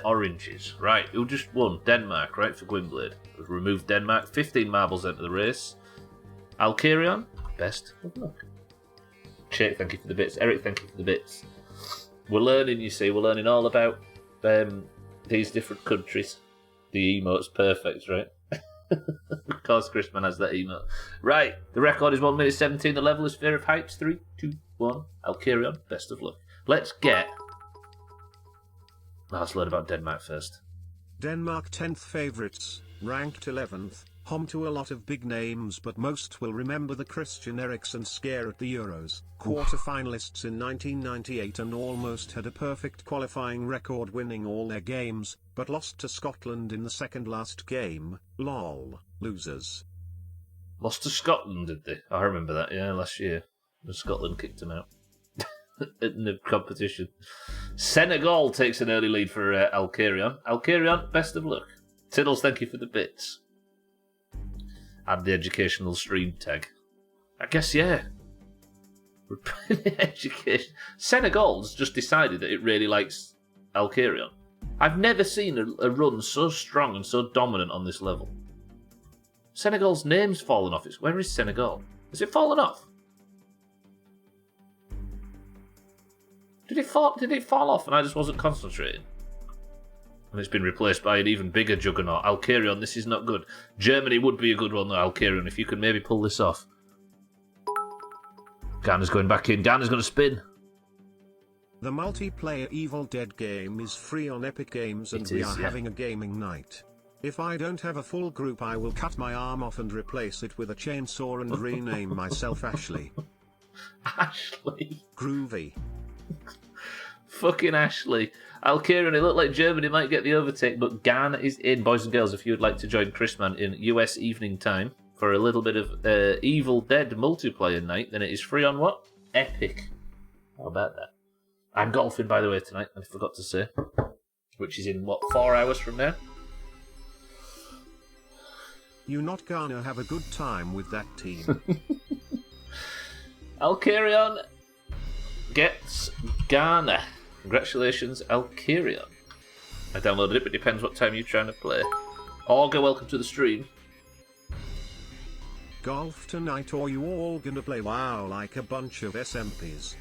S1: oranges. Right, who just won? Denmark, right, for Gwynblade. We've removed Denmark. 15 marbles into the race. Alcarion, best of luck. Jake, thank you for the bits. Eric, thank you for the bits. We're learning, you see, we're learning all about these different countries. The emote's perfect, right? Of course, Chrisman has that emote. Right, the record is 1 minute 17. The level is Fear of Heights. 3, 2, 1. Alcarion, best of luck. Let's learn about Denmark first.
S2: Denmark 10th favourites, ranked 11th, home to a lot of big names, but most will remember the Christian Eriksen scare at the Euros. Quarter-finalists in 1998 and almost had a perfect qualifying record, winning all their games, but lost to Scotland in the second last game. Lol, losers.
S1: Lost to Scotland, did they? I remember that, yeah, last year. When Scotland kicked them out. in the competition. Senegal takes an early lead for Alcarion. Alcarion, best of luck. Tiddles, thank you for the bits. Add the educational stream tag. I guess, yeah. Education. Senegal's just decided that it really likes Alcarion. I've never seen a run so strong and so dominant on this level. Senegal's name's fallen off. Where is Senegal? Has it fallen off? Did it fall off and I just wasn't concentrating? And it's been replaced by an even bigger juggernaut. Alcarion, this is not good. Germany would be a good one, though, Alcarion, if you could maybe pull this off. Ghana's going back in. Ghana's going to spin.
S2: The multiplayer Evil Dead game is free on Epic Games and we are having a gaming night. If I don't have a full group, I will cut my arm off and replace it with a chainsaw and rename myself Ashley.
S1: Ashley.
S2: Groovy.
S1: Fucking Ashley. Alcarion, it looked like Germany might get the overtake, but Ghana is in. Boys and girls, if you would like to join Chrisman in US evening time for a little bit of Evil Dead multiplayer night, then it is free on what? Epic. How about that? I'm golfing, by the way, tonight, I forgot to say. Which is in, 4 hours from now?
S2: You not gonna have a good time with that team.
S1: Alcarion gets Ghana. Congratulations, Alcarion. I downloaded it, but it depends what time you're trying to play. Augur, welcome to the stream.
S2: Golf tonight, or you all gonna play WoW like a bunch of SMPs?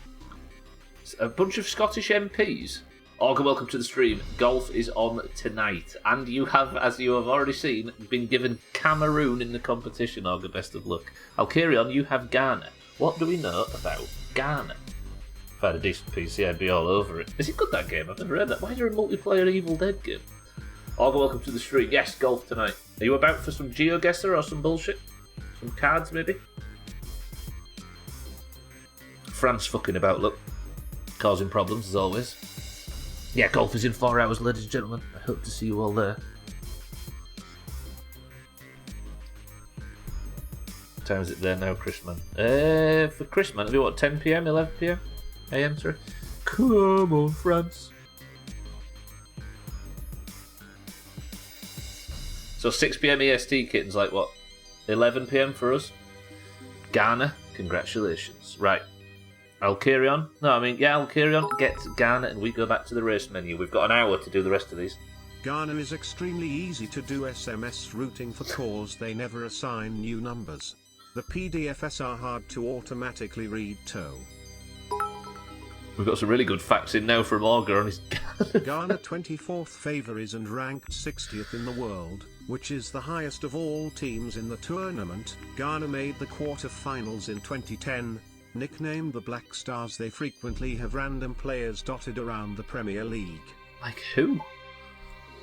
S1: A bunch of Scottish MPs. Augur, welcome to the stream. Golf is on tonight. And you have, as you have already seen, been given Cameroon in the competition, Augur, best of luck. Alcarion, you have Ghana. What do we know about Ghana? If I had a decent PC, I'd be all over it. Is it good, that game? I've never heard that. Why is there a multiplayer Evil Dead game? Augur, welcome to the stream. Yes, golf tonight. Are you about for some GeoGuessr or some bullshit? Some cards, maybe? France fucking about, look. Causing problems, as always. Yeah, golf is in 4 hours, ladies and gentlemen. I hope to see you all there. What time is it there now, Chrisman? For Chrisman, it'll be what, 10 PM, 11 PM? AM, sorry. Come on, France. So 6 PM EST, kittens, like what? 11 PM for us? Ghana, congratulations. Right. Alcarion? No, I mean, yeah, Alcarion gets Ghana and we go back to the race menu. We've got an hour to do the rest of these.
S2: Ghana is extremely easy to do SMS routing for cause they never assign new numbers. The PDFs are hard to automatically read too.
S1: We've got some really good facts in now from Augur on his
S2: Ghana 24th favourites and ranked 60th in the world, which is the highest of all teams in the tournament. Ghana made the quarter-finals in 2010. Nicknamed the Black Stars, they frequently have random players dotted around the Premier League.
S1: Like who?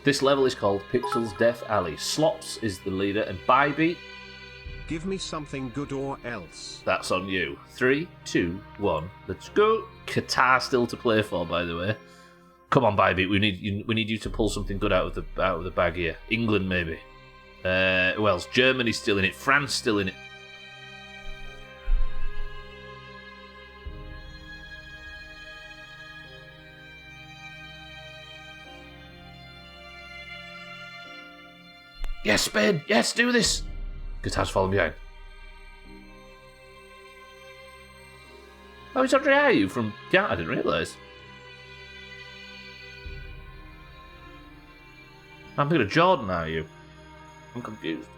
S1: This level is called Pixel's Death Alley. Slops is the leader and Bybeat.
S2: Give me something good or else.
S1: That's on you. 3, 2, 1, let's go. Qatar still to play for, by the way. Come on, Bybeat, we need you to pull something good out of the bag here. England, maybe. Who else? Germany's still in it. France still in it. Yes, Spain! Yes, do this! Qatar's falling behind. Oh, it's Andre Ayew from... Yeah, I didn't realise. I'm thinking of Jordan Ayew. I'm confused.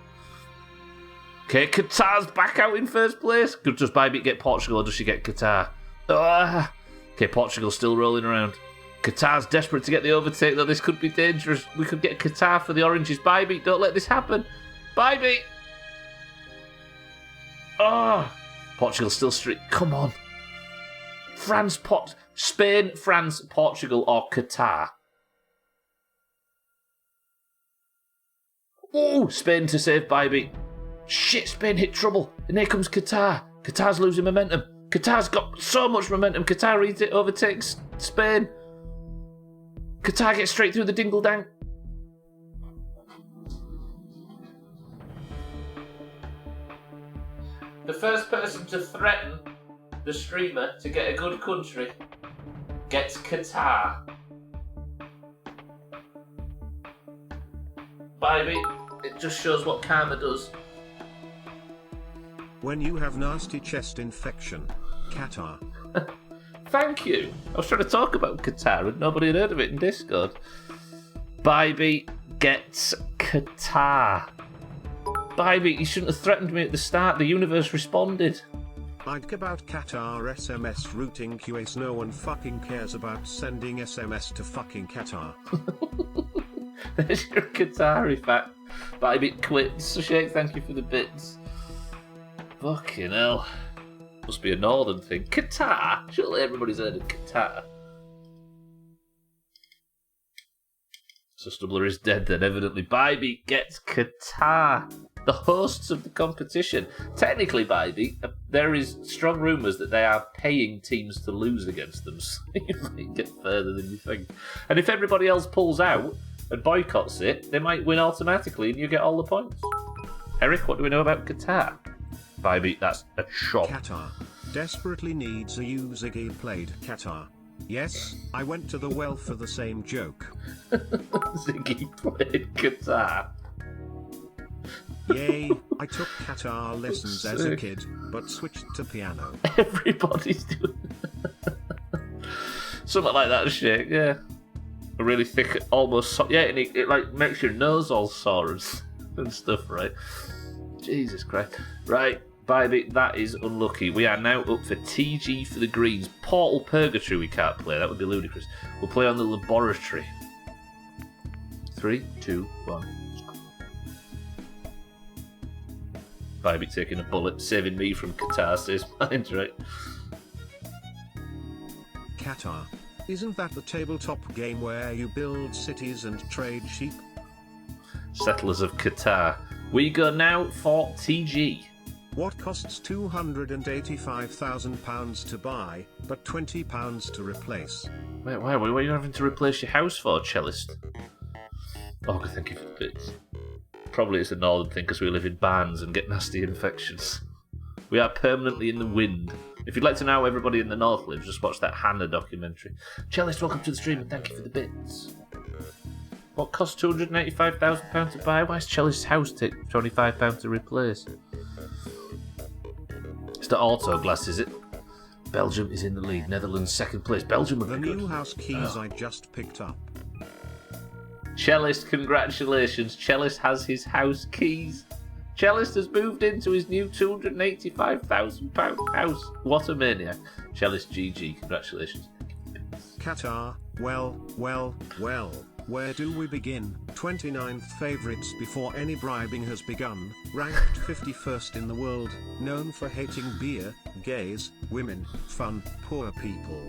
S1: Okay, Qatar's back out in first place. Does Bybeat get Portugal or does she get Qatar? Okay, Portugal's still rolling around. Qatar's desperate to get the overtake, though. This could be dangerous. We could get Qatar for the oranges. Bybeat, don't let this happen. Bybeat! Portugal's still streak. Come on. Spain, France, Portugal, or Qatar. Oh, Spain to save Bybeat. Shit, Spain hit trouble. And here comes Qatar. Qatar's losing momentum. Qatar's got so much momentum. Qatar overtakes Spain. Qatar gets straight through the dingle-dang. The first person to threaten the streamer to get a good country gets Qatar. Baby, it just shows what karma does.
S2: When you have nasty chest infection, Qatar.
S1: Thank you. I was trying to talk about Qatar and nobody had heard of it in Discord. Baby gets Qatar. Baby, you shouldn't have threatened me at the start. The universe responded.
S2: Like about Qatar SMS routing QAs, no one fucking cares about sending SMS to fucking Qatar.
S1: There's your Qatari fact. Baby quits. So Shake, thank you for the bits. Fucking hell. Must be a northern thing. Qatar? Surely everybody's heard of Qatar. So Stubbler is dead then, evidently. Baby gets Qatar. The hosts of the competition. Technically, Baby, there is strong rumours that they are paying teams to lose against them, so you might get further than you think. And if everybody else pulls out and boycotts it, they might win automatically and you get all the points. Eric, what do we know about Qatar? Baby, that's a shop.
S2: Qatar desperately needs a user game played Qatar. Yes, I went to the well for the same joke.
S1: Ziggy played Qatar.
S2: Yay, I took Qatar lessons as a kid, but switched to piano.
S1: Everybody's doing something like that, Shake, yeah. A really thick, almost, yeah, and it like makes your nose all sore and stuff, right? Jesus Christ. Right, Baby, that is unlucky. We are now up for TG for the Greens. Portal Purgatory we can't play, that would be ludicrous. We'll play on the Laboratory. 3, 2, 1. Baby taking a bullet, saving me from Qatar, says mine, right?
S2: Qatar. Isn't that the tabletop game where you build cities and trade sheep?
S1: Settlers of Qatar. We go now for TG.
S2: What costs £285,000 to buy, but £20 to replace?
S1: Wait, why? What are you having to replace your house for, cellist? Oh, thank you for the bits. Probably it's a northern thing because we live in barns and get nasty infections. We are permanently in the wind. If you'd like to know how everybody in the north lives, just watch that Hannah documentary. Cellist, welcome to the stream and thank you for the bits. What costs £285,000 to buy? Why does Cellist's house take £25 to replace? It's the auto glass, is it? Belgium is in the lead. Netherlands second place. Belgium would
S2: The
S1: be good.
S2: new house keys I just picked up.
S1: Cellist, congratulations. Cellist has his house keys. Cellist has moved into his new £285,000 house. What a maniac. Cellist GG, congratulations.
S2: Qatar, well, where do we begin? 29th favourites before any bribing has begun, ranked 51st in the world, known for hating beer, gays, women, fun, poor people.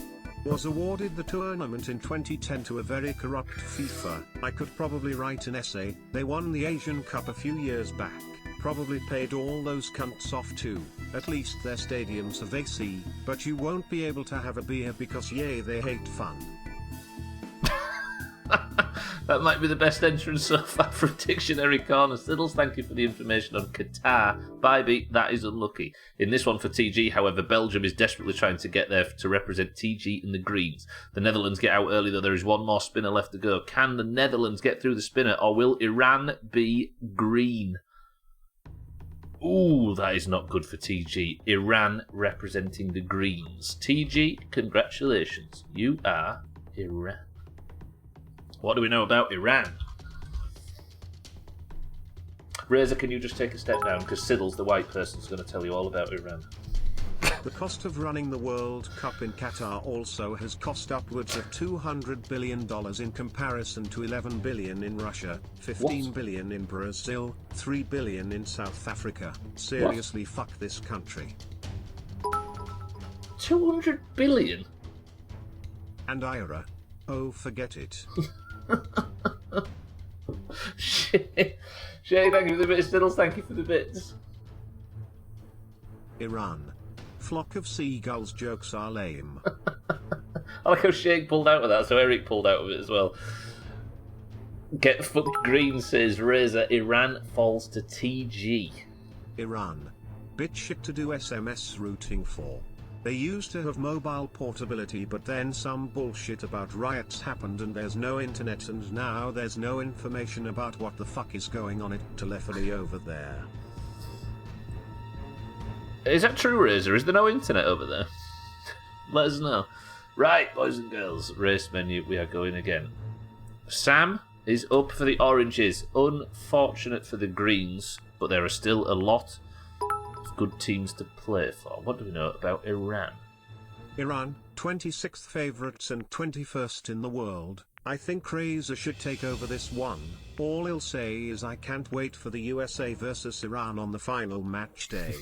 S2: Was awarded the tournament in 2010 to a very corrupt FIFA. I could probably write an essay. They won the Asian Cup a few years back. Probably paid all those cunts off too. At least their stadiums have AC, but you won't be able to have a beer because yay, they hate fun.
S1: That might be the best entrance so far from Dictionary Corner. Siddles, thank you for the information on Qatar. Baby, that is unlucky. In this one for TG, however, Belgium is desperately trying to get there to represent TG in the Greens. The Netherlands get out early, though there is one more spinner left to go. Can the Netherlands get through the spinner, or will Iran be green? Ooh, that is not good for TG. Iran representing the Greens. TG, congratulations. You are Iran. What do we know about Iran? Razor, can you just take a step down? Because Siddle's the white person is going to tell you all about Iran.
S2: The cost of running the World Cup in Qatar also has cost upwards of $200 billion in comparison to $11 billion in Russia, $15 billion in Brazil, $3 billion in South Africa. Seriously, fuck this country.
S1: 200 billion?
S2: And Ira. Oh, forget it.
S1: Shit. Shay, thank you for the bits. Siddles, thank you for the bits.
S2: Iran. Flock of seagulls jokes are lame.
S1: I like how Shake pulled out of that, so Eric pulled out of it as well. Get fucked green, says Razor. Iran falls to TG.
S2: Iran. Bit shit to do SMS routing for. They used to have mobile portability, but then some bullshit about riots happened and there's no internet, and now there's no information about what the fuck is going on at telephony over there.
S1: Is that true, Razor? Is there no internet over there? Let us know. Right, boys and girls, race menu, we are going again. Sam is up for the oranges. Unfortunate for the greens, but there are still a lot of good teams to play for. What do we know about Iran?
S2: Iran, 26th favourites and 21st in the world. I think Razor should take over this one. All he'll say is I can't wait for the USA versus Iran on the final match day.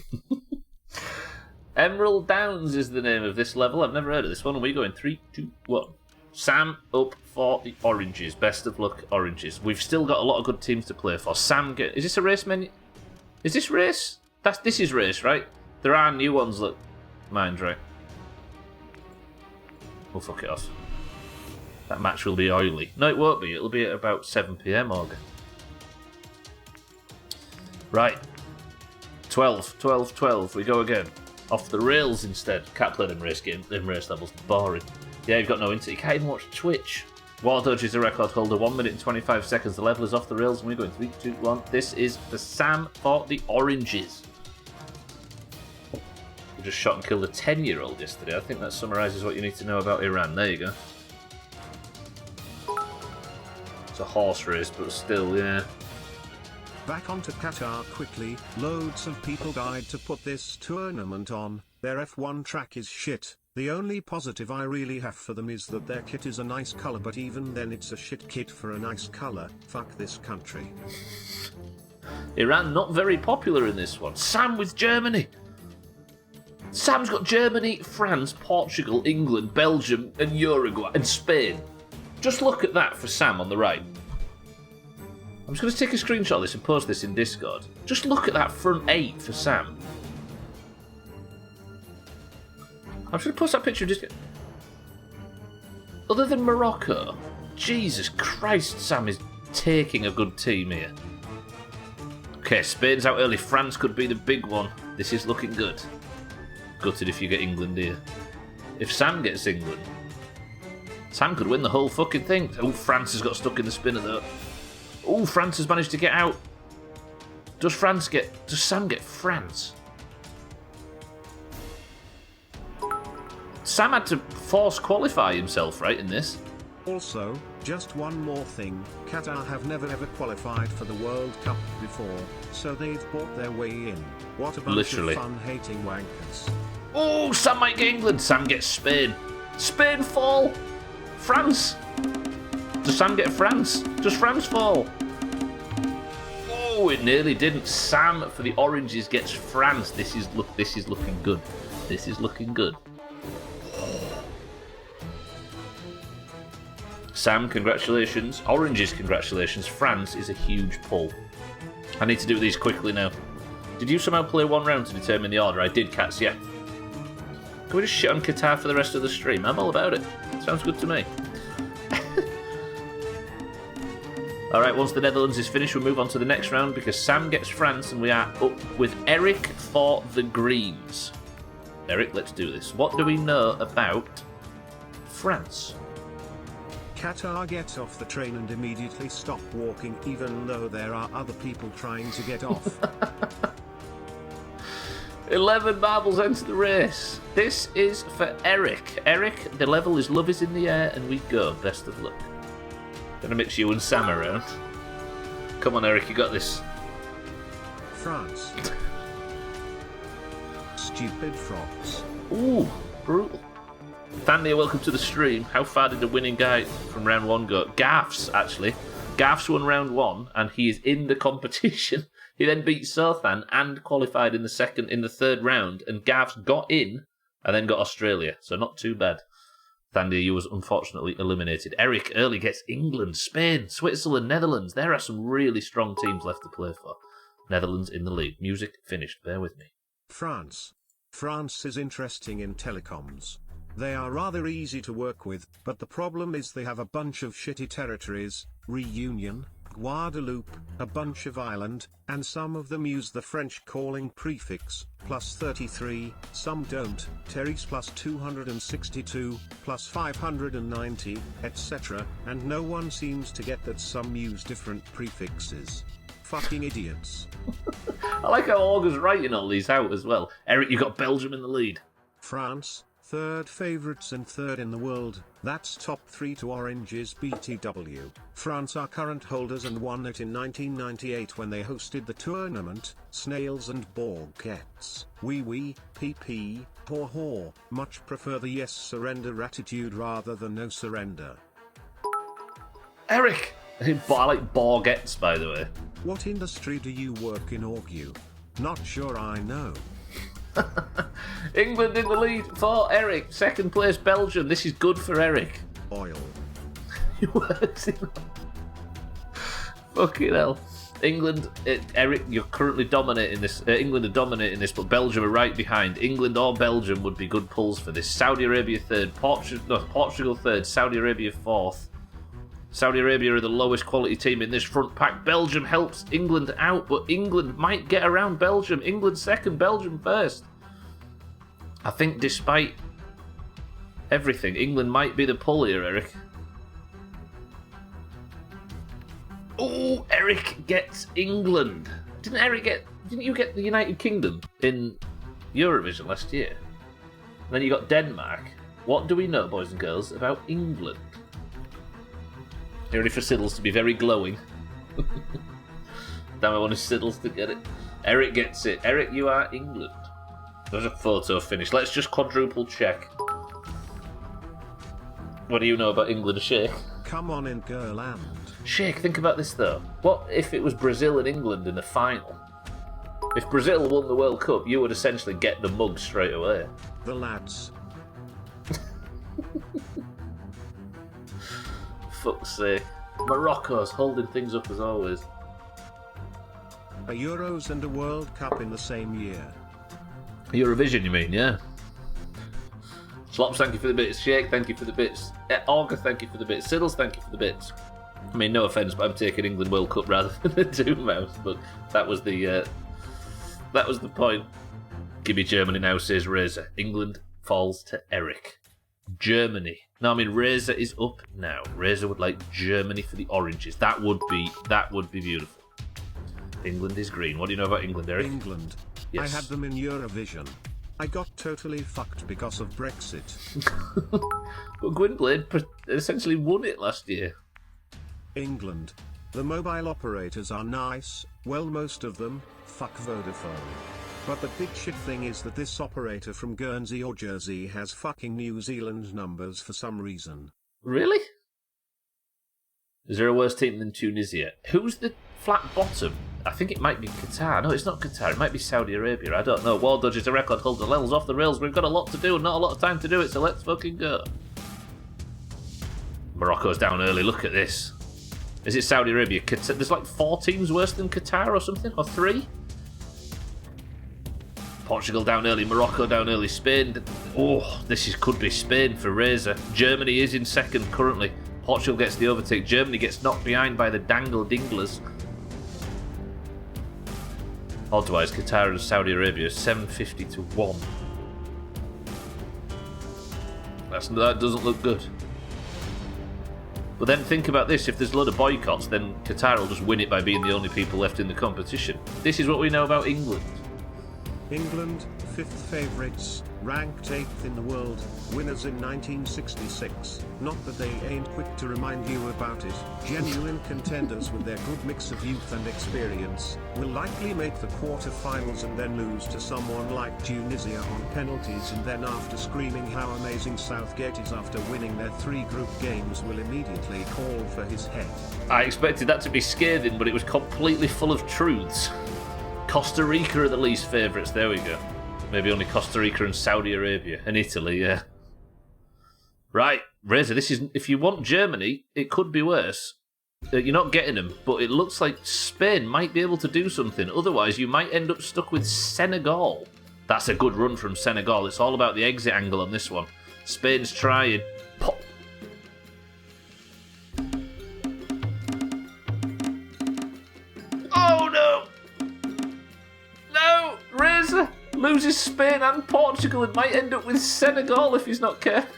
S1: Emerald Downs is the name of this level. I've never heard of this one. We go in 3, 2, 1. Sam up for the oranges. Best of luck, oranges. We've still got a lot of good teams to play for. Sam, is this a race menu? Is this race? This is race, right? There are new ones that mind, right? We'll fuck it off. That match will be oily. No, it won't be. It'll be at about 7 PM, Morgan. Right. 12, 12, 12. We go again. Off the rails instead. Can't play them race games, them race levels. Boring. Yeah, you've got no internet. You can't even watch Twitch. War Dodge is a record holder. 1 minute and 25 seconds. The level is off the rails, and we go in 3, 2, 1. This is for Sam for the oranges. We just shot and killed a 10-year-old yesterday. I think that summarises what you need to know about Iran. There you go. It's a horse race, but still, yeah.
S2: Back onto Qatar quickly. Loads of people died to put this tournament on. Their F1 track is shit. The only positive I really have for them is that their kit is a nice colour, but even then it's a shit kit for a nice colour. Fuck this country.
S1: Iran not very popular in this one. Sam with Germany. Sam's got Germany, France, Portugal, England, Belgium and Uruguay and Spain. Just look at that for Sam on the right. I'm just going to take a screenshot of this and post this in Discord. Just look at that front 8 for Sam. I'm just going to post that picture of Discord. Other than Morocco, Jesus Christ, Sam is taking a good team here. Okay, Spain's out early. France could be the big one. This is looking good. Gutted if you get England here. If Sam gets England, Sam could win the whole fucking thing. Oh, France has got stuck in the spinner though. Oh, France has managed to get out. Does Sam get France? Sam had to force qualify himself, right, in this?
S2: Also, just one more thing, Qatar have never ever qualified for the World Cup before, so they've bought their way in. What a bunch of fun-hating wankers.
S1: Oh, Sam might get England. Sam gets Spain. Spain fall. France. Does Sam get France? Does France fall? Oh, it nearly didn't. Sam for the oranges gets France. This is looking good. This is looking good. Sam, congratulations. Oranges, congratulations. France is a huge pull. I need to do these quickly now. Did you somehow play one round to determine the order? I did, Cats, yeah. Can we just shit on Qatar for the rest of the stream? I'm all about it. Sounds good to me. Alright, once the Netherlands is finished, we'll move on to the next round because Sam gets France and we are up with Eric for the Greens. Eric, let's do this. What do we know about France?
S2: Qatar get off the train and immediately stop walking even though there are other people trying to get off.
S1: 11 marbles enter the race. This is for Eric. Eric, the level is love is in the air and we go. Best of luck. Gonna mix you and Sam around. Come on, Eric, you got this.
S2: France. Stupid frogs.
S1: Ooh, brutal. Thania, welcome to the stream. How far did the winning guy from round 1 go? Gaffs, actually. Gaffs won round 1, and he is in the competition. He then beat Sothan and qualified in the third round, and Gaffs got in and then got Australia. So not too bad. Thania, you was unfortunately eliminated. Eric early gets England, Spain, Switzerland, Netherlands. There are some really strong teams left to play for. Netherlands in the lead. Music finished. Bear with me.
S2: France. France is interesting in telecoms. They are rather easy to work with, but the problem is they have a bunch of shitty territories. Reunion, Guadeloupe, a bunch of island, and some of them use the French calling prefix, plus 33, some don't, Terry's plus 262, plus 590, etc., and no one seems to get that some use different prefixes. Fucking idiots.
S1: I like how Augur's writing all these out as well. Eric, you got Belgium in the lead.
S2: France, third favourites and third in the world, that's top 3 to Orange's BTW. France are current holders and won it in 1998 when they hosted the tournament. Snails and Borgettes, wee, pee, haw, much prefer the yes surrender attitude rather than no surrender.
S1: Eric! I like Borgettes, by the way.
S2: What industry do you work in, Augu? Not sure I know.
S1: England in the lead for Eric. Second place, Belgium. This is good for Eric.
S2: Oil.
S1: He works in... Fucking hell. England, Eric, you're currently dominating this. England are dominating this, but Belgium are right behind. England or Belgium would be good pulls for this. Saudi Arabia third, Portugal third, Saudi Arabia fourth. Saudi Arabia are the lowest quality team in this front pack. Belgium helps England out, but England might get around Belgium. England second, Belgium first. I think despite everything, England might be the pull here, Eric. Oh, Eric gets England. Didn't you get the United Kingdom in Eurovision last year? And then you got Denmark. What do we know, boys and girls, about England? Ready for Siddles to be very glowing. Damn, I wanted Siddles to get it. Eric gets it. Eric, you are England. There's a photo finish. Let's just quadruple check. What do you know about England, Sheikh?
S2: Come on in, girl, and...
S1: Sheikh, think about this though. What if it was Brazil and England in the final? If Brazil won the World Cup, you would essentially get the mug straight away.
S2: The lads.
S1: Fuck's sake. Morocco's holding things up as always.
S2: A Euros and a World Cup in the same year.
S1: Eurovision, you mean, yeah? Slops, thank you for the bits. Shake, thank you for the bits. Augur, thank you for the bits. Siddles, thank you for the bits. I mean, no offence, but I'm taking England World Cup rather than the Doomhaus, but that was the point. Give me Germany now, says Razor. England falls to Eric. Germany. No, I mean Razor is up now. Razor would like Germany for the oranges. That would be beautiful. England is green. What do you know about England, Eric?
S2: England.
S1: Yes.
S2: I had them in Eurovision. I got totally fucked because of Brexit.
S1: But Gwynplaine essentially won it last year.
S2: England. The mobile operators are nice, well most of them, fuck Vodafone. But the big shit thing is that this operator from Guernsey or Jersey has fucking New Zealand numbers for some reason.
S1: Really? Is there a worse team than Tunisia? Who's the flat bottom? I think it might be Qatar. No, it's not Qatar. It might be Saudi Arabia. I don't know. War Dodge is a record holder. Levels off the rails. We've got a lot to do and not a lot of time to do it, so let's fucking go. Morocco's down early. Look at this. Is it Saudi Arabia? Qatar? There's like 4 teams worse than Qatar or something? Or 3? Portugal down early, Morocco down early, Spain. Oh, could be Spain for Razor. Germany is in second currently. Portugal gets the overtake. Germany gets knocked behind by the Dangle Dinglers. Odds-wise, Qatar and Saudi Arabia 750 to 1. That doesn't look good. But then think about this, if there's a load of boycotts, then Qatar will just win it by being the only people left in the competition. This is what we know about England.
S2: England, 5th favourites, ranked 8th in the world, winners in 1966. Not that they ain't quick to remind you about it. Genuine contenders with their good mix of youth and experience, will likely make the quarter-finals and then lose to someone like Tunisia on penalties, and then after screaming how amazing Southgate is after winning their 3 group games will immediately call for his head.
S1: I expected that to be scathing, but it was completely full of truths. Costa Rica are the least favourites. There we go. Maybe only Costa Rica and Saudi Arabia and Italy, yeah. Right, Razor, this is... If you want Germany, it could be worse. You're not getting them, but it looks like Spain might be able to do something. Otherwise, you might end up stuck with Senegal. That's a good run from Senegal. It's all about the exit angle on this one. Spain's trying. Pop. loses Spain and Portugal and might end up with Senegal if he's not careful.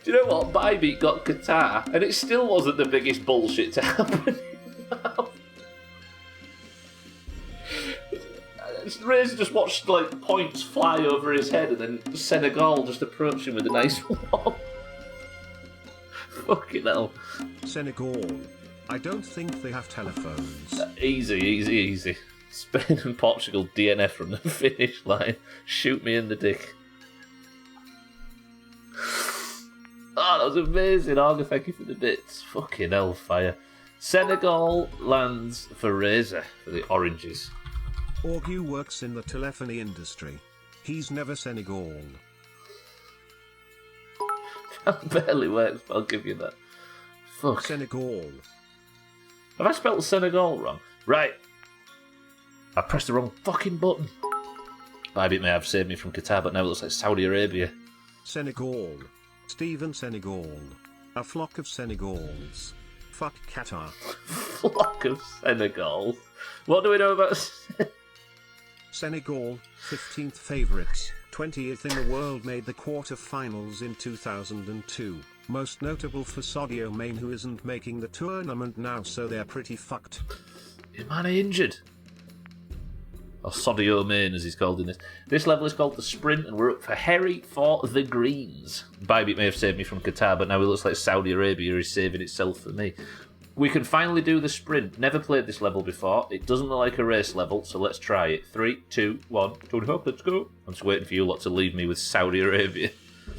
S1: Do you know what? Bybeat got Qatar, and it still wasn't the biggest bullshit to happen. Razor just watched like points fly over his head, and then Senegal just approached him with a nice one. Fucking hell.
S2: Senegal. I don't think they have telephones.
S1: Easy. Spain and Portugal DNF from the finish line. Shoot me in the dick. Oh, that was amazing. Arga, thank you for the bits. Fucking hellfire. Senegal lands for Razor for the oranges.
S2: Orgu works in the telephony industry. He's never Senegal.
S1: That barely works, but I'll give you that. Fuck.
S2: Senegal.
S1: Have I spelled Senegal wrong? Right. I pressed the wrong fucking button. Bybeat may have saved me from Qatar, but now it looks like Saudi Arabia.
S2: Senegal. Stephen Senegal. A flock of Senegals. Fuck Qatar.
S1: Flock of Senegals. What do we know about
S2: Senegal, 15th favourites, 20th in the world, made the quarter-finals in 2002. Most notable for Sadio Mane, who isn't making the tournament now, so they're pretty fucked.
S1: Is Mane injured? Or Sadio Mane, as he's called in this. This level is called the Sprint, and we're up for Harry for the Greens. Bybeat may have saved me from Qatar, but now it looks like Saudi Arabia is saving itself for me. We can finally do the Sprint. Never played this level before. It doesn't look like a race level, so let's try it. 3, 2, 1, Tony Hawk, let's go. I'm just waiting for you lot to leave me with Saudi Arabia.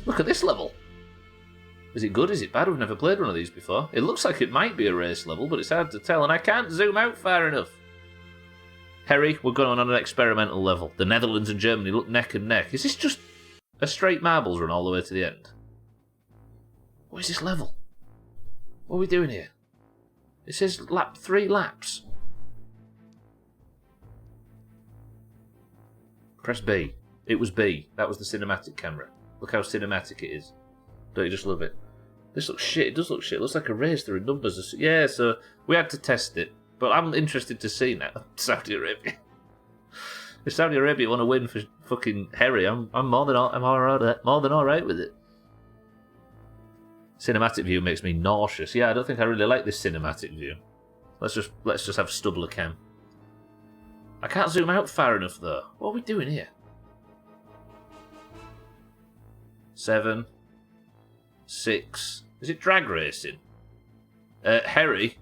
S1: Look at this level. Is it good? Is it bad? We've never played one of these before. It looks like it might be a race level, but it's hard to tell, and I can't zoom out far enough. Harry, we're going on an experimental level. The Netherlands and Germany look neck and neck. Is this just a straight marbles run all the way to the end? What is this level? What are we doing here? It says 3 laps. Press B. It was B. That was the cinematic camera. Look how cinematic it is. Don't you just love it? This looks shit. It does look shit. It looks like a race. There are numbers. Yeah, so we had to test it. But I'm interested to see now. Saudi Arabia. If Saudi Arabia want to win for fucking Harry, I'm more than all right with it. Cinematic view makes me nauseous. Yeah, I don't think I really like this cinematic view. Let's just have Stubbler cam. I can't zoom out far enough though. What are we doing here? 7, 6. Is it drag racing? Harry.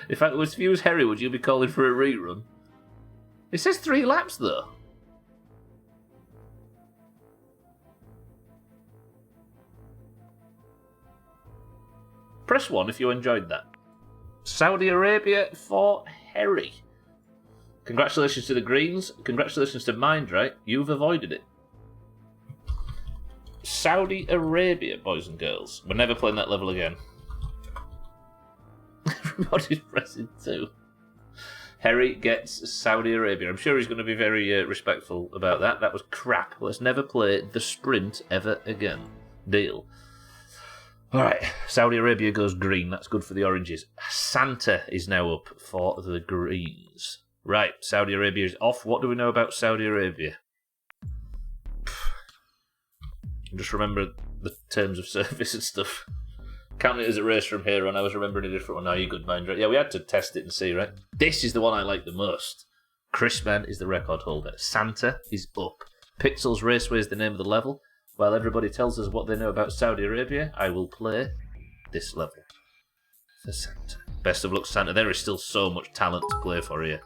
S1: If you was Harry, would you be calling for a rerun? It says 3 laps though. Press 1 if you enjoyed that. Saudi Arabia for Harry. Congratulations to the Greens. Congratulations to Mindright. You've avoided it. Saudi Arabia, boys and girls. We're never playing that level again. Everybody's pressing 2. Harry gets Saudi Arabia. I'm sure he's going to be very respectful about that. That was crap. Let's never play the Sprint ever again. Deal. Alright, Saudi Arabia goes green. That's good for the oranges. Santa is now up for the greens. Right, Saudi Arabia is off. What do we know about Saudi Arabia? Just remember the terms of service and stuff. Count it as a race from here on. I was remembering a different one. Now you're good, mind, right? Yeah, we had to test it and see, right? This is the one I like the most. Chrisman is the record holder. Santa is up. Pixels Raceway is the name of the level. While everybody tells us what they know about Saudi Arabia, I will play this level for Santa. Best of luck, Santa. There is still so much talent to play for here.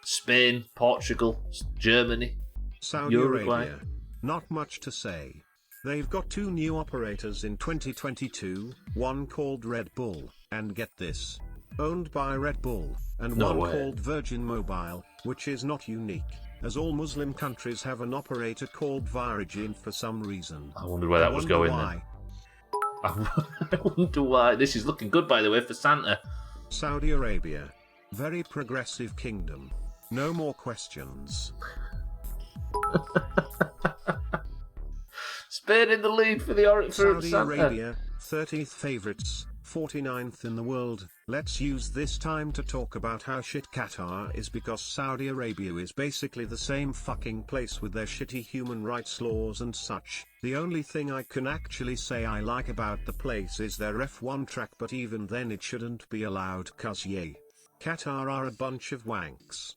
S1: Spain, Portugal, Germany,
S2: Saudi
S1: Uruguay.
S2: Arabia. Not much to say. They've got 2 new operators in 2022, one called Red Bull, and get this, owned by Red Bull, and
S1: No
S2: one
S1: way.
S2: called Virgin Mobile, which is not unique, as all Muslim countries have an operator called Virgin for some reason.
S1: I wondered where that was going then. I wonder why. This is looking good, by the way, for Santa.
S2: Saudi Arabia. Very progressive kingdom. No more questions.
S1: Spain in the lead for the
S2: Saudi
S1: Santa.
S2: Arabia, 30th favorites, 49th in the world. Let's use this time to talk about how shit Qatar is, because Saudi Arabia is basically the same fucking place with their shitty human rights laws and such. The only thing I can actually say I like about the place is their F1 track, but even then it shouldn't be allowed cause yay. Qatar are a bunch of wanks.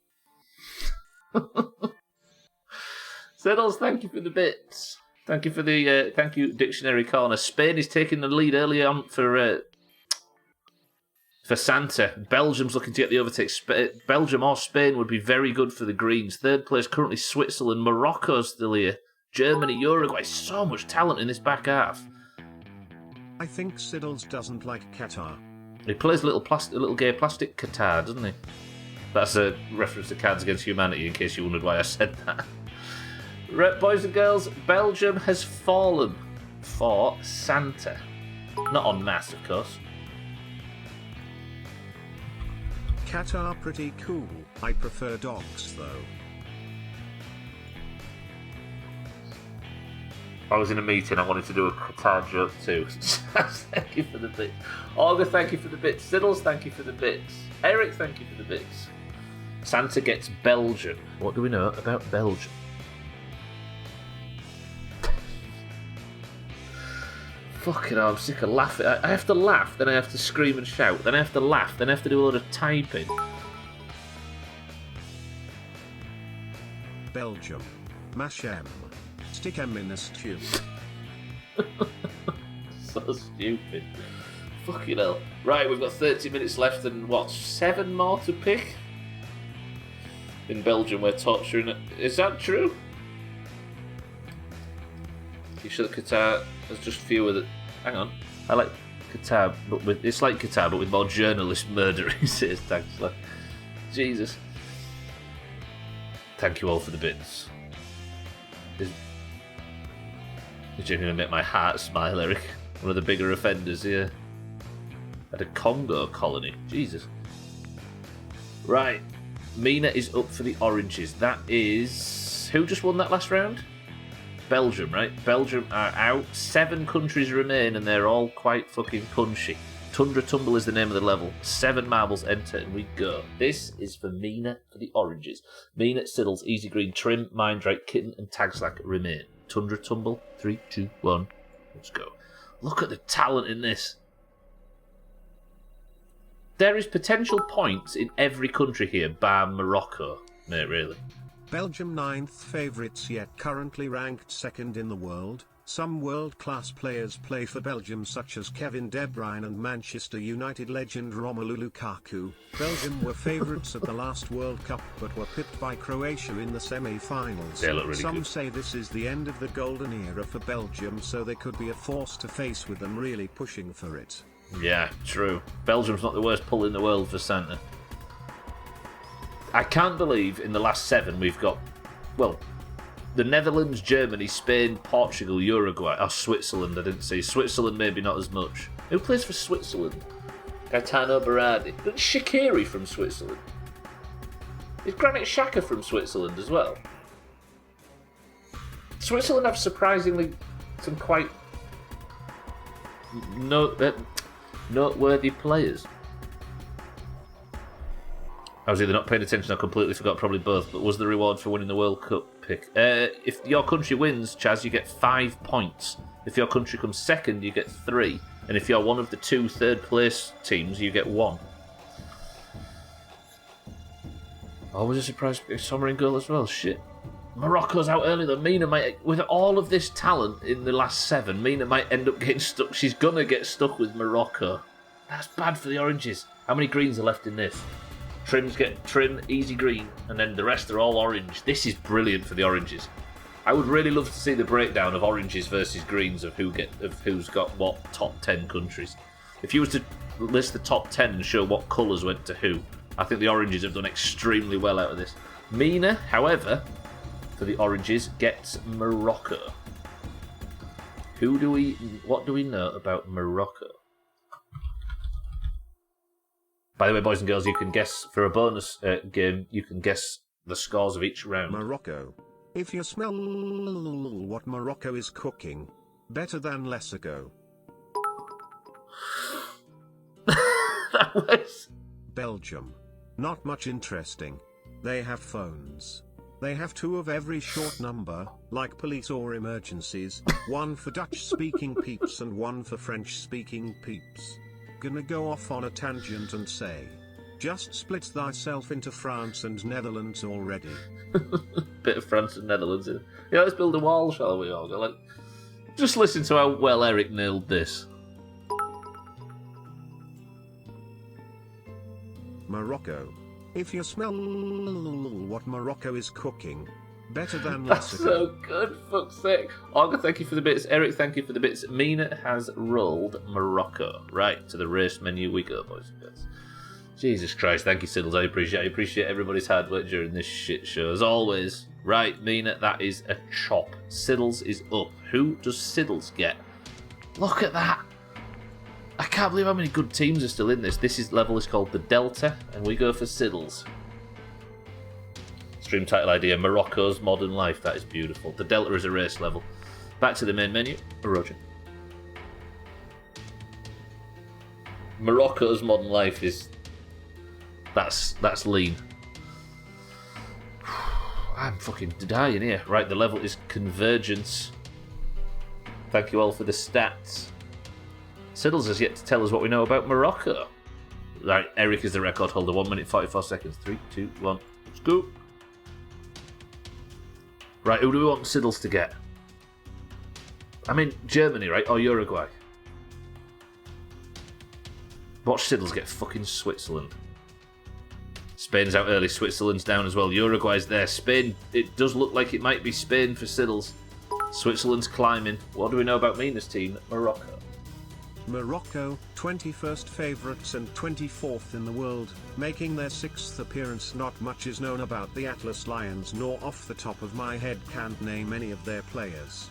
S1: Settles, thank you for the bits. Thank you for the thank you, Dictionary Corner. Spain is taking the lead early on for Santa. Belgium's looking to get the overtake. Belgium or Spain would be very good for the Greens. Third place currently Switzerland. Morocco's still here. Germany, Uruguay. So much talent in this back half.
S2: I think Siddles doesn't like Qatar.
S1: He plays a little gay plastic Qatar, doesn't he? That's a reference to Cards Against Humanity, in case you wondered why I said that. Right, boys and girls, Belgium has fallen for Santa. Not en masse, of course.
S2: Qatar pretty cool. I prefer dogs though.
S1: I was in a meeting, I wanted to do a Qatar joke too. Thank you for the bits. Olga, thank you for the bits. Siddles, thank you for the bits. Eric, thank you for the bits. Santa gets Belgium. What do we know about Belgium? Fucking hell, I'm sick of laughing. I have to laugh, then I have to scream and shout, then I have to laugh, then I have to do a lot of typing.
S2: Belgium. Mash M. Stick M in a stew.
S1: So stupid. Fucking hell. Right, we've got 30 minutes left and what, 7 more to pick? In Belgium, we're torturing it. Is that true? You sure that Qatar has just fewer that... Hang on. I like Qatar, but with... It's like Qatar, but with more journalist murdering, says Taxler. Jesus. Thank you all for the bits. You're going to make my heart smile, Eric. One of the bigger offenders here. At a Congo colony. Jesus. Right. Mina is up for the oranges. That is... Who just won that last round? Belgium, right? Belgium are out. 7 countries remain, and they're all quite fucking punchy. Tundra Tumble is the name of the level. 7 marbles enter, and we go. This is for Mina for the oranges. Mina, Siddles, Easy Green, Trim, Mindrake, Kitten, and Tagslack remain. Tundra Tumble. 3, 2, 1. Let's go. Look at the talent in this. There is potential points in every country here, bar Morocco, mate, really.
S2: Belgium 9th favorites, yet currently ranked 2nd in the world. Some world-class players play for Belgium, such as Kevin De Bruyne and Manchester United legend Romelu Lukaku. Belgium were favourites at the last World Cup, but were pipped by Croatia in the semi-finals.
S1: They look really
S2: Some
S1: good.
S2: say this is the end of the golden era for Belgium, so they could be a force to face with them really pushing for it.
S1: Yeah, true. Belgium's not the worst pull in the world for Santa. I can't believe in the last 7 we've got, well, the Netherlands, Germany, Spain, Portugal, Uruguay, or Switzerland, I didn't see. Switzerland maybe not as much. Who plays for Switzerland? Gaetano Berardi. But Shaqiri from Switzerland. Is Granit Xhaka from Switzerland as well? Switzerland have surprisingly some quite noteworthy players. I was either not paying attention or completely forgot, probably both, but was the reward for winning the World Cup pick? If your country wins, Chaz, you get 5 points. If your country comes second, you get 3. And if you're one of the 2 third-place teams, you get 1. Always a surprise Sommer in goal as well, shit. Morocco's out early though. Mina might, with all of this talent in the last 7, Mina might end up getting stuck. She's gonna get stuck with Morocco. That's bad for the oranges. How many greens are left in this? Trim's get Trim, Easy Green, and then the rest are all orange. This is brilliant for the oranges. I would really love to see the breakdown of oranges versus greens of who's got what top 10 countries. If you was to list the top 10 and show what colours went to who, I think the oranges have done extremely well out of this. Mina, however, for the oranges, gets Morocco. What do we know about Morocco? By the way, boys and girls, you can guess, for a bonus game, you can guess the scores of each round.
S2: Morocco. If you smell what Morocco is cooking, better than less ago. Belgium. Not much interesting. They have phones. They have 2 of every short number, like police or emergencies, 1 for Dutch-speaking peeps and 1 for French-speaking peeps. Gonna go off on a tangent and say, just split thyself into France and Netherlands already.
S1: Bit of France and Netherlands. Yeah, let's build a wall, shall we, Olga? Just listen to how well Eric nailed this.
S2: Morocco. If you smell what Morocco is cooking, better than
S1: That's
S2: Lessica.
S1: so good, fuck's sake. Olga, thank you for the bits. Eric, thank you for the bits. Mina has rolled Morocco. Right, to the race menu we go, boys and girls. Jesus Christ, thank you, Siddles. I appreciate everybody's hard work during this shit show. As always, right, Mina, that is a chop. Siddles is up. Who does Siddles get? Look at that. I can't believe how many good teams are still in this. This level is called the Delta, and we go for Siddles. Stream title idea, Morocco's Modern Life. That is beautiful. The Delta is a race level. Back to the main menu. Roger. Morocco's Modern Life is... That's lean. I'm fucking dying here. Right, the level is Convergence. Thank you all for the stats. Siddles has yet to tell us what we know about Morocco. Right, Eric is the record holder. 1 minute 44 seconds. 3, 2, 1. Scoop. Right, who do we want Siddles to get? I mean, Germany, right? Or Uruguay? Watch Siddles get fucking Switzerland. Spain's out early. Switzerland's down as well. Uruguay's there. Spain, it does look like it might be Spain for Siddles. Switzerland's climbing. What do we know about Mina's team? Morocco.
S2: Morocco, 21st favourites and 24th in the world, making their 6th appearance. Not much is known about the Atlas Lions, nor off the top of my head can't name any of their players.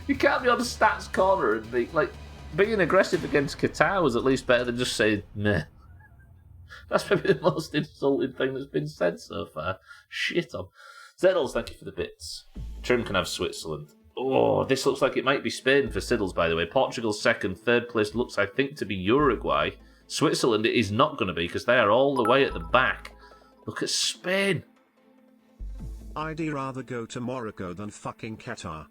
S1: You can't be on the stats corner and be like, being aggressive against Qatar was at least better than just saying meh. That's probably the most insulting thing that's been said so far. Shit on. Siddles, thank you for the bits. Trim can have Switzerland. Oh, this looks like it might be Spain for Siddles, by the way. Portugal's second. Third place looks, I think, to be Uruguay. Switzerland it is not going to be because they are all the way at the back. Look at Spain.
S2: I'd rather go to Morocco than fucking Qatar.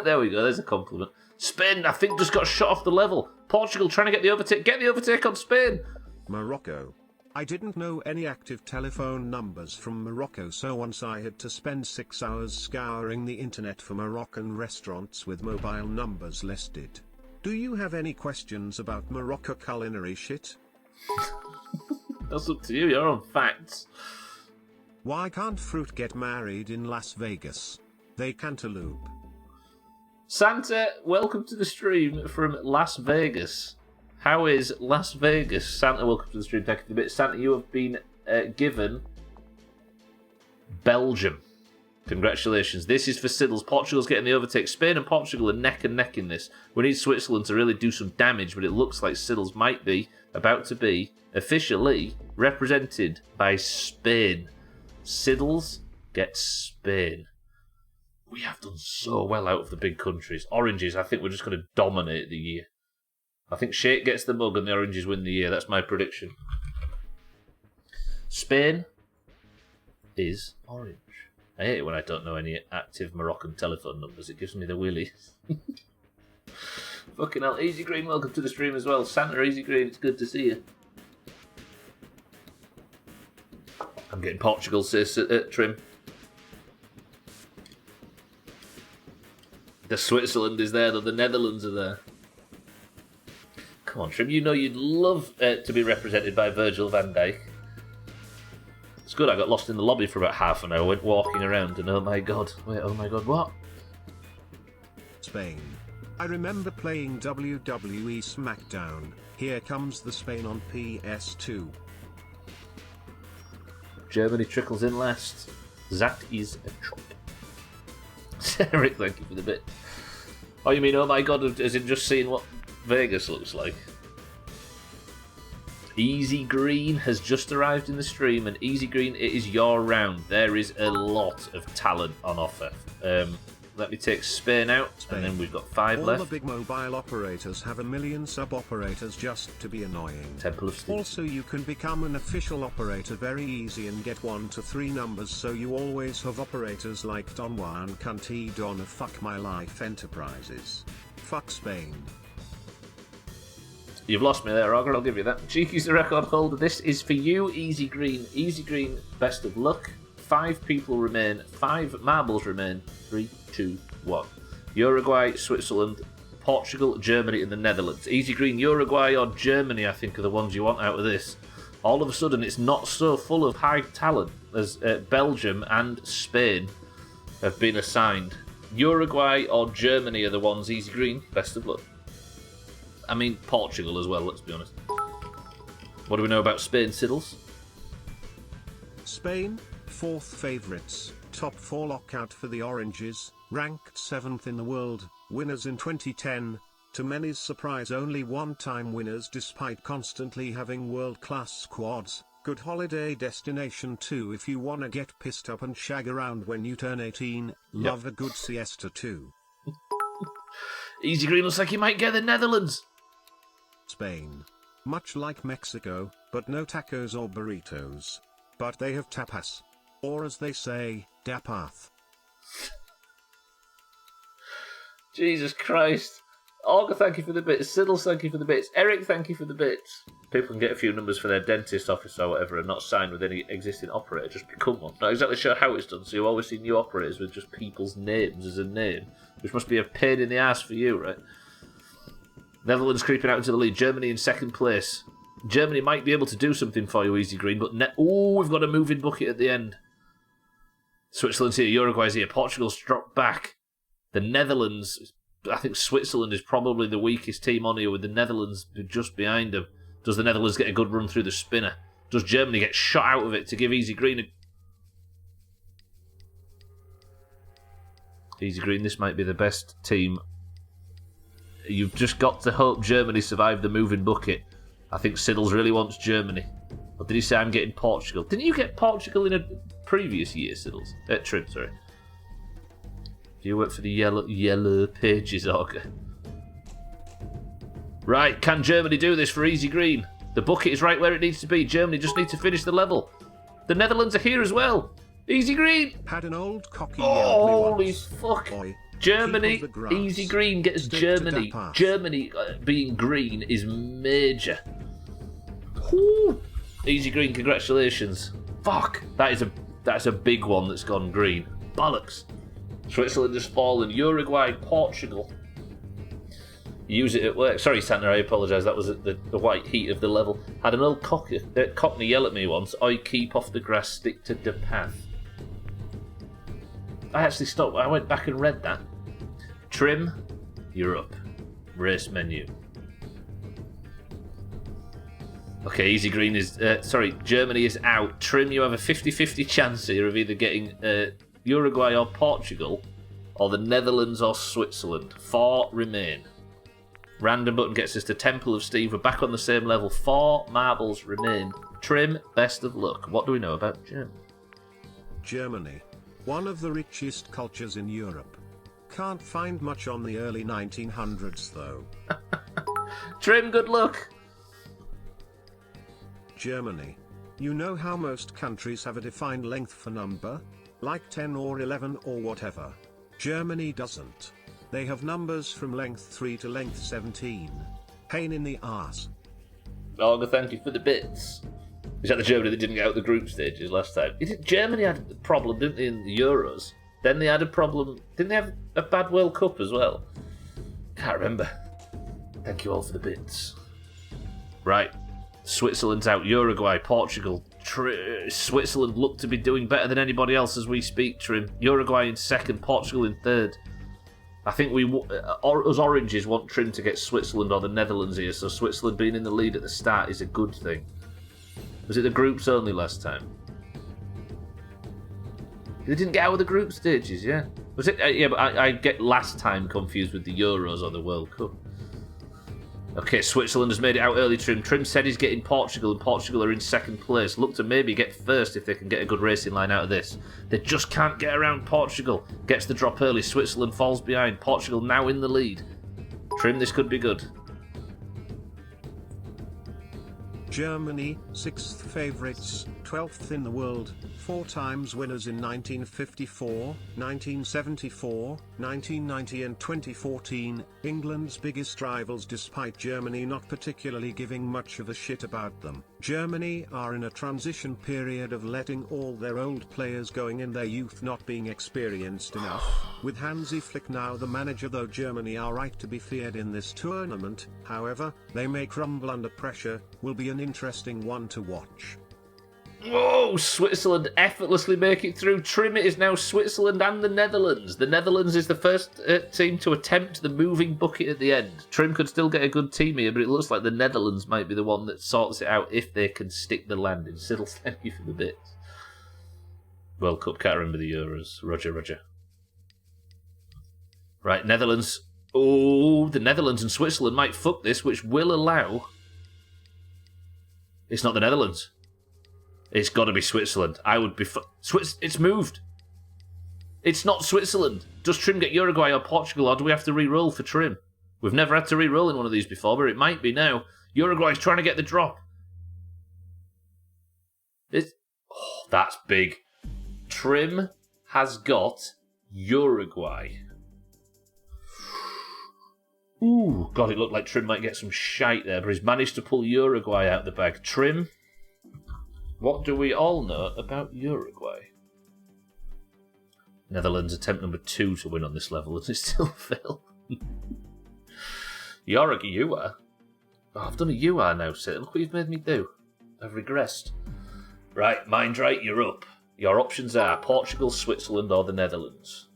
S1: There we go, there's a compliment. Spain, I think, just got shot off the level. Portugal trying to get the overtake. Get the overtake on Spain.
S2: Morocco. I didn't know any active telephone numbers from Morocco, so once I had to spend 6 hours scouring the internet for Moroccan restaurants with mobile numbers listed. Do you have any questions about Morocco culinary shit?
S1: That's up to you, you're on facts.
S2: Why can't fruit get married in Las Vegas? They cantaloupe.
S1: Santa, welcome to the stream from Las Vegas. How is Las Vegas? Santa, welcome to the stream. Thank you for the bit. Santa, you have been given Belgium. Congratulations. This is for Siddles. Portugal's getting the overtake. Spain and Portugal are neck and neck in this. We need Switzerland to really do some damage, but it looks like Siddles might be about to be officially represented by Spain. Siddles gets Spain. We have done so well out of the big countries. Oranges, I think we're just going to dominate the year. I think Sheikh gets the mug and the Oranges win the year. That's my prediction. Spain is orange. I hate it when I don't know any active Moroccan telephone numbers. It gives me the willies. Fucking hell. Easy Green, welcome to the stream as well. Santa, Easy Green, it's good to see you. I'm getting Portugal, says Trim. The Switzerland is there, though. The Netherlands are there. Come on, Trim. You know you'd love to be represented by Virgil van Dijk. It's good. I got lost in the lobby for about half an hour. Went walking around and oh my god. Wait, oh my god, what?
S2: Spain. I remember playing WWE SmackDown. Here comes the Spain on PS2.
S1: Germany trickles in last. That is a chop. Eric, thank you for the bit. Oh, you mean, oh my god, as in just seeing what Vegas looks like? Easy Green has just arrived in the stream, and Easy Green, it is your round. There is a lot of talent on offer. Let me take Spain out,
S2: Spain.
S1: and then we've got 5
S2: All
S1: left.
S2: the big mobile operators have 1 million sub-operators just to be annoying.
S1: Temple of Steel.
S2: Also, you can become an official operator very easy and get 1 to 3 numbers, so you always have operators like Donwa and Cunty Donna. Fuck my life enterprises. Fuck Spain.
S1: You've lost me there, Roger, I'll give you that. Cheeky's the record holder. This is for you, Easy Green. Easy Green, best of luck. 5 people remain. 5 marbles remain. 3, 2, 1. Uruguay, Switzerland, Portugal, Germany, and the Netherlands. Easy Green, Uruguay or Germany, I think, are the ones you want out of this. All of a sudden, it's not so full of high talent as Belgium and Spain have been assigned. Uruguay or Germany are the ones, Easy Green. Best of luck. I mean, Portugal as well, let's be honest. What do we know about Spain, Siddles?
S2: Spain, 4th favourites, top 4 lockout for the Oranges, ranked 7th in the world, winners in 2010, to many's surprise only one-time winners despite constantly having world-class squads, good holiday destination too if you wanna get pissed up and shag around when you turn 18, love a good siesta too.
S1: Easy Green looks like he might get the Netherlands.
S2: Spain. Much like Mexico, but no tacos or burritos. But they have tapas. Or as they say, dapath.
S1: Jesus Christ. Olga, thank you for the bits. Siddle, thank you for the bits. Eric, thank you for the bits. People can get a few numbers for their dentist office or whatever and not sign with any existing operator, just become one. Not exactly sure how it's done, so you always see new operators with just people's names as a name, which must be a pain in the ass for you, right? Netherlands creeping out into the lead. Germany in 2nd place. Germany might be able to do something for you, Easy Green, but we've got a moving bucket at the end. Switzerland's here, Uruguay's here, Portugal's dropped back. The Netherlands, I think Switzerland is probably the weakest team on here, with the Netherlands just behind them. Does the Netherlands get a good run through the spinner? Does Germany get shot out of it to give Easy Green a... Easy Green, this might be the best team. You've just got to hope Germany survive the moving bucket. I think Siddles really wants Germany. Or did he say I'm getting Portugal? Didn't you get Portugal in a previous year, Siddles? Trim, sorry. Do you work for the yellow pages, Orca? Right, can Germany do this for Easy Green? The bucket is right where it needs to be. Germany just needs to finish the level. The Netherlands are here as well. Easy Green!
S2: Had an old cocky
S1: holy fuck.
S2: Boy,
S1: Germany, Easy Green gets
S2: Stick
S1: Germany. Germany being green is major. Whew. Easy Green, congratulations. Fuck, that's a big one that's gone green. Bollocks. Switzerland has fallen. Uruguay, Portugal. Use it at work. Sorry, Santa, I apologise. That was at the white heat of the level. Had an old cockney yell at me once. I keep off the grass, stick to the path. I actually stopped. I went back and read that. Trim, you're up. Race menu. Okay, Easy Green is... Germany is out. Trim, you have a 50-50 chance here of either getting Uruguay or Portugal, or the Netherlands or Switzerland. 4 remain. Random button gets us to Temple of Steve. We're back on the same level. 4 marbles remain. Trim, best of luck. What do we know about Germany?
S2: Germany. One of the richest cultures in Europe. Can't find much on the early 1900s though.
S1: Trim, good luck.
S2: Germany. You know how most countries have a defined length for number? Like 10 or 11 or whatever. Germany doesn't. They have numbers from length 3 to length 17. Pain in the arse.
S1: Olga, thank you for the bits. Is that the Germany that didn't get out the group stages last time? Germany had a problem, didn't they, in the Euros? Then they had a problem... Didn't they have a bad World Cup as well? Can't remember. Thank you all for the bits. Right. Switzerland's out. Uruguay, Portugal. Switzerland look to be doing better than anybody else as we speak, Trim. Uruguay in 2nd, Portugal in 3rd. I think us Oranges want Trim to get Switzerland or the Netherlands here, so Switzerland being in the lead at the start is a good thing. Was it the groups only last time? They didn't get out of the group stages, yeah? Was it? Yeah, but I get last time confused with the Euros or the World Cup. Okay, Switzerland has made it out early, Trim. Trim said he's getting Portugal, and Portugal are in second place. Look to maybe get first if they can get a good racing line out of this. They just can't get around Portugal. Gets the drop early. Switzerland falls behind. Portugal now in the lead. Trim, this could be good.
S2: Germany, 6th favourites, 12th in the world, 4 times winners in 1954, 1974, 1990 and 2014, England's biggest rivals despite Germany not particularly giving much of a shit about them. Germany are in a transition period of letting all their old players going in their youth not being experienced enough. With Hansi Flick now the manager, though Germany are right to be feared in this tournament, however, they may crumble under pressure, will be an interesting one to watch.
S1: Whoa, Switzerland effortlessly make it through. Trim, it is now Switzerland and the Netherlands. The Netherlands is the first team to attempt the moving bucket at the end. Trim could still get a good team here, but it looks like the Netherlands might be the one that sorts it out if they can stick the landing. Siddle, thank you for the bits. World Cup, can't remember the Euros. Roger. Right, Netherlands. Oh, the Netherlands and Switzerland might fuck this, which will allow... It's not the Netherlands. It's got to be Switzerland. I would be... It's moved. It's not Switzerland. Does Trim get Uruguay or Portugal, or do we have to re-roll for Trim? We've never had to re-roll in one of these before, but it might be now. Uruguay's trying to get the drop. Oh, that's big. Trim has got Uruguay. Ooh, God, it looked like Trim might get some shite there, but he's managed to pull Uruguay out the bag. Trim... What do we all know about Uruguay? Netherlands attempt number 2 to win on this level, and it still failed. Uruguay, you are. Oh, I've done a you are now, Sid. Look what you've made me do. I've regressed. Right, mind right, you're up. Your options are Portugal, Switzerland, or the Netherlands.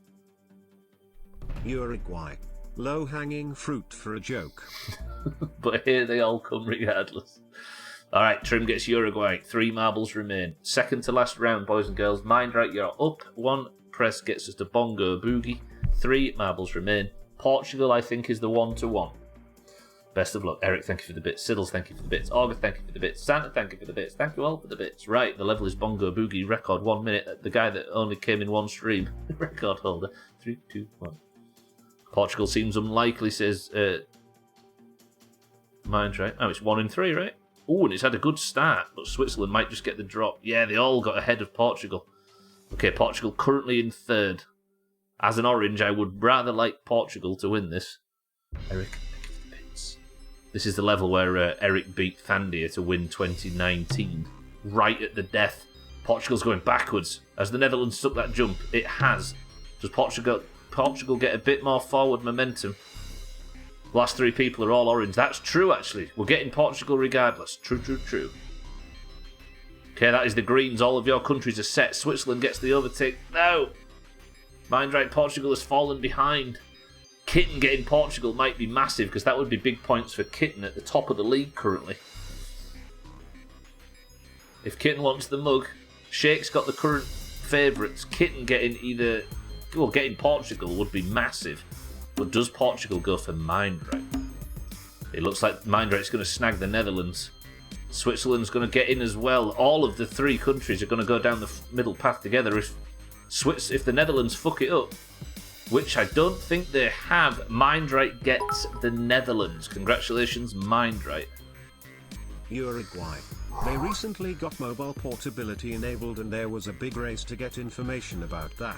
S2: Uruguay. Low-hanging fruit for a joke.
S1: But here they all come regardless. All right, Trim gets Uruguay. 3 marbles remain. Second to last round, boys and girls. Mind right, you're up. 1 press gets us to Bongo Boogie. 3 marbles remain. Portugal, I think, is the 1-1. Best of luck. Eric, thank you for the bits. Siddles, thank you for the bits. August, thank you for the bits. Santa, thank you for the bits. Thank you all for the bits. Right, the level is Bongo Boogie. Record 1 minute. The guy that only came in 1 stream. Record holder. 3, 2, 1. Portugal seems unlikely, says... Mind right. Oh, it's 1 in 3, right? Oh, and it's had a good start, but Switzerland might just get the drop. Yeah, they all got ahead of Portugal. Okay, Portugal currently in 3rd. As an orange, I would rather like Portugal to win this. Eric, bits. This is the level where Eric beat Thandia to win 2019. Right at the death. Portugal's going backwards. As the Netherlands took that jump, it has. Does Portugal get a bit more forward momentum? The last 3 people are all orange. That's true, actually. We're getting Portugal regardless. True. Okay, that is the greens. All of your countries are set. Switzerland gets the overtake. No! Mind right, Portugal has fallen behind. Kitten getting Portugal might be massive, because that would be big points for Kitten at the top of the league currently. If Kitten wants the mug, Shake's got the current favourites. Kitten getting getting Portugal would be massive. But does Portugal go for Mind Right? It looks like Mind Right's going to snag the Netherlands. Switzerland's going to get in as well. All of the 3 countries are going to go down the middle path together. If the Netherlands fuck it up, which I don't think they have, Mind Right gets the Netherlands. Congratulations, Mind Right.
S2: Uruguay. They recently got mobile portability enabled, and there was a big race to get information about that.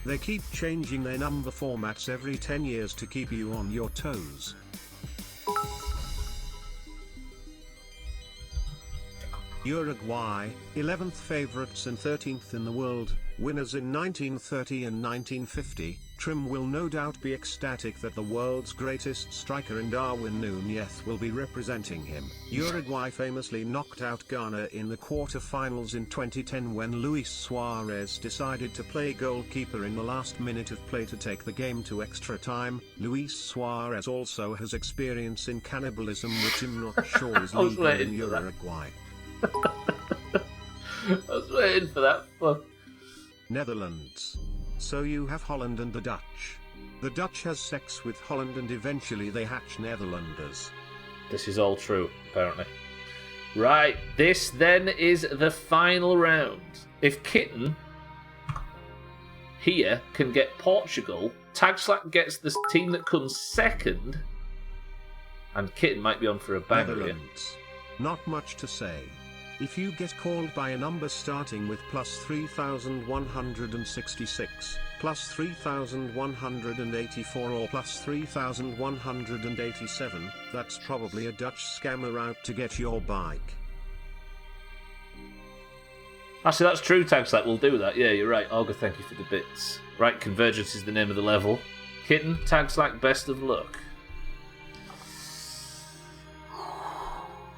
S2: They keep changing their number formats every 10 years to keep you on your toes. Uruguay, 11th favourites and 13th in the world, winners in 1930 and 1950, Trim will no doubt be ecstatic that the world's greatest striker in Darwin Núñez will be representing him. Uruguay famously knocked out Ghana in the quarter-finals in 2010 when Luis Suarez decided to play goalkeeper in the last minute of play to take the game to extra time. Luis Suarez also has experience in cannibalism, which I'm not sure is legal in Uruguay.
S1: I was waiting for that. Fuck.
S2: Netherlands. So you have Holland and the Dutch. The Dutch has sex with Holland and eventually they hatch Netherlanders.
S1: This is all true, apparently. Right, this then is the final round. If Kitten here can get Portugal, Tagslack gets the team that comes second, and Kitten might be on for a banger here.
S2: Netherlands. Not much to say. If you get called by a number starting with plus 3,166, plus 3,184 or plus 3,187, that's probably a Dutch scammer out to get your bike.
S1: Actually, that's true, Tagslack. We'll do that. Yeah, you're right. Olga, thank you for the bits. Right, Convergence is the name of the level. Kitten, Tagslack, best of luck.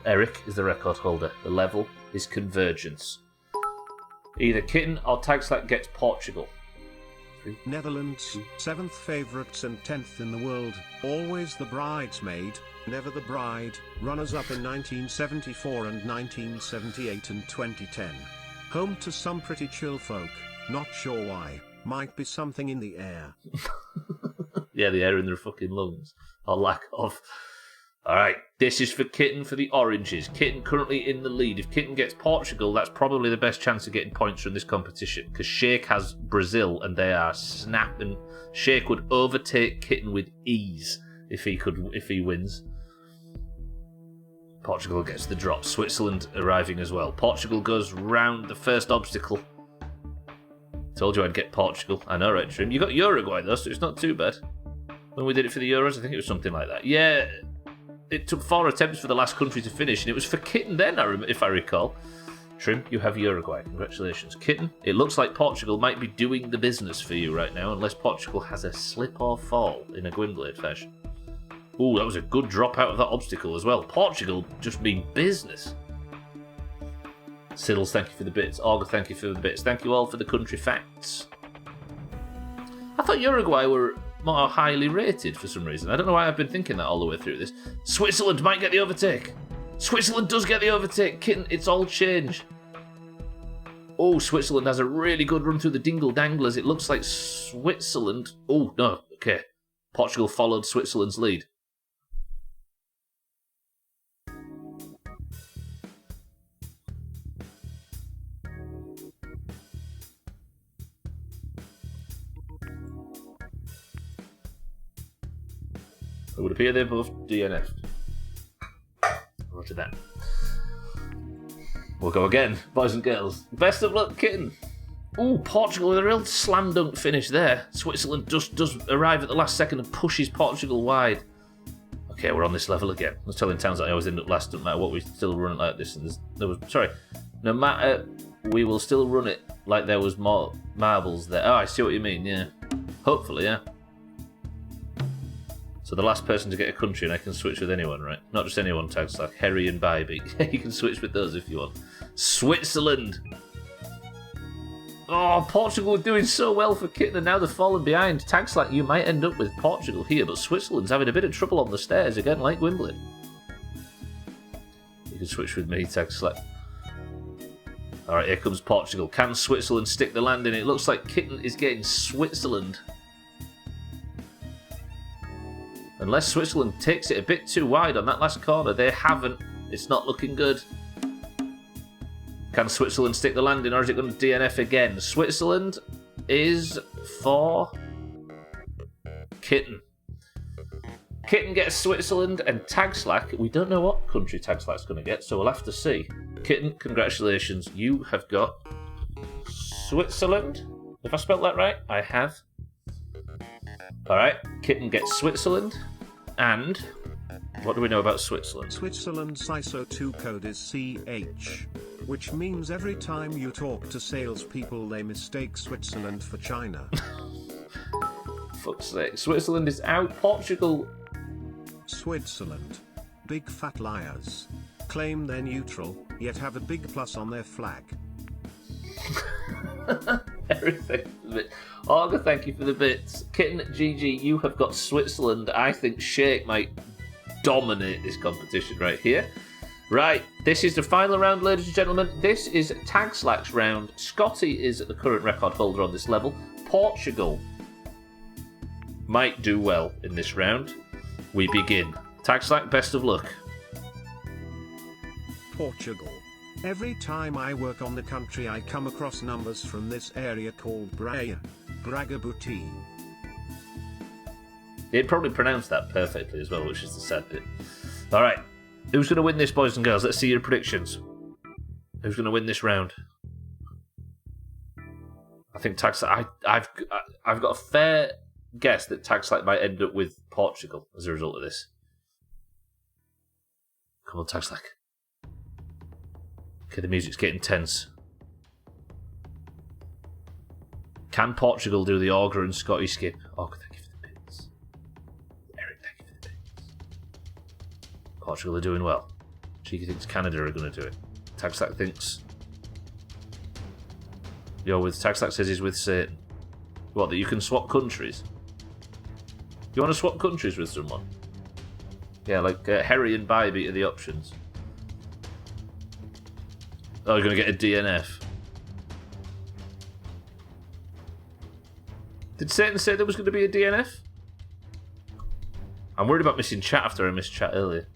S1: Eric is the record holder. The level is Convergence. Either Kitten or Tagslack gets Portugal.
S2: Netherlands, 7th favourites and 10th in the world, always the bridesmaid, never the bride, runners-up in 1974 and 1978 and 2010. Home to some pretty chill folk, not sure why, might be something in the air.
S1: Yeah, the air in their fucking lungs. Or lack of. Alright, this is for Kitten for the oranges. Kitten currently in the lead. If Kitten gets Portugal, that's probably the best chance of getting points from this competition, because Sheikh has Brazil and they are snapping. Sheikh would overtake Kitten with ease if he wins. Portugal gets the drop. Switzerland arriving as well. Portugal goes round the first obstacle. Told you I'd get Portugal. I know, right, Trim? You got Uruguay though, so it's not too bad. When we did it for the Euros, I think it was something like that. Yeah. It took 4 attempts for the last country to finish, and it was for Kitten then, if I recall. Trim, you have Uruguay. Congratulations. Kitten, it looks like Portugal might be doing the business for you right now, unless Portugal has a slip or fall in a Gwynblade fashion. Ooh, that was a good drop out of that obstacle as well. Portugal just mean business. Siddles, thank you for the bits. Augur, thank you for the bits. Thank you all for the country facts. I thought Uruguay were more highly rated for some reason. I don't know why I've been thinking that all the way through this. Switzerland might get the overtake. Switzerland does get the overtake. Kitten, it's all changed. Oh, Switzerland has a really good run through the dingle danglers. It looks like Switzerland... Oh, no. Okay. Portugal followed Switzerland's lead. It would appear they're both DNF'd. Roger that. We'll go again, boys and girls. Best of luck, Kitten. Ooh, Portugal with a real slam dunk finish there. Switzerland just does arrive at the last second and pushes Portugal wide. Okay, we're on this level again. I was telling Towns that I always end up last, no matter what, we still run it like this. And no matter, we will still run it like there was more marbles there. Oh, I see what you mean, yeah. Hopefully, yeah. So the last person to get a country, and I can switch with anyone, right? Not just anyone, tags like Harry and Bybee. You can switch with those if you want. Switzerland! Oh, Portugal were doing so well for Kitten, and now they're falling behind. Tags like you might end up with Portugal here, but Switzerland's having a bit of trouble on the stairs again, like Wimbledon. You can switch with me, tags like. Alright, here comes Portugal. Can Switzerland stick the landing? It looks like Kitten is getting Switzerland. Unless Switzerland takes it a bit too wide on that last corner, they haven't. It's not looking good. Can Switzerland stick the landing, or is it going to DNF again? Switzerland is for Kitten. Kitten gets Switzerland, and Tagslack, we don't know what country Tagslack's going to get, so we'll have to see. Kitten, congratulations. You have got Switzerland. If I spelt that right, I have. Alright, Kitten gets Switzerland, and what do we know about Switzerland?
S2: Switzerland's ISO 2 code is CH, which means every time you talk to salespeople they mistake Switzerland for China.
S1: Fuck's sake. Switzerland is out. Portugal.
S2: Switzerland. Big fat liars. Claim they're neutral, yet have a big plus on their flag.
S1: Everything. Olga, thank you for the bits. Kitten, GG, you have got Switzerland. I think Sheikh might dominate this competition right here. Right, this is the final round, ladies and gentlemen. This is Tagslack's round. Scotty is the current record holder on this level. Portugal might do well in this round. We begin. Tagslack, best of luck.
S2: Portugal. Every time I work on the country I come across numbers from this area called Bragabuti.
S1: It probably pronounced that perfectly as well, which is the sad bit. Alright, who's going to win this, boys and girls? Let's see your predictions. Who's going to win this round? I think I've got a fair guess that Taxlight might end up with Portugal as a result of this. Come on, Taxlight. Okay, the music's getting tense. Can Portugal do the Augur and Scotty skip? Oh, thank you for the bits. Eric, thank you for the bits. Portugal are doing well. Cheeky thinks Canada are going to do it. Taxlack thinks... Taxlack says he's with Satan. What, that you can swap countries? You want to swap countries with someone? Yeah, like Harry and Bybee are the options. Oh, you're going to get a DNF. Did Satan say there was going to be a DNF? I'm worried about missing chat after I missed chat earlier.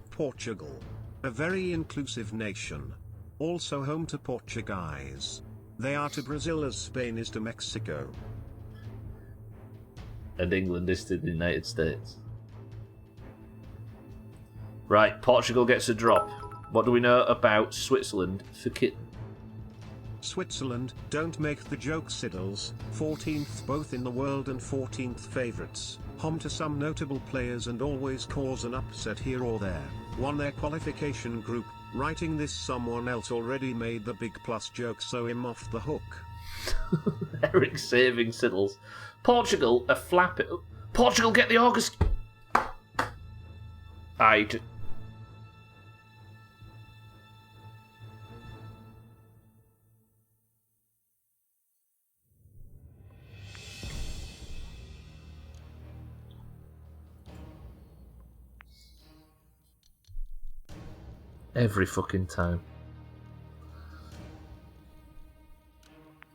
S2: Portugal. A very inclusive nation. Also home to Portuguese. They are to Brazil as Spain is to Mexico.
S1: And England is to the United States. Right, Portugal gets a drop. What do we know about Switzerland for kitten?
S2: Switzerland, don't make the joke Siddles, 14th both in the world and 14th favourites, home to some notable players and always cause an upset here or there, won their qualification group, writing this someone else already made the big plus joke so him off the hook.
S1: Eric saving Siddles. Portugal, a flap it. Portugal get the August. Every fucking time.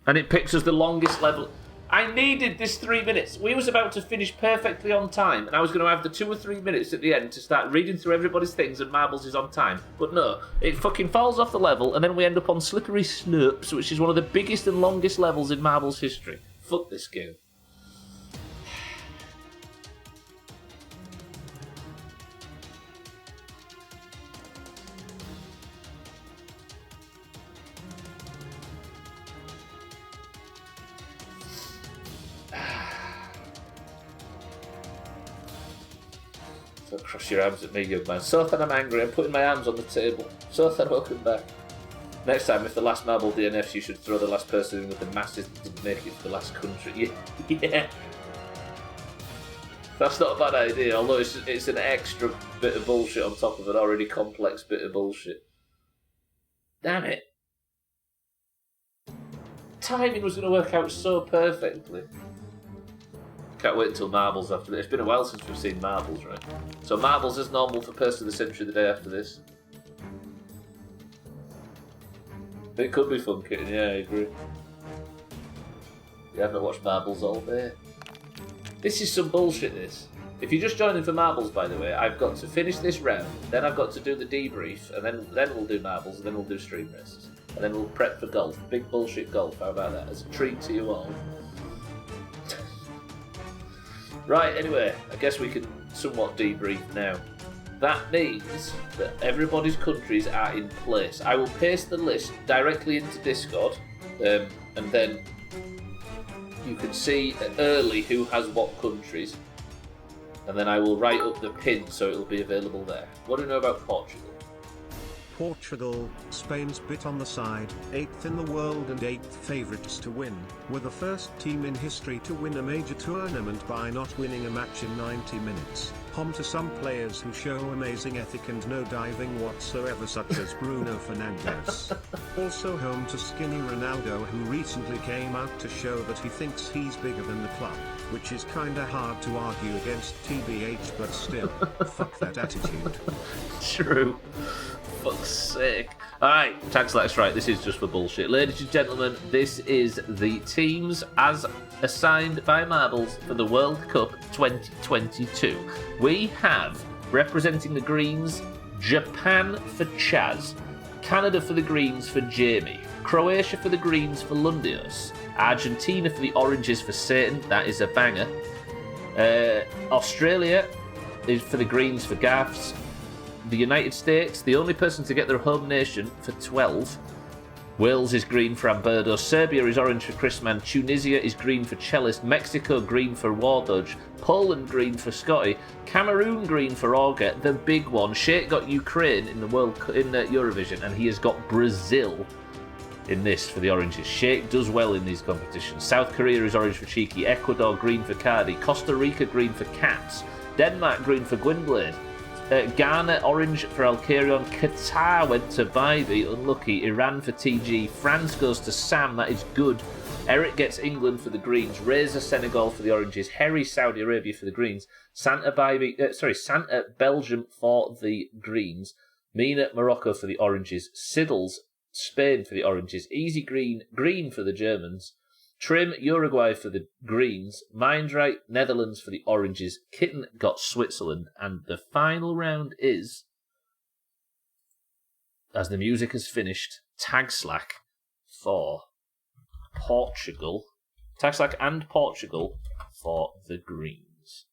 S1: And it picks us the longest level. I needed this 3 minutes. We was about to finish perfectly on time, and I was going to have the 2 or 3 minutes at the end to start reading through everybody's things, and Marbles is on time. But no, it fucking falls off the level, and then we end up on Slippery Snurps, which is one of the biggest and longest levels in Marbles history. Fuck this game. Cross your arms at me, young man. Sothan, I'm angry. I'm putting my arms on the table. Sothan, welcome back. Next time, if the last marble DNFs, you should throw the last person in with the masses that didn't make it for the last country. Yeah. That's not a bad idea, although it's an extra bit of bullshit on top of an already complex bit of bullshit. Damn it. Timing was going to work out so perfectly. Can't wait until Marbles after this. It's been a while since we've seen Marbles, right? So Marbles is normal for Person of the Century the day after this. It could be fun, kitten, yeah, I agree. You haven't watched Marbles all day. This is some bullshit, this. If you're just joining for Marbles, by the way, I've got to finish this round, then I've got to do the debrief, and then we'll do Marbles, and then we'll do stream races. And then we'll prep for golf. Big bullshit golf, how about that? As a treat to you all. Right, anyway, I guess we can somewhat debrief now. That means that everybody's countries are in place. I will paste the list directly into Discord, and then you can see early who has what countries, and then I will write up the pin so it will be available there. What do you know about Portugal?
S2: Portugal, Spain's bit on the side, 8th in the world and 8th favourites to win, were the first team in history to win a major tournament by not winning a match in 90 minutes, home to some players who show amazing ethic and no diving whatsoever such as Bruno Fernandes. Also home to skinny Ronaldo who recently came out to show that he thinks he's bigger than the club, which is kinda hard to argue against TBH but still, fuck that attitude.
S1: True. Fuck's sake. Alright, Taxlight's right, this is just for bullshit. Ladies and gentlemen, this is the teams as assigned by Marbles for the World Cup 2022. We have Representing the Greens, Japan for Chaz. Canada for the Greens for Jamie. Croatia for the Greens for Lundios. Argentina for the Oranges for Satan. That is a banger. Australia is for the Greens for Gaffs. The United States, the only person to get their home nation, for 12. Wales is green for Amberdo. Serbia is orange for Chrisman. Tunisia is green for Cellist. Mexico green for Wardodge. Poland green for Scotty. Cameroon green for Orga. The big one. Sheikh got Ukraine in the Eurovision, and he has got Brazil in this for the oranges. Sheikh does well in these competitions. South Korea is orange for Cheeky. Ecuador green for Cardi. Costa Rica green for Cats. Denmark green for Gwynblade. Ghana orange for Alcarion. Qatar went to Bybee, unlucky. Iran for TG. France goes to Sam, that is good. Eric gets England for the Greens. Reza Senegal for the oranges. Harry Saudi Arabia for the Greens. Santa Belgium for the Greens. Mina Morocco for the oranges. Siddles Spain for the oranges. Easy green for the Germans. Trim, Uruguay for the Greens. Mindright, Netherlands for the oranges. Kitten got Switzerland. And the final round is, as the music has finished, Tag Slack for Portugal. Tag Slack and Portugal for the Greens.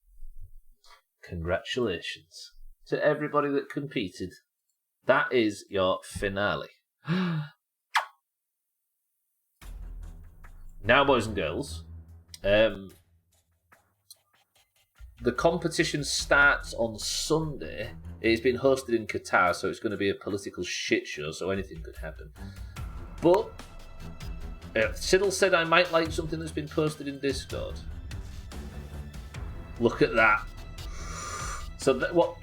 S1: Congratulations to everybody that competed. That is your finale. Now, boys and girls, the competition starts on Sunday. It's been hosted in Qatar, so it's going to be a political shit show, so anything could happen. But Siddle said I might like something that's been posted in Discord. Look at that. So what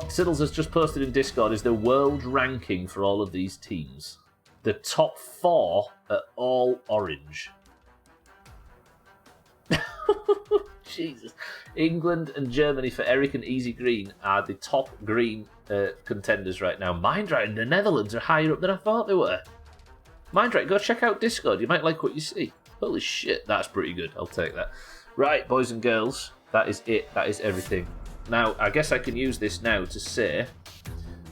S1: Siddles has just posted in Discord is the world ranking for all of these teams. The top 4 are all orange. Jesus. England and Germany for Eric and Easy Green are the top green contenders right now. Mindright and the Netherlands are higher up than I thought they were. Mindright, go check out Discord. You might like what you see. Holy shit, that's pretty good. I'll take that. Right, boys and girls, that is it. That is everything. Now, I guess I can use this now to say,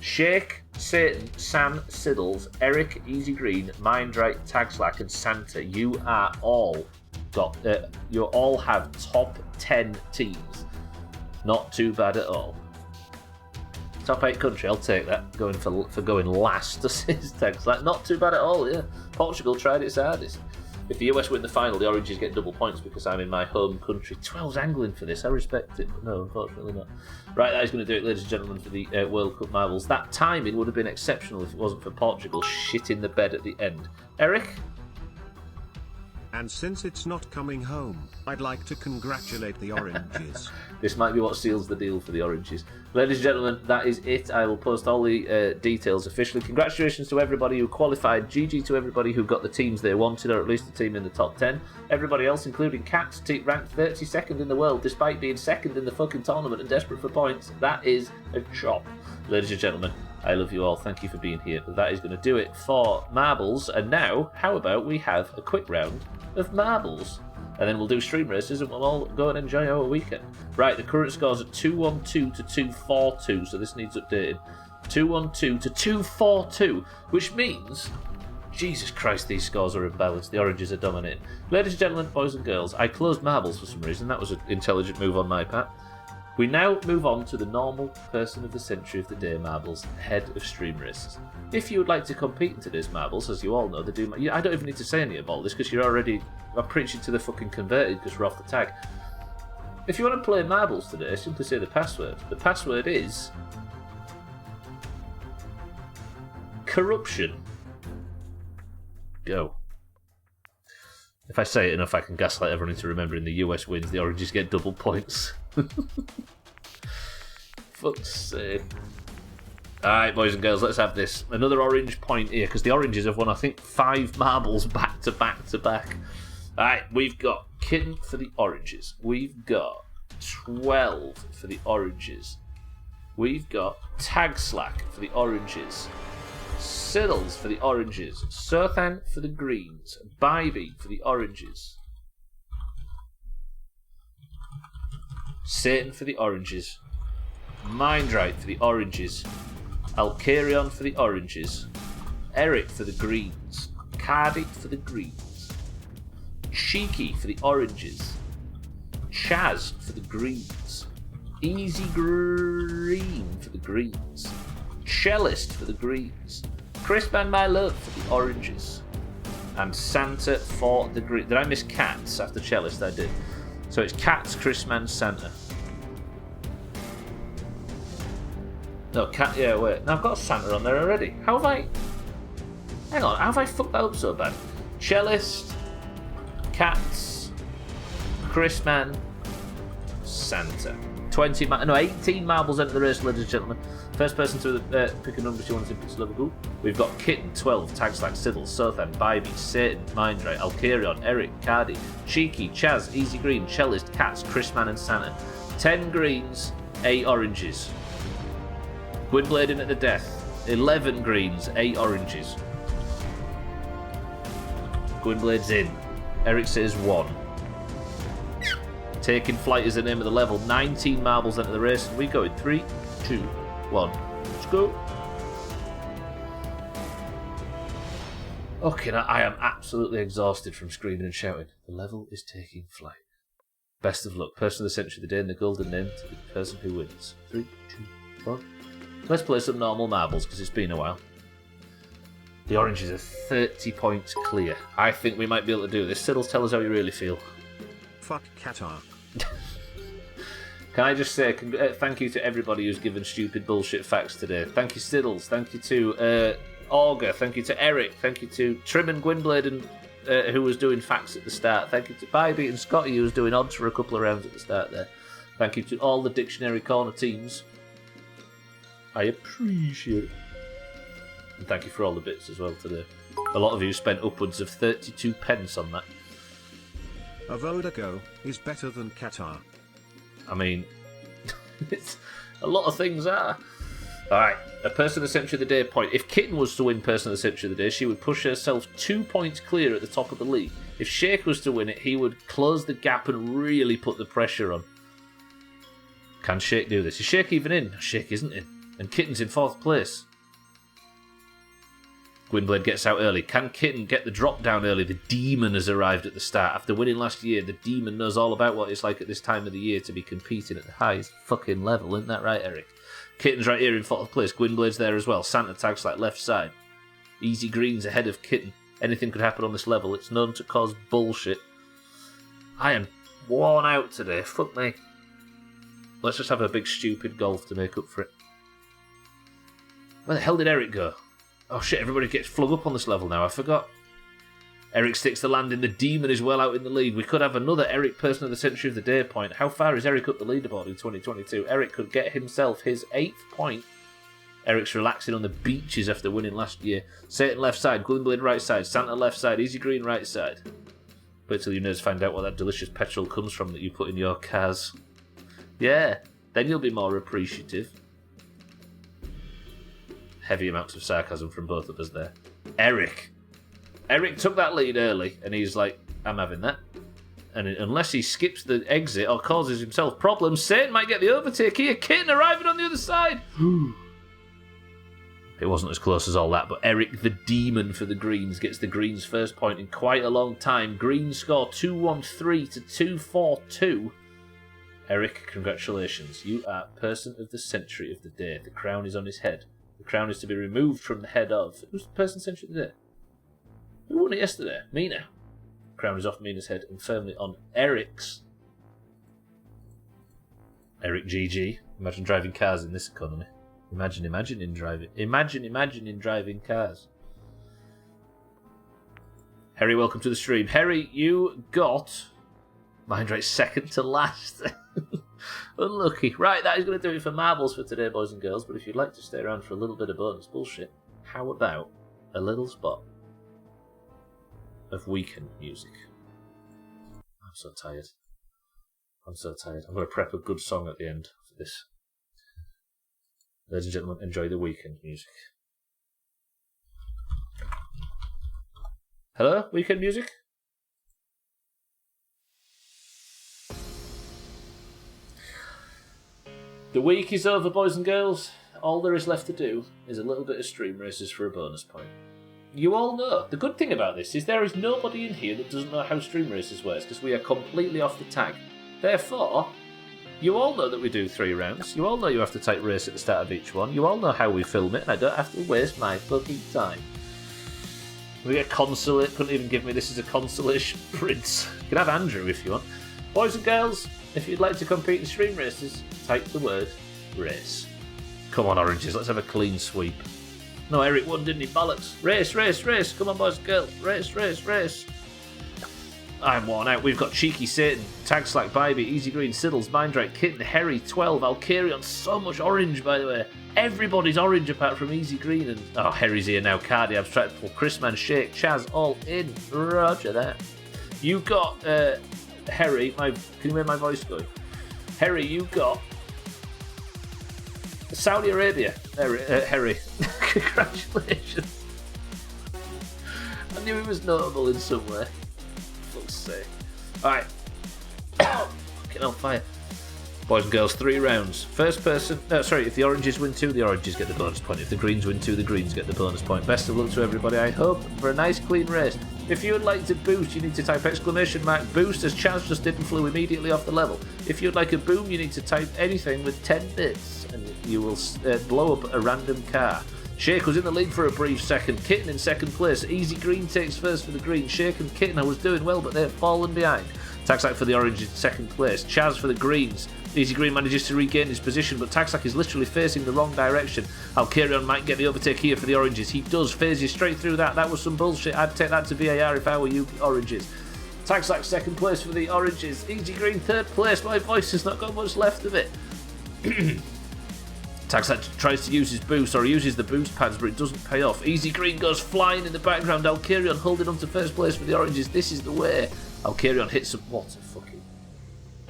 S1: Sheikh, Satan, Sam, Siddles, Eric, Easy Green, Mindright, Tagslack, and Santa, you are all you all have top 10 teams. Not too bad at all. Top 8 country, I'll take that. Going for going last, says Tagslack. Not too bad at all, yeah. Portugal tried its hardest. If the US win the final, the Oranges get double points because I'm in my home country. 12's angling for this. I respect it, but no, unfortunately not. Right, that is going to do it, ladies and gentlemen, for the World Cup marbles. That timing would have been exceptional if it wasn't for Portugal shit in the bed at the end. Eric?
S2: And since it's not coming home, I'd like to congratulate the Oranges.
S1: This might be what seals the deal for the Oranges. Ladies and gentlemen, that is it. I will post all the details officially. Congratulations to everybody who qualified. GG to everybody who got the teams they wanted, or at least the team in the top 10. Everybody else, including Cats, ranked 32nd in the world, despite being second in the fucking tournament and desperate for points. That is a chop. Ladies and gentlemen, I love you all. Thank you for being here. But that is going to do it for marbles. And now, how about we have a quick round of marbles? And then we'll do stream races and we'll all go and enjoy our weekend. Right, the current scores are 212 to 242, so this needs updating. 212 to 242, which means, Jesus Christ, these scores are imbalanced. The Oranges are dominating. Ladies and gentlemen, boys and girls, I closed marbles for some reason. That was an intelligent move on my part. We now move on to the normal person of the century of the day marbles, head of stream races. If you would like to compete in today's marbles, as you all know, I don't even need to say any about this because you're already, I'm preaching to the fucking converted because we're off the tag. If you want to play marbles today, simply say the password. The password is corruption. Go. If I say it enough, I can gaslight everyone into remembering the US wins, the Oranges get double points. Fuck's sake. Alright, boys and girls, let's have this. Another orange point here, because the Oranges have won, I think, 5 marbles back to back to back. Alright, we've got Kitten for the Oranges. We've got 12 for the Oranges. We've got Tag Slack for the Oranges. Siddles for the Oranges. Sothan for the Greens. Bybee for the Oranges. Satan for the Oranges. Mindrite for the oranges. Alcarion for the oranges. Eric for the greens. Cardic for the greens. Cheeky for the oranges. Chaz for the greens. Easy Green for the greens. Cellist for the greens. Crisp and My Love for the oranges. And Santa for the green. Did I miss Cats after Cellist? I did. So it's Cats, Chrisman, Santa. No, Cat. Yeah, wait. No, I've got Santa on there already. How have I... Hang on, how have I fucked that up so bad? Cellist, Cats, Chrisman, Santa. 18 marbles enter the race, ladies and gentlemen. First person to pick a number she wants in pixel level group. We've got Kitten, 12, tags like Siddle, Sothan, Bybee, Satan, Mindray, Alcarion, Eric, Cardi, Cheeky, Chaz, Easy Green, Cellist, Cats, Chrisman and Santa. 10 greens, 8 oranges. Gwynblade in at the death. 11 greens, 8 oranges. Gwynblade's in. Eric says 1. Taking Flight is the name of the level. 19 marbles enter the race. And we go in 3, 2, 1. Let's go. Okay, now I am absolutely exhausted from screaming and shouting. The level is taking flight. Best of luck. Person of the century of the day and the golden name to the person who wins. 3, 2, 1. Let's play some normal marbles because it's been a while. The oranges are 30 points clear. I think we might be able to do this. Siddles, tell us how you really feel.
S2: Fuck Qatar.
S1: Can I just say thank you to everybody who's given stupid bullshit facts today. Thank you, Siddles. Thank you to Augur. Thank you to Eric. Thank you to Trim and Gwynblade, and, who was doing facts at the start. Thank you to Bybee and Scotty, who was doing odds for a couple of rounds at the start there. Thank you to all the Dictionary Corner teams. I appreciate it. And thank you for all the bits as well today. A lot of you spent upwards of 32 pence on that.
S2: A Vodafone is better than Qatar.
S1: I mean, it's a lot of things are. Alright, a Person of the Century of the Day point. If Kitten was to win Person of the Century of the Day, she would push herself 2 points clear at the top of the league. If Shake was to win it, he would close the gap and really put the pressure on. Can Shake do this? Is Shake even in? Shake isn't in. And Kitten's in 4th place. Gwynblade gets out early. Can Kitten get the drop down early? The Demon has arrived at the start. After winning last year, the Demon knows all about what it's like at this time of the year to be competing at the highest fucking level. Isn't that right, Eric? Kitten's right here in 4th place. Gwynblade's there as well. Santa tags like left side. Easy Green's ahead of Kitten. Anything could happen on this level. It's known to cause bullshit. I am worn out today. Fuck me. Let's just have a big stupid golf to make up for it. Where the hell did Eric go? Oh shit, everybody gets flung up on this level now, I forgot. Eric sticks the landing, the Demon is well out in the lead. We could have another Eric Person of the Century of the Day point. How far is Eric up the leaderboard in 2022? Eric could get himself his 8th point. Eric's relaxing on the beaches after winning last year. Satan left side, Gwynblade right side, Santa left side, Easy Green right side. Wait till you nerds find out where that delicious petrol comes from that you put in your cars. Yeah, then you'll be more appreciative. Heavy amounts of sarcasm from both of us there. Eric took that lead early, and he's like, I'm having that. And unless he skips the exit or causes himself problems, Satan might get the overtake here. Kitten arriving on the other side. It wasn't as close as all that, but Eric the Demon for the Greens gets the Greens' first point in quite a long time. Greens score 213 to 242. Eric, congratulations. You are Person of the Century of the Day. The crown is on his head. The crown is to be removed from the head of... Who's the Person of the Century of the Day? Who won it yesterday? Mina. The crown is off Mina's head and firmly on Eric's. Eric GG. Imagine driving cars in this economy. Imagine driving cars. Harry, welcome to the stream. Harry, you got... Mindray second to last. Unlucky. Right, that is going to do it for marbles for today, boys and girls. But if you'd like to stay around for a little bit of bonus bullshit, how about a little spot of weekend music? I'm so tired. I'm going to prep a good song at the end for this. Ladies and gentlemen, enjoy the weekend music. Hello, weekend music? The week is over, boys and girls. All there is left to do is a little bit of stream races for a bonus point. You all know, the good thing about this is there is nobody in here that doesn't know how stream races works, because we are completely off the tag. Therefore, you all know that we do 3 rounds. You all know you have to take race at the start of each one. You all know how we film it, and I don't have to waste my fucking time. We get consulate, couldn't even give me this as a consolation prince. You can have Andrew if you want. Boys and girls, if you'd like to compete in stream races, type the word race. Come on, oranges, let's have a clean sweep. No, Eric won, didn't he? Bollocks. Race, race, race. Come on, boys and girls. Race, race, race. I'm worn out. We've got Cheeky Satan, Tag Slack, Bybee, Easy Green, Siddles, Mindrake, Kitten, Harry, 12, Alcarion. So much orange, by the way. Everybody's orange apart from Easy Green and... Oh, Harry's here now. Cardi, Abstractful, Chrisman, Shake, Chaz, all in. Roger that. You got, Harry, can you hear my voice going? Harry, you got... Saudi Arabia. Harry. Congratulations. I knew he was notable in some way. Fuck's sake. Alright. Fucking hellfire. Boys and girls, 3 rounds. First person... if the oranges win 2, the oranges get the bonus point. If the greens win 2, the greens get the bonus point. Best of luck to everybody, I hope, for a nice clean race. If you would like to boost, you need to type exclamation mark boost, as Chaz just did and flew immediately off the level. If you'd like a boom, you need to type anything with 10 bits, and you will blow up a random car. Shake was in the lead for a brief second. Kitten in second place. Easy Green takes first for the green. Shake and Kitten, I was doing well, but they've fallen behind. Taxac for the orange in second place. Chaz for the greens. Easy Green manages to regain his position, but Taxac is literally facing the wrong direction. Alcarion might get the overtake here for the oranges. He does. Phases straight through that. That was some bullshit. I'd take that to VAR if I were you, oranges. Taxac second place for the oranges. Easy Green third place. My voice has not got much left of it. Taxac tries to use his boost, or he uses the boost pads, but it doesn't pay off. Easy Green goes flying in the background. Alcarion holding on to first place for the oranges. This is the way. Alcarion hits some... What a fucking...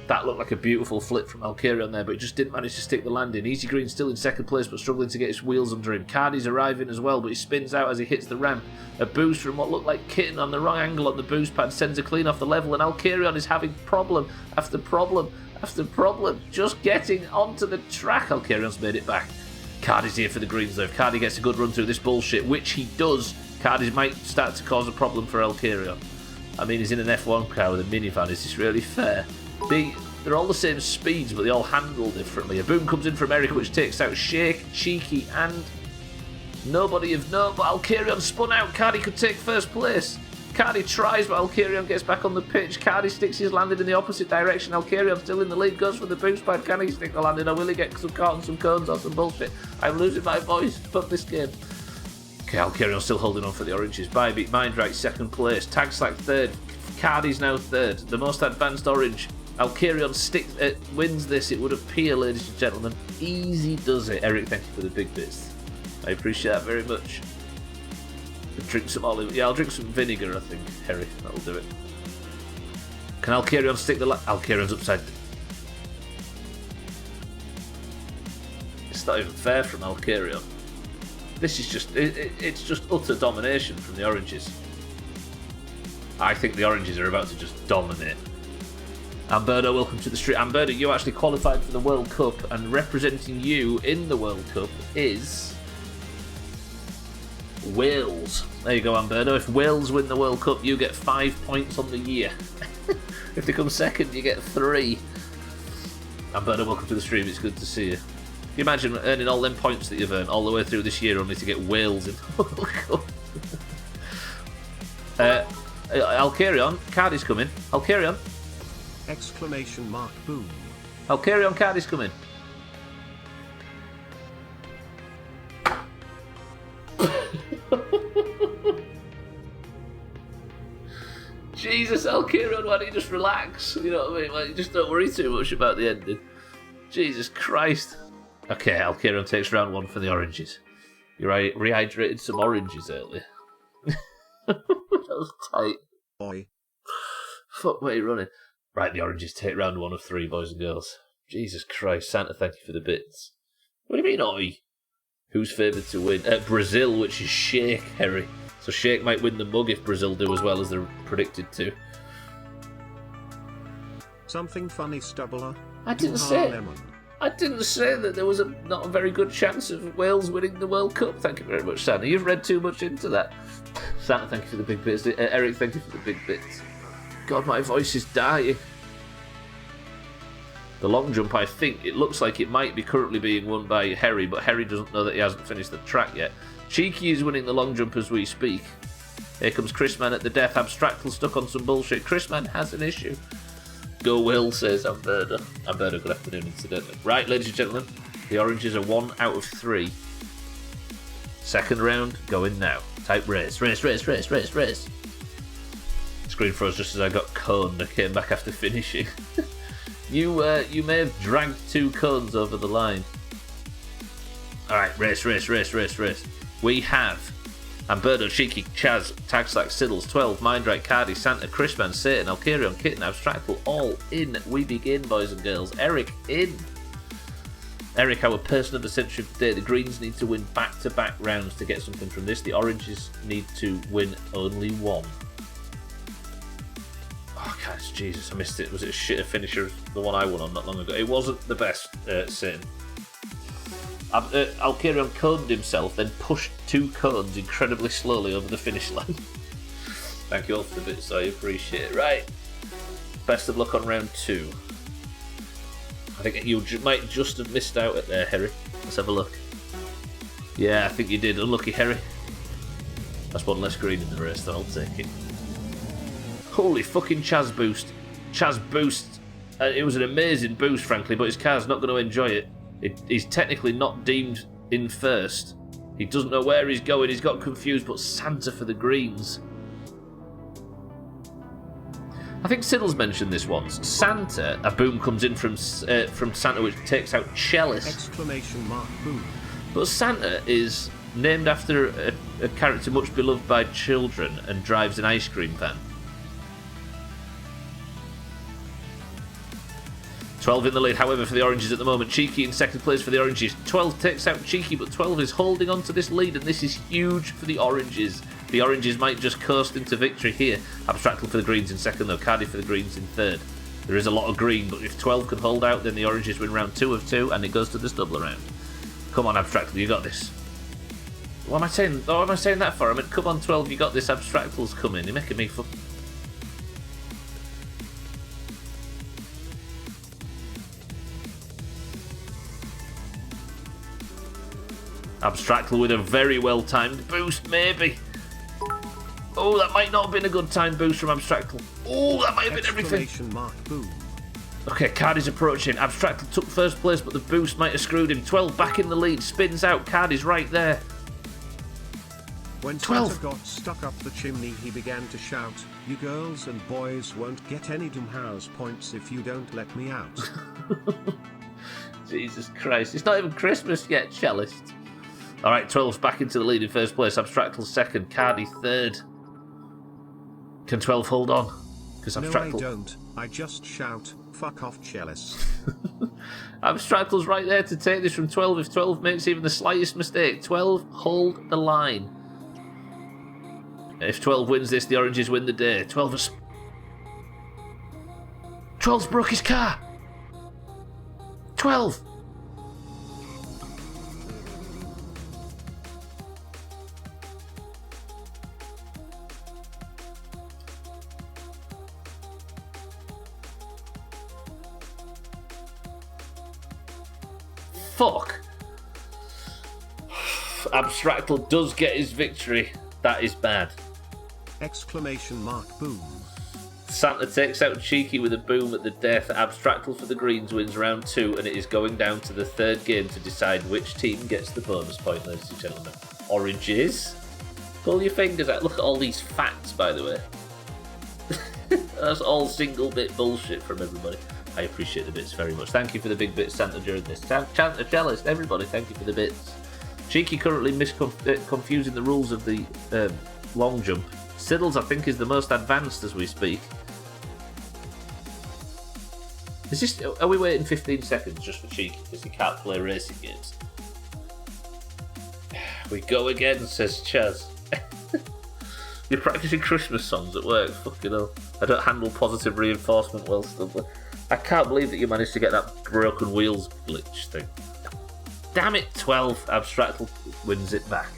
S1: That looked like a beautiful flip from Alcarion there, but it just didn't manage to stick the landing. Easy Green still in second place, but struggling to get his wheels under him. Cardi's arriving as well, but he spins out as he hits the ramp. A boost from what looked like Kitten on the wrong angle on the boost pad sends a clean off the level, and Alcarion is having problem after problem after problem just getting onto the track. Alcarion's made it back. Cardi's here for the greens though. If Cardi gets a good run through this bullshit, which he does, Cardi might start to cause a problem for Alcarion. I mean, he's in an F1 car with a minivan. Is this really fair? They're all the same speeds, but they all handle differently. A boom comes in from Eric, which takes out Shake, Cheeky, and nobody of note. But Alcarion spun out. Cardi could take first place. Cardi tries, but Alcarion gets back on the pitch. Cardi sticks his landing in the opposite direction. Alcarion still in the lead, goes for the boost pad. Can he stick the landing, or will he get some caught on some cones or some bullshit? I'm losing my voice. Fuck this game. Okay, Alcarion still holding on for the oranges. Bybee, Mindrake second place. Tag Slack third. Cardi's now third. The most advanced orange. Alcarion wins this, it would appear, ladies and gentlemen. Easy does it. Eric, thank you for the big bits. I appreciate that very much. I'll drink some olive. Yeah, I'll drink some vinegar, I think, Harry. That'll do it. Can Alcarion stick the... Alcarion's upside... It's not even fair from Alcarion. This is just... It's just utter domination from the oranges. I think the oranges are about to just dominate. Amberto, welcome to the street. Amberto, you actually qualified for the World Cup, and representing you in the World Cup is... Wales. There you go, Amberto. If Wales win the World Cup, you get 5 points on the year. If they come second, you get 3. Amberto, welcome to the stream. It's good to see you. Can you imagine earning all them points that you've earned all the way through this year only to get Wales in the World Cup? Alcarion, Cardi's coming. Alcarion.
S2: Exclamation mark boom.
S1: Alcarion, Cardi's coming. Jesus, Alcarion, why don't you just relax? You know what I mean? Like, just don't worry too much about the ending. Jesus Christ. Okay, Alcarion takes round 1 for the oranges. You rehydrated some oranges earlier. That was tight.
S2: Boy.
S1: Fuck, where are you running? Right, the oranges take round 1 of 3, boys and girls. Jesus Christ, Santa, thank you for the bits. What do you mean, oi? Who's favoured to win? Brazil, which is Shake, Harry. So Shake might win the mug if Brazil do as well as they're predicted to.
S2: Something funny, Stubbler.
S1: I didn't say it. I didn't say that there was not a very good chance of Wales winning the World Cup. Thank you very much, Santa. You've read too much into that. Santa, thank you for the big bits. Eric, thank you for the big bits. God, my voice is dying. The long jump, I think, it looks like it might be currently being won by Harry, but Harry doesn't know that he hasn't finished the track yet. Cheeky is winning the long jump as we speak. Here comes Chrisman at the death. Abstractl stuck on some bullshit. Chrisman has an issue. Go Will, says Amberda. Amberda, good afternoon, incidentally. Right, ladies and gentlemen, the oranges are 1 out of 3. Second round, going now. Type race. Screen froze just as I got coned. I came back after finishing. You may have dragged 2 cones over the line. Alright, race. We have Amberdo, Cheeky, Chaz, Tagslack, Siddles, 12, Mindrake, Cardi, Santa, Chrisman, Satan, Alkirion, Kitten, Abstractful, all in. We begin, boys and girls. Eric in. Eric, our person of the century today. The Greens need to win back-to-back rounds to get something from this. The Oranges need to win only 1. Oh, guys, Jesus, I missed it. Was it a shitter finisher, the one I won on not long ago? It wasn't the best, Satan. Alkirion coned himself, then pushed 2 cones incredibly slowly over the finish line. Thank you all for the bits, I appreciate it. Right, best of luck on round 2. I think you might just have missed out at there, Harry. Let's have a look. Yeah, I think you did. Unlucky, Harry. That's 1 less green in the race, though. I'll take it. Holy fucking Chaz boost. Chaz boost. It was an amazing boost, frankly, but his car's not going to enjoy it. He's technically not deemed in first. He doesn't know where he's going. He's got confused, but Santa for the greens. I think Siddle's mentioned this once. Santa, a boom comes in from Santa, which takes out Chalice.
S2: Exclamation mark boom.
S1: But Santa is named after a character much beloved by children and drives an ice cream van. 12 in the lead, however, for the Oranges at the moment. Cheeky in second place for the Oranges. 12 takes out Cheeky, but 12 is holding on to this lead, and this is huge for the Oranges. The Oranges might just coast into victory here. Abstractl for the Greens in second, though. Cardi for the Greens in third. There is a lot of green, but if 12 can hold out, then the Oranges win round 2 of 2, and it goes to the Stubbler round. Come on, Abstractl, you got this. What am I saying? What am I saying that for? I mean, come on, 12, you got this. Abstractl's coming. You're making me Abstractl with a very well-timed boost, maybe. Oh, that might not have been a good time boost from Abstractl. Oh, that might have been everything.
S2: Mark, boom.
S1: Okay, Cardi's approaching. Abstractl took first place, but the boost might have screwed him. 12 back in the lead, spins out. Cardi's right there.
S2: When 12 got stuck up the chimney, he began to shout, "You girls and boys won't get any Doomhaus points if you don't let me out."
S1: Jesus Christ, it's not even Christmas yet, Chalice. Alright, 12's back into the lead in first place. Abstractl second, Cardi third. Can 12 hold on? Because Abstractl...
S2: No, I don't. I just shout, "Fuck off, Chalice."
S1: Abstractl's right there to take this from 12 if 12 makes even the slightest mistake. 12, hold the line. If 12 wins this, the Oranges win the day. 12's broke his car. 12. Fuck. Abstractl does get his victory. That is bad.
S2: Exclamation mark boom.
S1: Santa takes out Cheeky with a boom at the death. Abstractl for the Greens wins round 2, and it is going down to the third game to decide which team gets the bonus point, ladies and gentlemen. Oranges. Pull your fingers out. Look at all these facts, by the way. That's all single bit bullshit from everybody. I appreciate the bits very much. Thank you for the big bits, Santa, during this. Santa, Chalice, everybody, thank you for the bits. Cheeky currently confusing the rules of the long jump. Siddles, I think, is the most advanced as we speak. Are we waiting 15 seconds just for Cheeky because he can't play racing games? We go again, says Chaz. You're practicing Christmas songs at work, fucking hell. I don't handle positive reinforcement well, Stubbler. I can't believe that you managed to get that broken wheels glitch thing. Damn it, 12. Abstractal wins it back.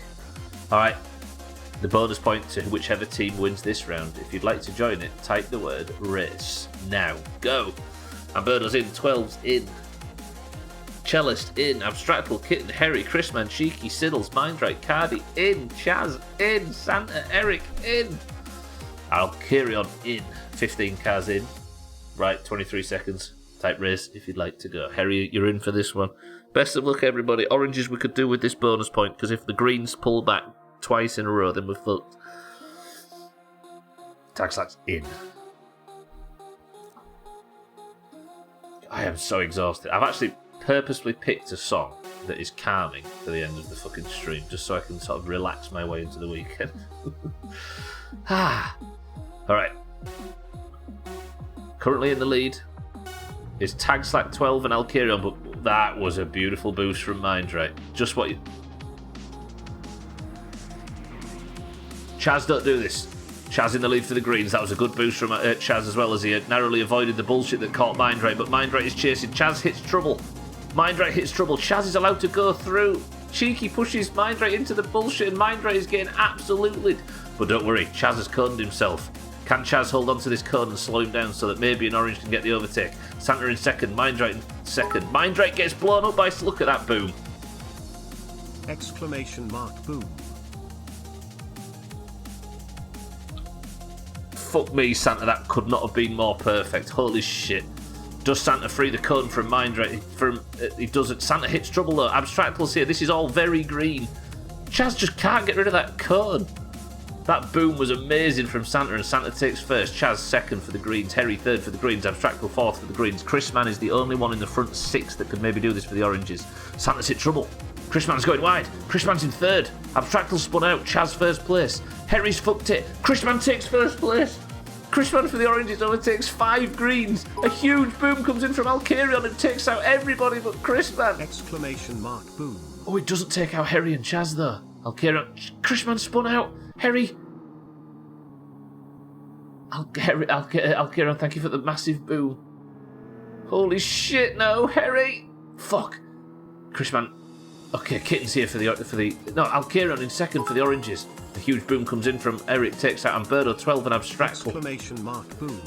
S1: Alright. The bonus point to whichever team wins this round. If you'd like to join it, type the word race. Now, go. Amberto's in, 12's in. Cellist in, Abstractal, Kitten, Harry, Chrisman, Cheeky, Siddles, Mindrite, Cardi in, Chaz in, Santa, Eric in. Alkirion in, 15 cars in. Right, 23 seconds. Type race if you'd like to go. Harry, you're in for this one. Best of luck, everybody. Oranges we could do with this bonus point, because if the greens pull back twice in a row, then we're fucked. Tagslack's in. I am so exhausted. I've actually purposely picked a song that is calming for the end of the fucking stream, just so I can sort of relax my way into the weekend. Alright. Currently in the lead is Tagslack 12 and Alkirion, but that was a beautiful boost from Mindrite. Just what you... Chaz, don't do this. Chaz in the lead for the greens. That was a good boost from Chaz as well, as he narrowly avoided the bullshit that caught Mindrite, but Mindrite is chasing. Chaz hits trouble. Mindrite hits trouble. Chaz is allowed to go through. Cheeky pushes Mindrite into the bullshit, and Mindrite is getting absolutely... But don't worry, Chaz has coned himself. Can Chaz hold on to this cone and slow him down so that maybe an orange can get the overtake? Santa in second, Mindrite in second. Mindrite gets blown up by... Look at that boom.
S2: Exclamation mark boom.
S1: Fuck me, Santa, that could not have been more perfect. Holy shit. Does Santa free the cone from Mindrite? He doesn't. Santa hits trouble though. Abstractals here. This is all very green. Chaz just can't get rid of that cone. That boom was amazing from Santa, and Santa takes first. Chaz second for the greens. Harry third for the greens. Abstractal fourth for the greens. Chrisman is the only one in the front six that could maybe do this for the oranges. Santa's hit trouble. Chrisman's going wide. Chrisman's in third. Abstractal spun out. Chaz first place. Harry's fucked it. Chrisman takes first place. Chrisman for the oranges overtakes 5 greens. A huge boom comes in from Alkirion and takes out everybody but Chrisman.
S2: Exclamation mark boom.
S1: Oh, it doesn't take out Harry and Chaz though. Alkirion. Chrisman spun out. Harry. Alkirion, thank you for the massive boom. Holy shit, no, Harry. Fuck. Chrisman. Okay, Kitten's here for the no, Alkirion in second for the oranges. A huge boom comes in from Eric, takes out Amberto, 12 and Abstractal.
S2: Exclamation mark boom.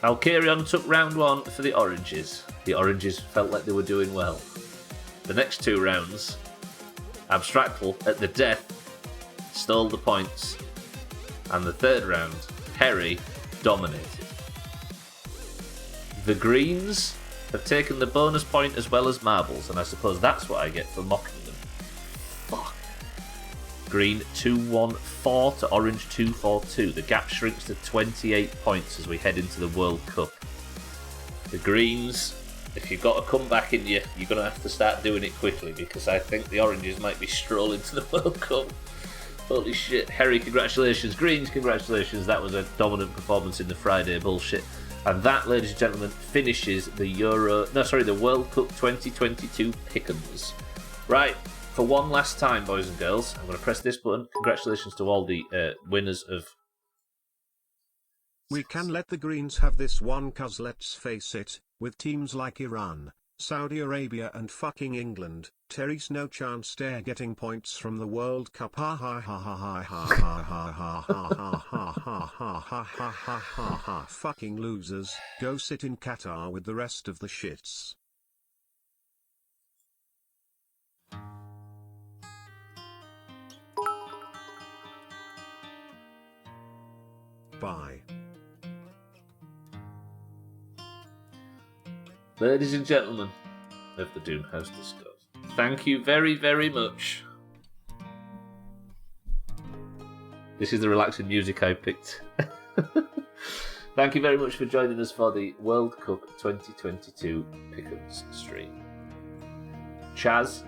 S1: Alkirion took round 1 for the oranges. The oranges felt like they were doing well. The next 2 rounds, Abstractal at the death stole the points, and the third round, Harry dominated. The greens have taken the bonus point as well as marbles, and I suppose that's what I get for mocking them. Fuck. Green 2-1-4 to orange 2-4-2. The gap shrinks to 28 points as we head into the World Cup. The greens, if you've got a comeback in you, you're going to have to start doing it quickly, because I think the oranges might be strolling to the World Cup. Holy ship. Harry, congratulations. Greens, congratulations. That was a dominant performance in the Friday bullshit. And that, ladies and gentlemen, finishes the World Cup 2022 pick'ems. Right, for one last time, boys and girls, I'm going to press this button. Congratulations to all the winners of...
S2: We can let the Greens have this one, cause let's face it, with teams like Iran, Saudi Arabia and fucking England, Terry's no chance they're getting points from the World Cup. Ha ha ha ha ha ha ha ha ha ha ha ha ha ha ha ha ha ha. Fucking losers, go sit in Qatar with the rest of the shits. Bye.
S1: Ladies and gentlemen of the Doomhaus Discord, thank you very, very much. This is the relaxing music I picked. Thank you very much for joining us for the World Cup 2022 Pick'ems stream. Chaz,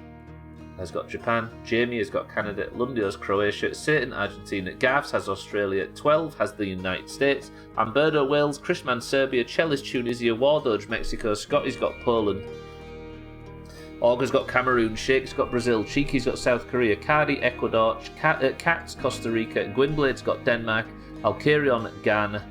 S1: has got Japan, Jamie has got Canada, Lundy has Croatia, Satan Argentina, Gavs has Australia, 12 has the United States, Amberto Wales, Chrisman Serbia, Chellis Tunisia, Wardoge Mexico, Scotty's got Poland, Auger's got Cameroon, Shake's got Brazil, Cheeky's got South Korea, Cardi Ecuador, Cat's Costa Rica, Gwynblade's got Denmark, Alcarion Ghana,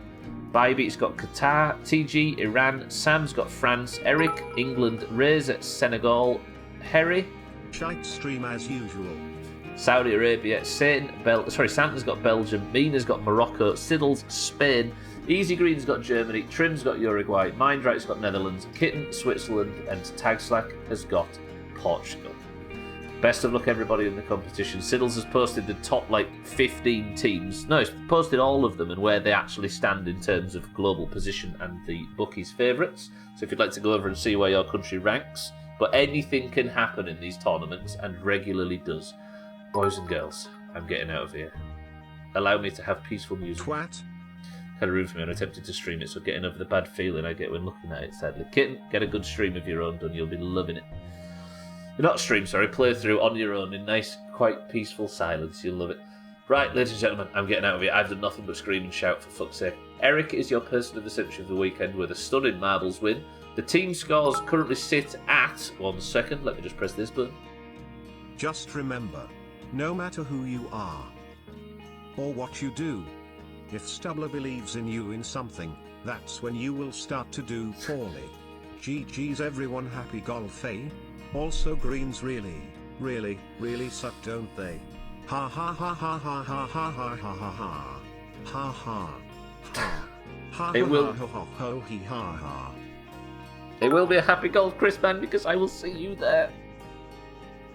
S1: Bybeat's got Qatar, TG Iran, Sam's got France, Eric England, Reza Senegal, Harry
S2: Shite stream as usual.
S1: Saudi Arabia, Santa's got Belgium, Mina's got Morocco, Siddle's Spain, Easy Green's got Germany, Trim's got Uruguay, Mindright's got Netherlands, Kitten Switzerland, and Tagslack has got Portugal. Best of luck everybody in the competition. Siddles has posted the top 15 teams. No, he's posted all of them and where they actually stand in terms of global position and the bookies' favourites. So if you'd like to go over and see where your country ranks, but anything can happen in these tournaments and regularly does. Boys and girls, I'm getting out of here. Allow me to have peaceful music.
S2: Twat.
S1: Kind of rude for me, and I attempted to stream it, so getting over the bad feeling I get when looking at it, sadly. Kitten, get a good stream of your own done, you'll be loving it. Not stream, sorry, play through on your own in nice, quite peaceful silence, you'll love it. Right, ladies and gentlemen, I'm getting out of here. I've done nothing but scream and shout, for fuck's sake. Eric is your person of the century of the weekend with a stunning marbles win. The team scores currently sit at... 1 second, let me just press this button.
S2: Just remember, no matter who you are or what you do, if Stubbler believes in you in something, that's when you will start to do poorly. GG's everyone, happy golf, eh? Also greens really suck, don't they? Ha ha ha ha ha ha ha ha ha ha ha ha ha ha.
S1: It will. It will be a happy golf, Chris man, because I will see you there.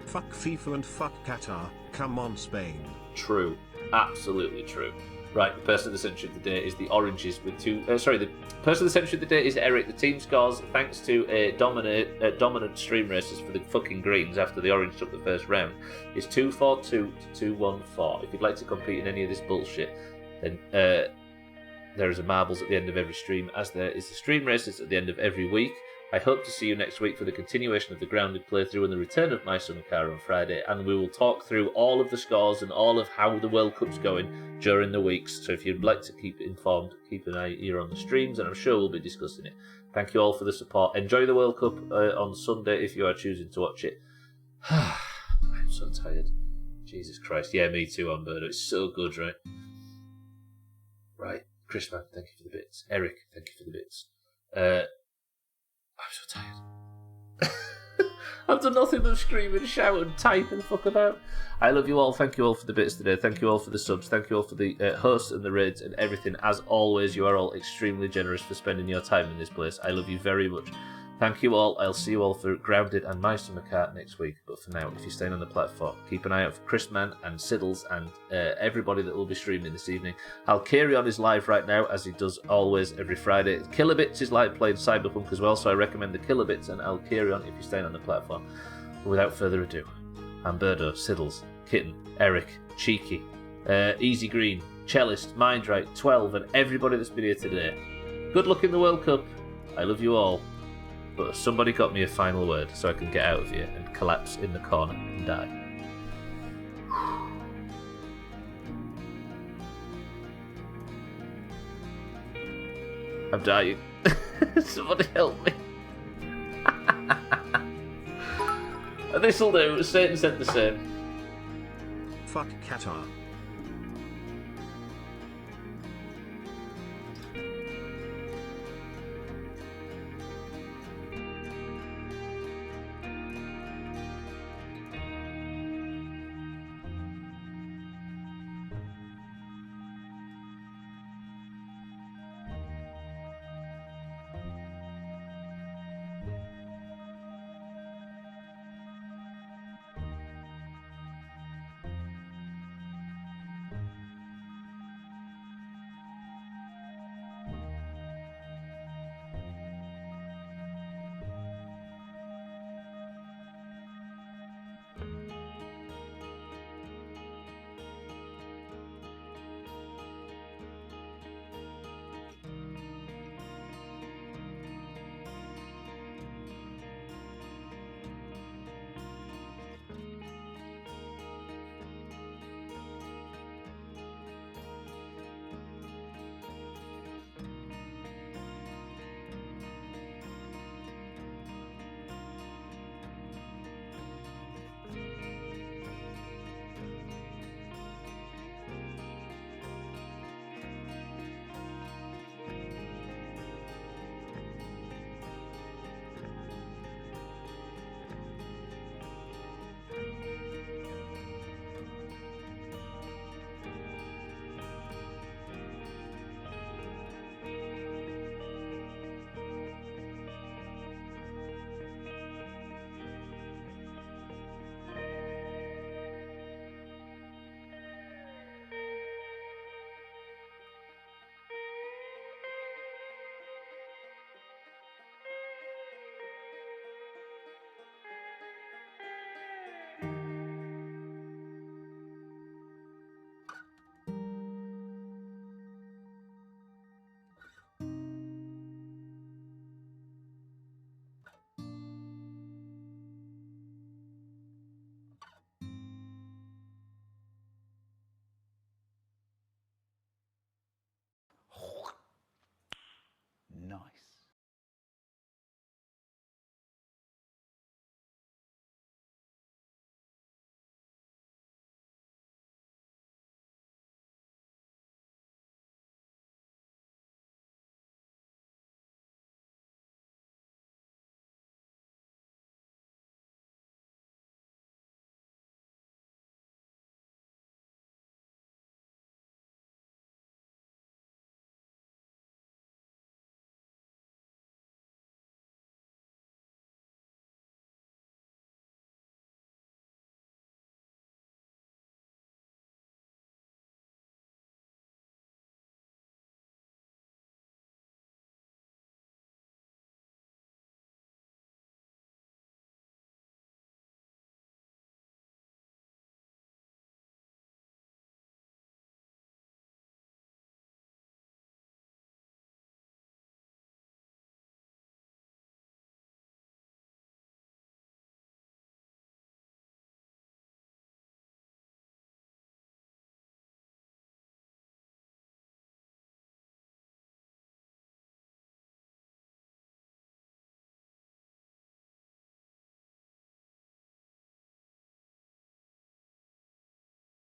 S2: Fuck FIFA and fuck Qatar. Come on, Spain.
S1: True, absolutely true. Right, the person of the century of the day is the Oranges with two. The person of the century of the day is Eric. The team scores, thanks to dominant stream races for the fucking Greens after the Orange took the first round, is 2-4-2 to 2-1-4. If you'd like to compete in any of this bullshit, then there is a marbles at the end of every stream, as there is the stream races at the end of every week. I hope to see you next week for the continuation of the grounded playthrough and the return of My Summer Car on Friday, and we will talk through all of the scores and all of how the World Cup's going during the weeks. So if you'd like to keep informed, keep an eye here on the streams, and I'm sure we'll be discussing it. Thank you all for the support. Enjoy the World Cup on Sunday if you are choosing to watch it. I'm so tired. Jesus Christ. Yeah, me too, Amberto. It's so good, right? Right. Chris man, thank you for the bits. Eric, thank you for the bits. I'm so tired. I've done nothing but scream and shout and type and fuck about. I love you all. Thank you all for the bits today. Thank you all for the subs. Thank you all for the hosts and the raids and everything. As always, you are all extremely generous for spending your time in this place. I love you very much. Thank you all. I'll see you all for Grounded and My Summer Car next week. But for now, if you're staying on the platform, keep an eye out for Chris Man and Siddles and everybody that will be streaming this evening. Alcarion is live right now, as he does always every Friday. Kilobits is live playing Cyberpunk as well, so I recommend the Kilobits and Alcarion if you're staying on the platform. But without further ado, Amberto, Siddles, Kitten, Eric, Cheeky, Easy Green, Cellist, Mindright, 12, and everybody that's been here today. Good luck in the World Cup. I love you all. But somebody got me a final word so I can get out of here and collapse in the corner and die. I'm dying. Somebody help me. This'll do. Satan said the same.
S2: Fuck Qatar.